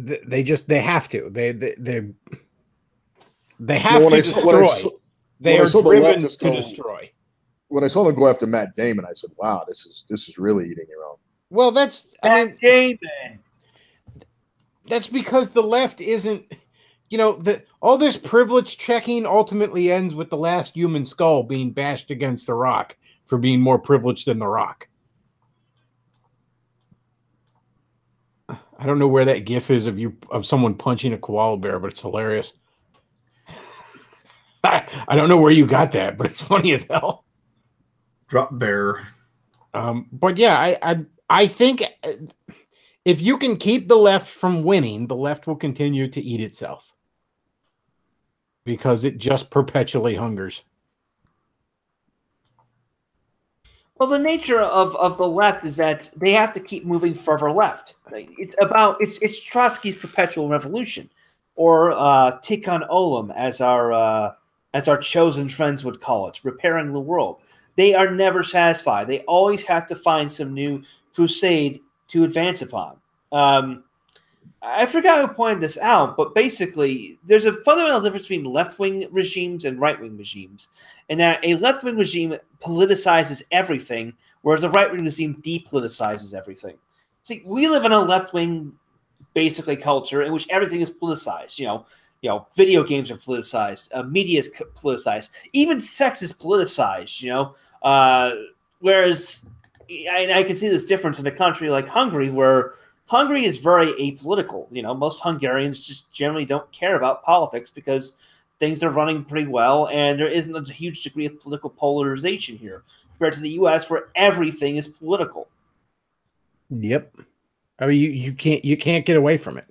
They have to. They have to destroy. They are driven to destroy. When I saw them go after Matt Damon, I said, "Wow, this is really eating your own." Well, Matt Damon. That's because the left isn't. All this privilege checking ultimately ends with the last human skull being bashed against a rock for being more privileged than the rock. I don't know where that GIF is of someone punching a koala bear, but it's hilarious. I don't know where you got that, but it's funny as hell. Drop bear. But yeah, I think if you can keep the left from winning, the left will continue to eat itself because it just perpetually hungers. Well, the nature of the left is that they have to keep moving further left. It's Trotsky's perpetual revolution, or Tikkun Olam, as our chosen friends would call it, repairing the world. They are never satisfied. They always have to find some new crusade to advance upon. I forgot who pointed this out, but basically, there's a fundamental difference between left-wing regimes and right-wing regimes, in that a left-wing regime politicizes everything, whereas a right-wing regime depoliticizes everything. See, we live in a left-wing, basically, culture in which everything is politicized. You know, video games are politicized, media is politicized, even sex is politicized. Whereas I can see this difference in a country like Hungary, where Hungary is very apolitical. Most Hungarians just generally don't care about politics because things are running pretty well, and there isn't a huge degree of political polarization here compared to the U.S., where everything is political. Yep. I mean, you can't get away from it.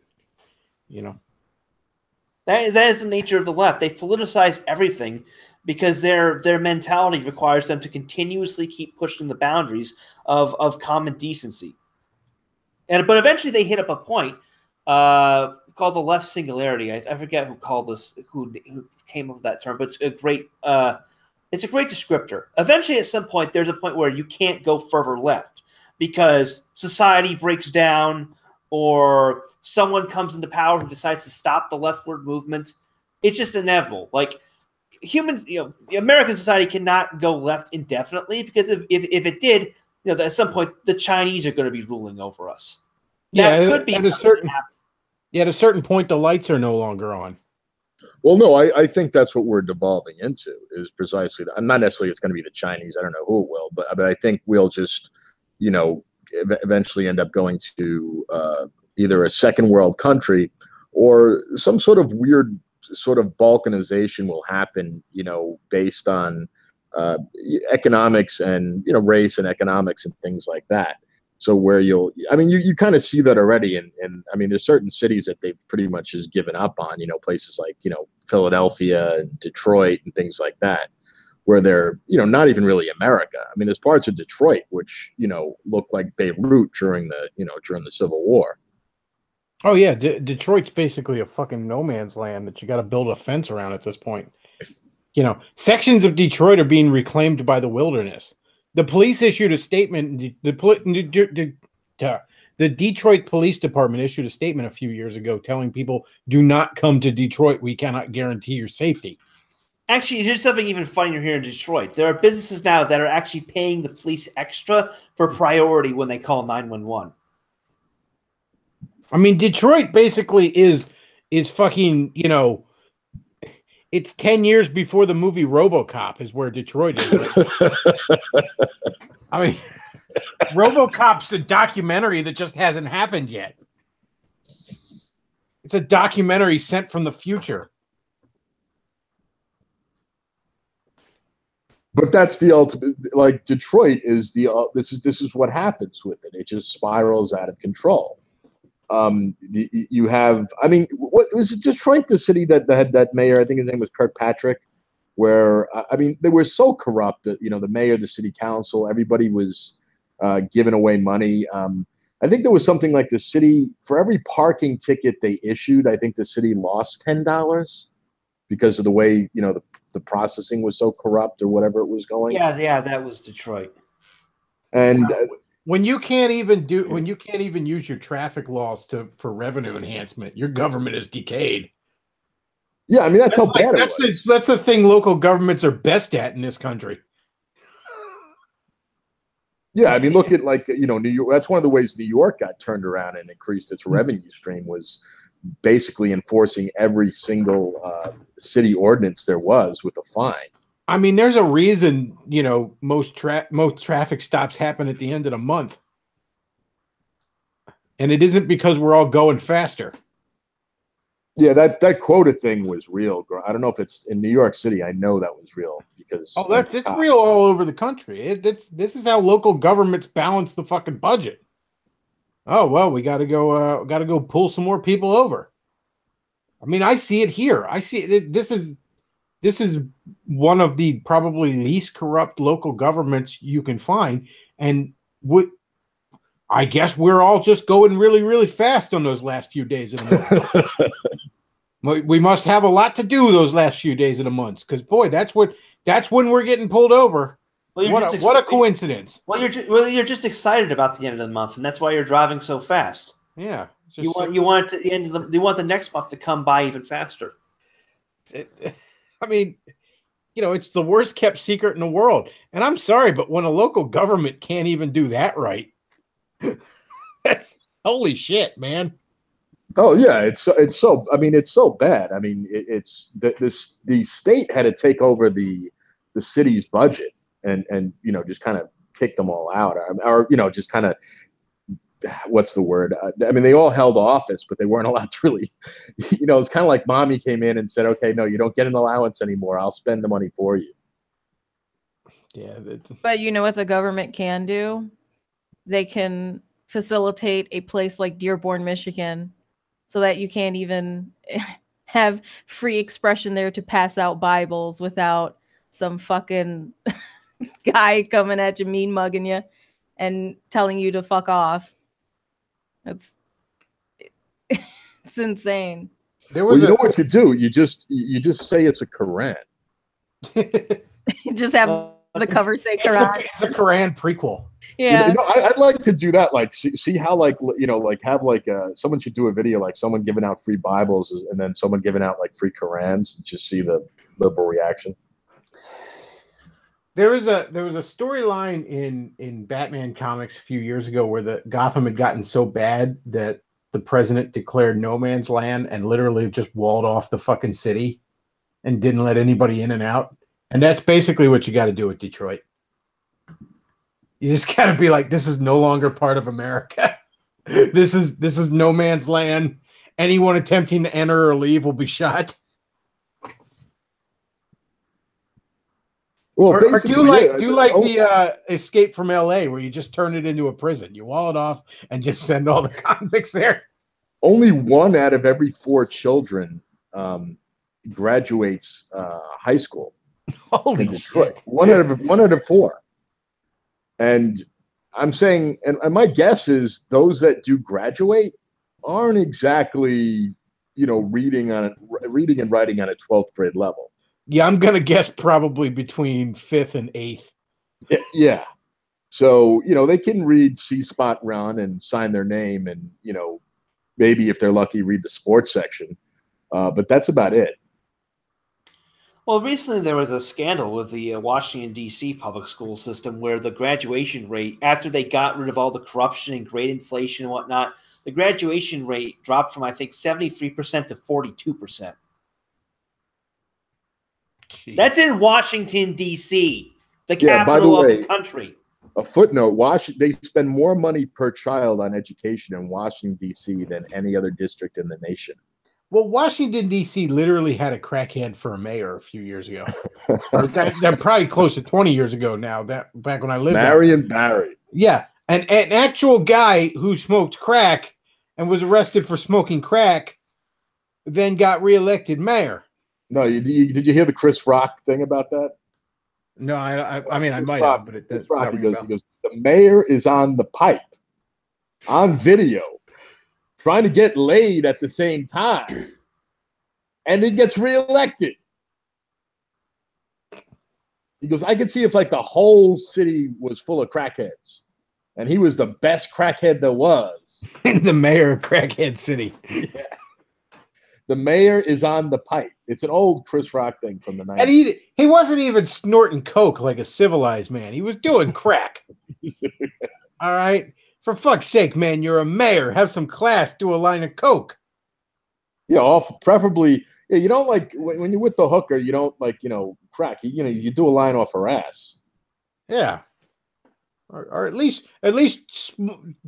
That is the nature of the left. They politicize everything because their mentality requires them to continuously keep pushing the boundaries of common decency. But eventually they hit up a point called the left singularity. I forget who called this, who came up with that term, but it's a great descriptor. Eventually, at some point, there's a point where you can't go further left because society breaks down, or someone comes into power who decides to stop the leftward movement. It's just inevitable. Like humans, American society cannot go left indefinitely, because if it did, at some point the Chinese are going to be ruling over us. That could be at a certain point the lights are no longer on. Well, no, I think that's what we're devolving into, is precisely that. I'm not necessarily it's going to be the Chinese. I don't know who it will, but I think we'll just, eventually end up going to either a second world country, or some sort of weird sort of balkanization will happen, based on economics and, race and economics and things like that. So where you kind of see that already. And there's certain cities that they've pretty much just given up on, places like, Philadelphia and Detroit and things like that, where they're, not even really America. There's parts of Detroit which, look like Beirut during the Civil War. Oh yeah. Detroit's basically a fucking no man's land that you got to build a fence around at this point. Sections of Detroit are being reclaimed by the wilderness. The police issued a statement. The Detroit Police Department issued a statement a few years ago telling people, do not come to Detroit. We cannot guarantee your safety. Actually, here's something even funnier here in Detroit. There are businesses now that are actually paying the police extra for priority when they call 911. Detroit basically is fucking, it's 10 years before the movie RoboCop is where Detroit is. Right? RoboCop's a documentary that just hasn't happened yet. It's a documentary sent from the future. But that's the ultimate. Like, Detroit is this is what happens with it. It just spirals out of control. You have, what was it, Detroit, the city that had that mayor? I think his name was Kirkpatrick. Where they were so corrupt that the mayor, the city council, everybody was giving away money. I think there was something like the city, for every parking ticket they issued, I think the city lost $10 because of the way the processing was so corrupt, or whatever it was going. Yeah, that was Detroit. And when you can't even use your traffic laws for revenue enhancement, your government is decayed. Yeah, that's how bad it was. That's the thing local governments are best at in this country. Yeah, look at New York. That's one of the ways New York got turned around and increased its revenue stream, was basically enforcing every single city ordinance there was with a fine. There's a reason, most traffic stops happen at the end of the month. and it isn't because we're all going faster. Yeah, that quota thing was real. I don't know if it's in New York City. I know that was real because it's real all over the country. This is how local governments balance the fucking budget. Oh well, we got to go pull some more people over. I mean, I see it here. I see it. This is one of the probably least corrupt local governments you can find, and I guess we're all just going really, really fast on those last few days of the month. We must have a lot to do those last few days of the month, because boy, that's when we're getting pulled over. Well, what a coincidence! Well, you're just excited about the end of the month, and that's why you're driving so fast. Yeah, you want the next month to come by even faster. I mean, it's the worst kept secret in the world, and I'm sorry, but when a local government can't even do that right. That's holy shit, man. Oh yeah, it's so bad. I mean, the state had to take over the city's budget and just kind of kick them all out, or just kind of, what's the word? I mean, they all held office, but they weren't allowed to really. It's kind of like mommy came in and said, "Okay, no, you don't get an allowance anymore. I'll spend the money for you." Yeah, but you know what the government can do? They can facilitate a place like Dearborn, Michigan, so that you can't even have free expression there to pass out Bibles without some fucking guy coming at you, mean mugging you, and telling you to fuck off. It's insane. Well, you know what you do? You just say it's a Quran. Just have the cover say Quran. It's a Quran prequel. Yeah, I'd like to do that. Like, see how have someone should do a video like someone giving out free Bibles and then someone giving out like free Qurans. And just see the liberal reaction. There was a storyline in Batman comics a few years ago where the Gotham had gotten so bad that the president declared no man's land and literally just walled off the fucking city and didn't let anybody in and out. And that's basically what you got to do with Detroit. You just got to be like, this is no longer part of America. This is no man's land. Anyone attempting to enter or leave will be shot. Well, or do you like the Escape from LA, where you just turn it into a prison? You wall it off and just send all the convicts there. Only 1 out of every 4 children graduates high school. Holy shit! 1 out of 4. And I'm saying, and my guess is those that do graduate aren't exactly, reading and writing on a 12th grade level. Yeah, I'm gonna guess probably between 5th and 8th. Yeah. So, they can read C Spot Run and sign their name and, maybe if they're lucky, read the sports section. But that's about it. Well, recently there was a scandal with the Washington, D.C. public school system where the graduation rate, after they got rid of all the corruption and grade inflation and whatnot, the graduation rate dropped from, I think, 73% to 42%. Jeez. That's in Washington, D.C., the capital of the country. A footnote, they spend more money per child on education in Washington, D.C. than any other district in the nation. Well, Washington, D.C. literally had a crackhead for a mayor a few years ago. They're probably close to 20 years ago now, back when I lived there. Marion Barry. Yeah, an actual guy who smoked crack and was arrested for smoking crack then got reelected mayor. No, did you hear the Chris Rock thing about that? No, I mean, I might have, but it does. Rock, he goes, the mayor is on the pipe, on video, trying to get laid at the same time, and he gets reelected. He goes, I could see if like the whole city was full of crackheads, and he was the best crackhead there was. The mayor of Crackhead City. Yeah. The mayor is on the pipe. It's an old Chris Rock thing from the 90s. And he wasn't even snorting coke like a civilized man. He was doing crack. All right? For fuck's sake, man, you're a mayor. Have some class. Do a line of coke. Yeah, preferably. Yeah, you don't like when you're with the hooker. You don't like crack. You do a line off her ass. Yeah. or at least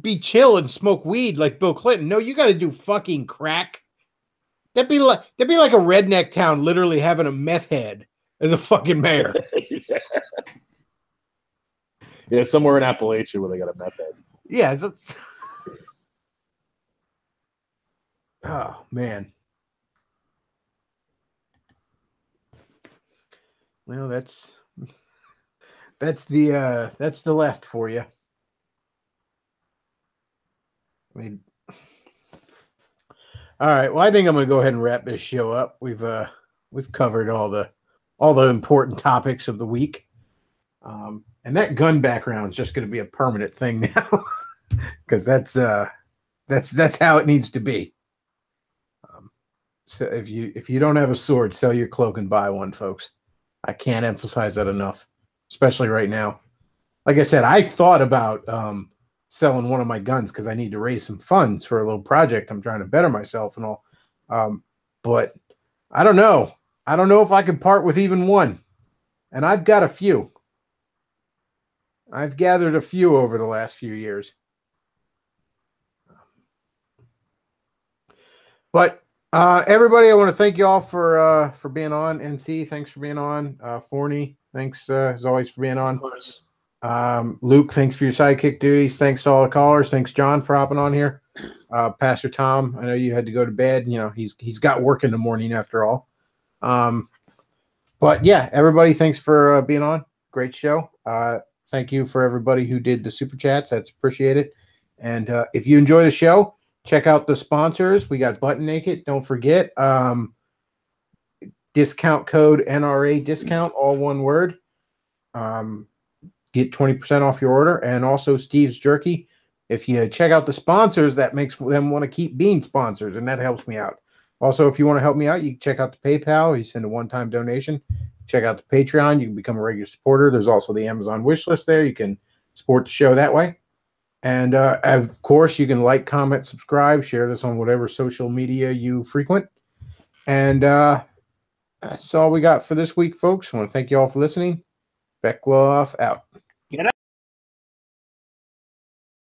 be chill and smoke weed like Bill Clinton. No, you got to do fucking crack. That'd be like a redneck town literally having a meth head as a fucking mayor. Yeah, somewhere in Appalachia where they got a meth head. Yeah. Oh man. Well, that's the left for you. I mean, all right. Well, I think I'm going to go ahead and wrap this show up. We've covered all the important topics of the week, and that gun background is just going to be a permanent thing now, because that's how it needs to be. So if you don't have a sword, sell your cloak and buy one, folks. I can't emphasize that enough, especially right now. Like I said, I thought about selling one of my guns because I need to raise some funds for a little project. I'm trying to better myself and all. But I don't know. I don't know if I can part with even one. And I've got a few. I've gathered a few over the last few years. But everybody, I want to thank you all for being on. NC, thanks for being on. Forney, thanks as always for being on. Of course. Luke, thanks for your sidekick duties. Thanks to all the callers. Thanks, John, for hopping on here. Pastor Tom, I know you had to go to bed. You know, he's got work in the morning after all. But yeah, everybody, thanks for being on. Great show. Thank you for everybody who did the super chats. That's appreciated. And if you enjoy the show, check out the sponsors. We got Button Naked. Don't forget, discount code NRA discount, all one word. Get 20% off your order. And also Steve's Jerky. If you check out the sponsors, that makes them want to keep being sponsors, and that helps me out. Also, if you want to help me out, you can check out the PayPal. You send a one-time donation. Check out the Patreon. You can become a regular supporter. There's also the Amazon wish list there. You can support the show that way. And, of course, you can like, comment, subscribe, share this on whatever social media you frequent. And that's all we got for this week, folks. I want to thank you all for listening. Bechtloff out.